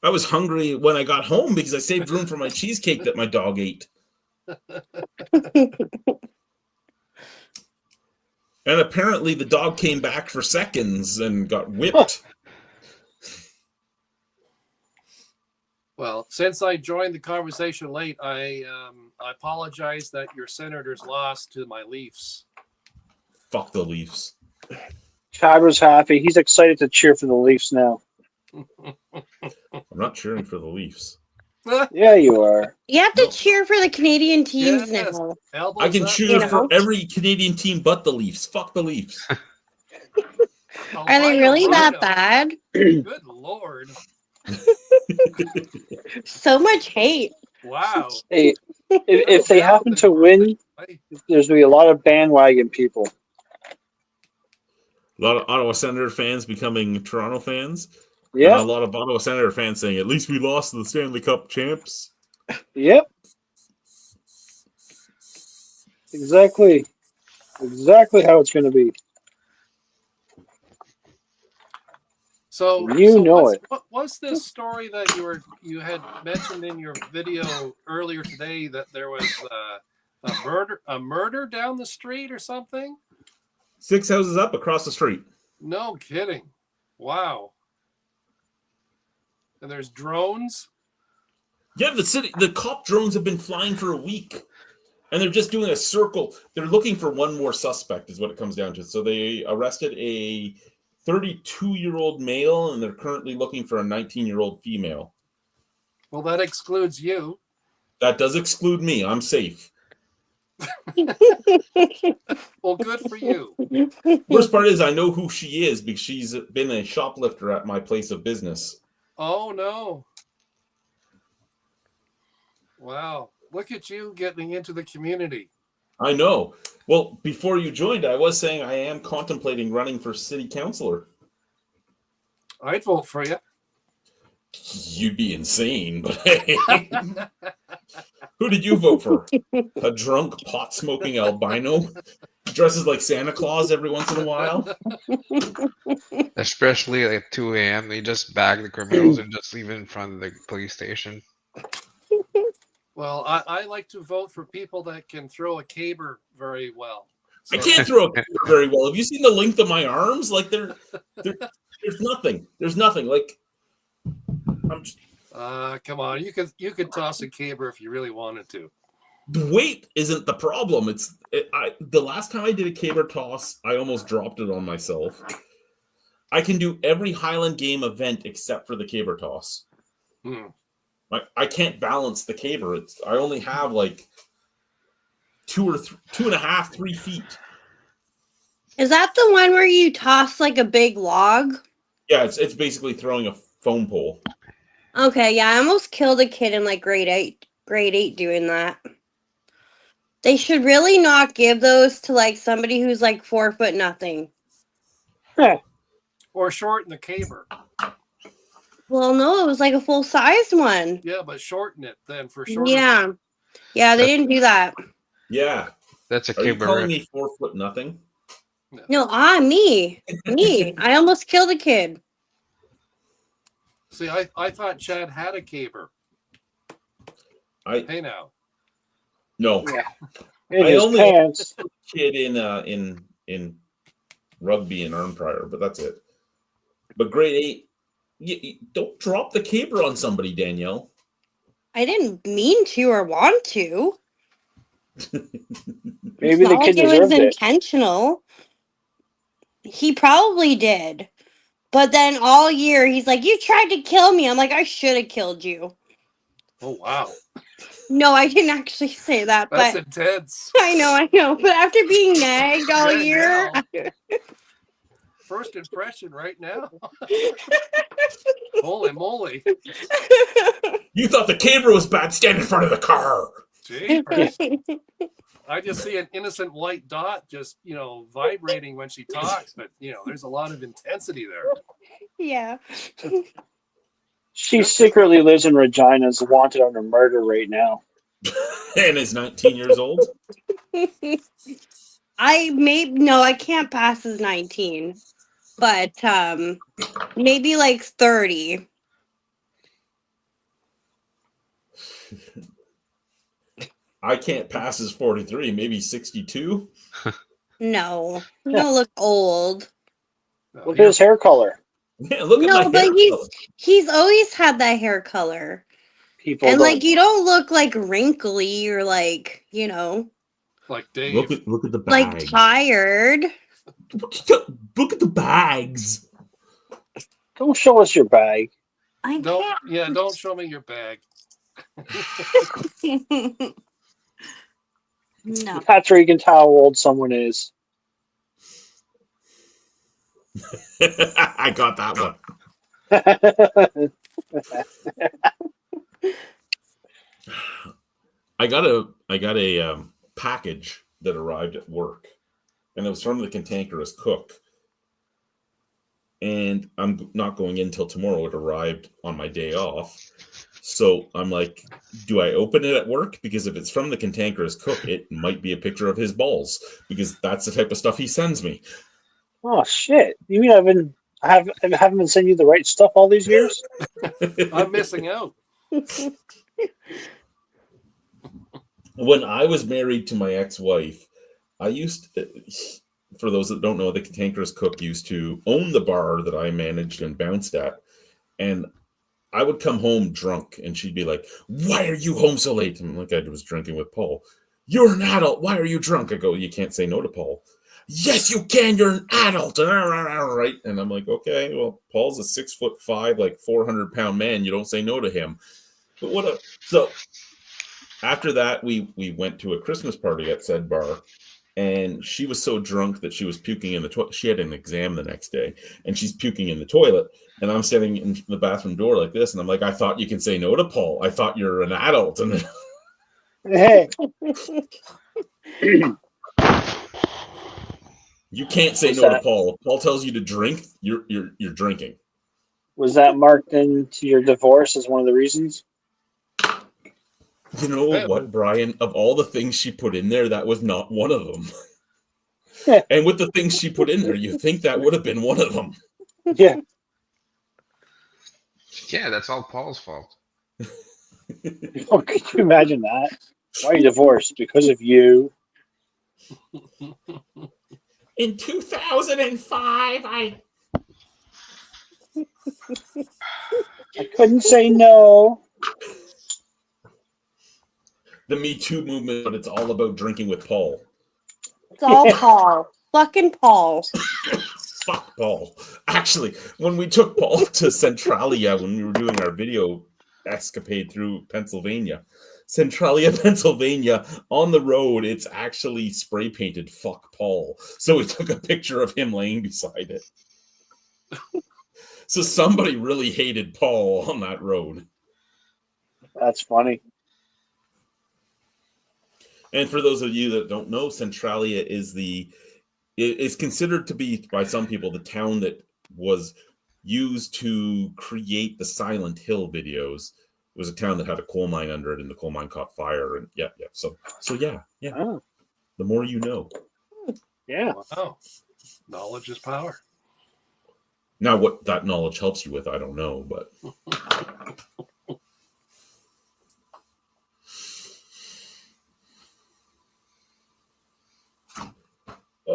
I was hungry when I got home because I saved room for my cheesecake that my dog ate. And apparently the dog came back for seconds and got whipped. Well, since I joined the conversation late, I apologize that your Senators lost to my Leafs. Fuck the Leafs. Chad was happy. He's excited to cheer for the Leafs now. I'm not cheering for the Leafs. Yeah, you are. You have to cheer for the Canadian teams Yes. now. Elbows I can up. cheer for know? every Canadian team but the Leafs. Fuck the Leafs. Are they really that bad? Good Lord. So much hate. Wow. Hey, if they happen to win, there's going to be a lot of bandwagon people. A lot of Ottawa Senator fans becoming Toronto fans. Yeah. And a lot of Ottawa Senator fans saying, at least we lost to the Stanley Cup champs. Yep. Exactly how it's going to be. So what was this story that you had mentioned in your video earlier today, that there was a murder down the street or something? 6 houses up across the street. No kidding. Wow. And there's drones? Yeah, the cop drones have been flying for a week. And they're just doing a circle. They're looking for one more suspect, is what it comes down to. So they arrested a 32-year-old male, and they're currently looking for a 19-year-old female. Well, that excludes you. That does exclude me. I'm safe. Well, good for you. Worst part is I know who she is because she's been a shoplifter at my place of business. Oh, no. Wow. Look at you getting into the community. I know. Well, before you joined, I was saying I am contemplating running for city councilor. I'd vote for you. You'd be insane, but hey. Who did you vote for? A drunk, pot-smoking albino? Dresses like Santa Claus every once in a while? Especially at 2 a.m. They just bag the criminals and just leave it in front of the police station. Well, I like to vote for people that can throw a caber very well. I can't throw a caber very well. Have you seen the length of my arms? Like there's nothing. There's nothing. Like I'm just, come on, you could toss a caber if you really wanted to. the weight isn't the problem. The last time I did a caber toss, I almost dropped it on myself. I can do every Highland game event except for the caber toss. I can't balance the caber. I only have like 2.5, 3 feet. Is that the one where you toss like a big log? Yeah, it's basically throwing a phone pole. Okay, yeah, I almost killed a kid in like grade 8 doing that. They should really not give those to like somebody who's like 4 foot nothing. Or shorten the caber. Well, no, it was like a full sized one. Yeah, but shorten it then for shorter. Yeah, they didn't do that. Yeah. That's a Are you caber. calling me 4 foot nothing? No, me. I almost killed a kid. See, I thought Chad had a caber. Hey now. No. Yeah. I only pants. kid in rugby and arm prior, but that's it. But grade 8, you don't drop the caber on somebody, Danielle. I didn't mean to or want to. Maybe It's the not kid like it was deserved it. intentional. He probably did. But then all year he's like, "You tried to kill me." I'm like, "I should have killed you." Oh wow, No, I didn't actually say that, that's but intense. I know. But after being nagged all year, First impression right now. Holy moly! You thought the caber was bad? Stand in front of the car. Jeepers. I just see an innocent white dot just, vibrating when she talks, but, there's a lot of intensity there. Yeah. She secretly lives in Regina, is wanted under murder right now. And is 19 years old. I can't pass as 19, but maybe like 30. I can't pass as 43, maybe 62. No, you don't look old. Look at his hair color. Yeah, look at No, my but hair color. he's always had that hair color. People And don't. like you don't look like wrinkly or like, Like Dave. Look at the like bags. tired. Look at the bags. Don't show us your bag. I Don't show me your bag. can't. No. That's where you can tell how old someone is. I got that one. I got a package that arrived at work, and it was from the Cantankerous Cook. And I'm not going in till tomorrow. It arrived on my day off. So I'm like, do I open it at work? Because if it's from the Cantankerous Cook, it might be a picture of his balls, because that's the type of stuff he sends me. Oh shit! You mean I haven't been sending you the right stuff all these years? I'm missing out. When I was married to my ex-wife, I used to, for those that don't know, the Cantankerous Cook used to own the bar that I managed and bounced at. And I would come home drunk, and she'd be like, "Why are you home so late?" I'm like, "I was drinking with Paul." You're an adult. Why are you drunk? I go, you can't say no to Paul. Yes, you can. You're an adult. Right? And I'm like, okay, well, Paul's a 6'5", like 400-pound man. You don't say no to him. But so after that, we went to a Christmas party at said bar, and she was so drunk that she was puking in the toilet. She had an exam the next day, and she's puking in the toilet. And I'm standing in the bathroom door like this, and I'm like, I thought you can say no to Paul. I thought you're an adult. And Hey. You can't say no to Paul. Paul tells you to drink, you're drinking. Was that marked into your divorce as one of the reasons? You know what, Brian? Of all the things she put in there, that was not one of them. And with the things she put in there, you think that would have been one of them. Yeah. Yeah, that's all Paul's fault. Oh, could you imagine that? Why are you divorced? Because of you. In 2005, I couldn't say no. The Me Too movement, but it's all about drinking with Paul. It's all Paul. Fucking Paul. Fuck Paul. Actually, when we took Paul to Centralia, when we were doing our video escapade through Pennsylvania, Centralia, Pennsylvania, on the road, it's actually spray painted "Fuck Paul." So we took a picture of him laying beside it. So somebody really hated Paul on that road. That's funny. And for those of you that don't know, Centralia is considered to be, by some people, the town that was used to create the Silent Hill videos. It was a town that had a coal mine under it, and the coal mine caught fire. And yeah. So yeah. Oh. The more you know. Yeah. Wow. Knowledge is power. Now, what that knowledge helps you with, I don't know, but.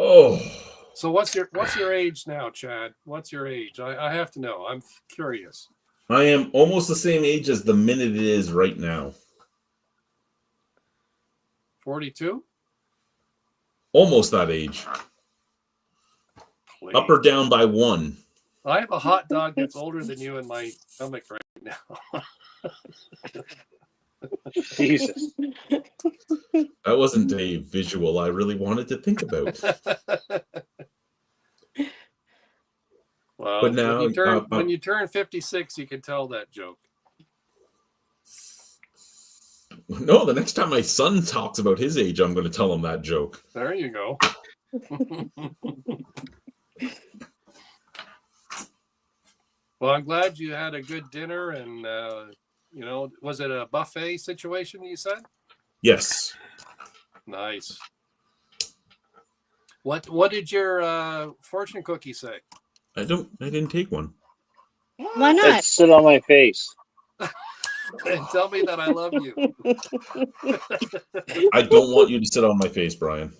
Oh. So what's your age now, Chad? What's your age? I have to know. I'm curious. I am almost the same age as the minute it is right now. 42? Almost that age. Please. Up or down by 1. I have a hot dog that's older than you in my stomach right now. Jesus. That wasn't a visual I really wanted to think about. Well, but now, when you turn 56, you can tell that joke. No, the next time my son talks about his age, I'm going to tell him that joke. There you go. Well, I'm glad you had a good dinner, and was it a buffet situation you said? Yes. Nice. What did your fortune cookie say? I didn't take one. Why not? Let's sit on my face. And tell me that I love you. I don't want you to sit on my face, Brian.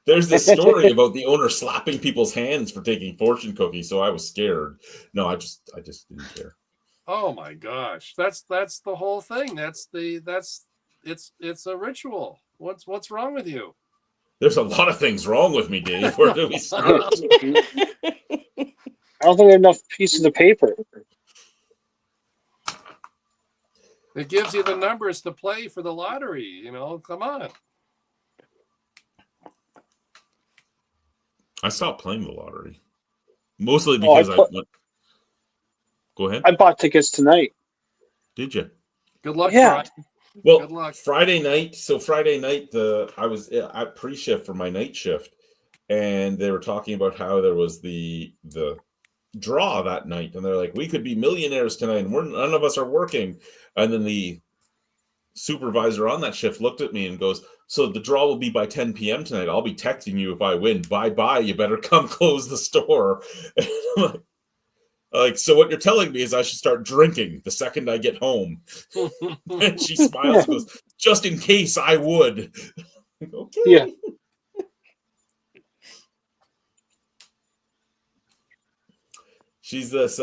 There's this story about the owner slapping people's hands for taking fortune cookies, so I was scared. No, I just didn't care. Oh my gosh, that's the whole thing. It's a ritual. What's wrong with you? There's a lot of things wrong with me, Dave. Where do we start? I don't think there are enough pieces of paper. It gives you the numbers to play for the lottery. Come on. I stopped playing the lottery. Mostly because Go ahead. I bought tickets tonight. Did you? Good luck, Yeah. Brian. Well, Good luck. Friday night, I was at pre-shift for my night shift, and they were talking about how there was the draw that night, and they're like, we could be millionaires tonight, and none of us are working. And then the supervisor on that shift looked at me and goes, so the draw will be by 10 p.m. tonight. I'll be texting you if I win. Bye. You better come close the store. And I'm like, so what you're telling me is I should start drinking the second I get home. And she smiles and goes, just in case I would. Like, okay. Yeah. She's this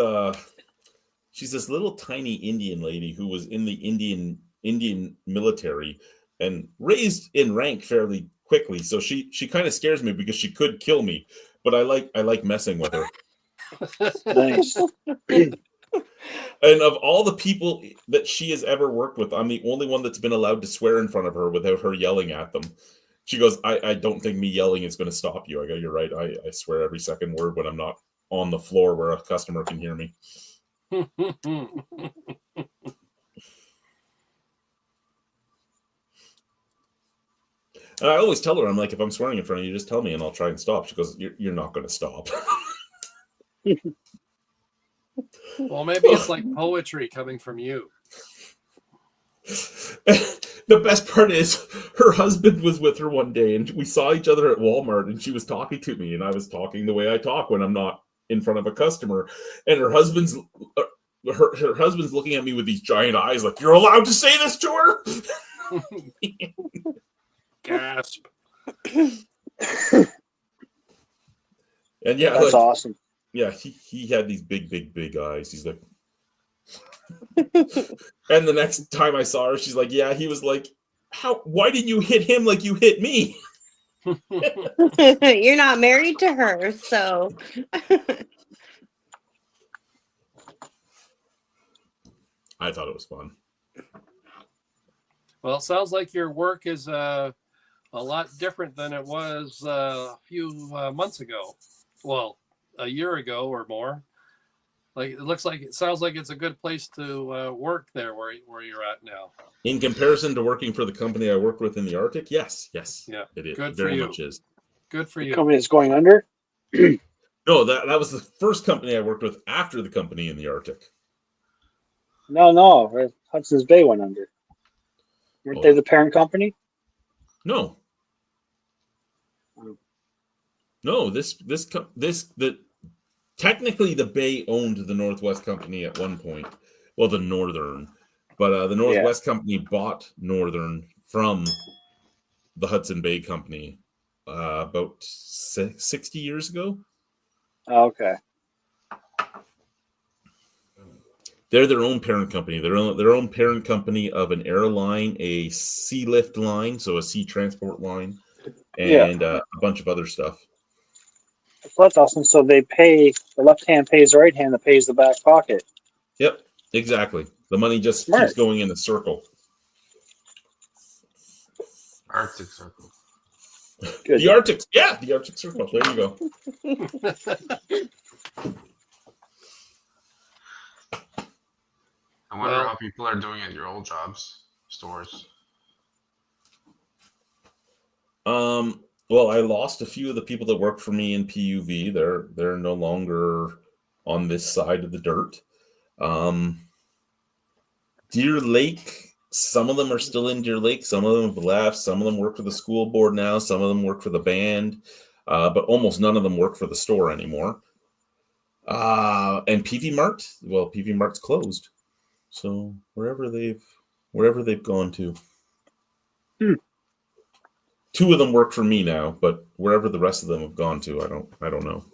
she's this little tiny Indian lady who was in the Indian military and raised in rank fairly quickly. So she kind of scares me because she could kill me, but I like messing with her. Nice. And of all the people that she has ever worked with, I'm the only one that's been allowed to swear in front of her without her yelling at them. She goes, I don't think me yelling is going to stop you. I go, you're right. I swear every second word when I'm not on the floor where a customer can hear me. And I always tell her, I'm like, if I'm swearing in front of you, just tell me and I'll try and stop. She goes, you're not going to stop. Well, maybe it's like poetry coming from you. The best part is her husband was with her one day and we saw each other at Walmart and she was talking to me and I was talking the way I talk when I'm not in front of a customer. And her husband's looking at me with these giant eyes like, you're allowed to say this to her? Gasp. And yeah, That's awesome. Yeah, he had these big eyes. He's like, and the next time I saw her, she's like, yeah, he was like, why didn't you hit him like you hit me? You're not married to her, so. I thought it was fun. Well, it sounds like your work is a lot different than it was a few months ago. Well, a year ago or more. Like it sounds like it's a good place to work there where you're at now. In comparison to working for the company I work with in the Arctic, yes, Yeah, it is. good Very for you. much is. Good for The you. company that's going under? No, that was the first company I worked with after the company in the Arctic. No. Hudson's Bay went under. Weren't they the parent company? No. No, technically the Bay owned the Northwest Company at one point. Well, the Northern, but the Northwest Company bought Northern from the Hudson Bay Company about 60 years ago. Oh, okay. They're their own parent company. Their own parent company of an airline, a sea lift line, so a sea transport line, and a bunch of other stuff. That's awesome. So they pay, the left hand pays the right hand that pays the back pocket. Yep, exactly. The money just Smart. keeps going in a circle. Arctic Circle. Good. The Arctic Circle. There you go. I wonder how people are doing at your old stores. Well, I lost a few of the people that worked for me in PUV. They're no longer on this side of the dirt. Deer Lake, some of them are still in Deer Lake. Some of them have left. Some of them work for the school board now. Some of them work for the band. But almost none of them work for the store anymore. And PV Mart, well, PV Mart's closed. So wherever they've gone to. Two of them work for me now, but wherever the rest of them have gone to, I don't know.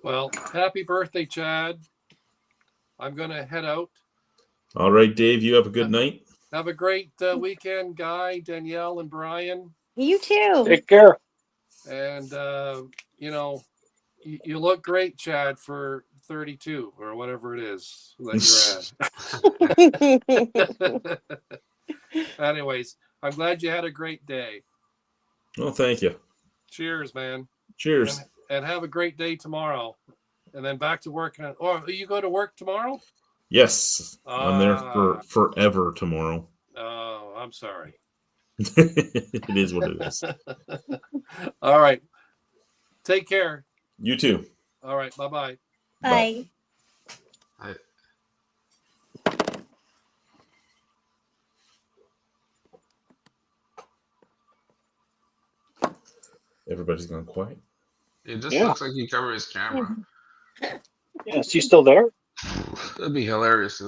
Well, happy birthday, Chad. I'm going to head out. All right, Dave, you have a good night. Have a great weekend, Guy, Danielle, and Brian. You too. Take care. And, you look great, Chad, for 32 or whatever it is that you're at. Anyways, I'm glad you had a great day. Well, thank you. Cheers, man. Cheers. And have a great day tomorrow. And then back to work. Or you go to work tomorrow? Yes, I'm there for forever tomorrow. Oh, I'm sorry. It is what it is. All right. Take care. You too. All right. Bye-bye. Bye. Everybody's gone quiet. It just looks like he covered his camera. Yeah, is he still there? That'd be hilarious.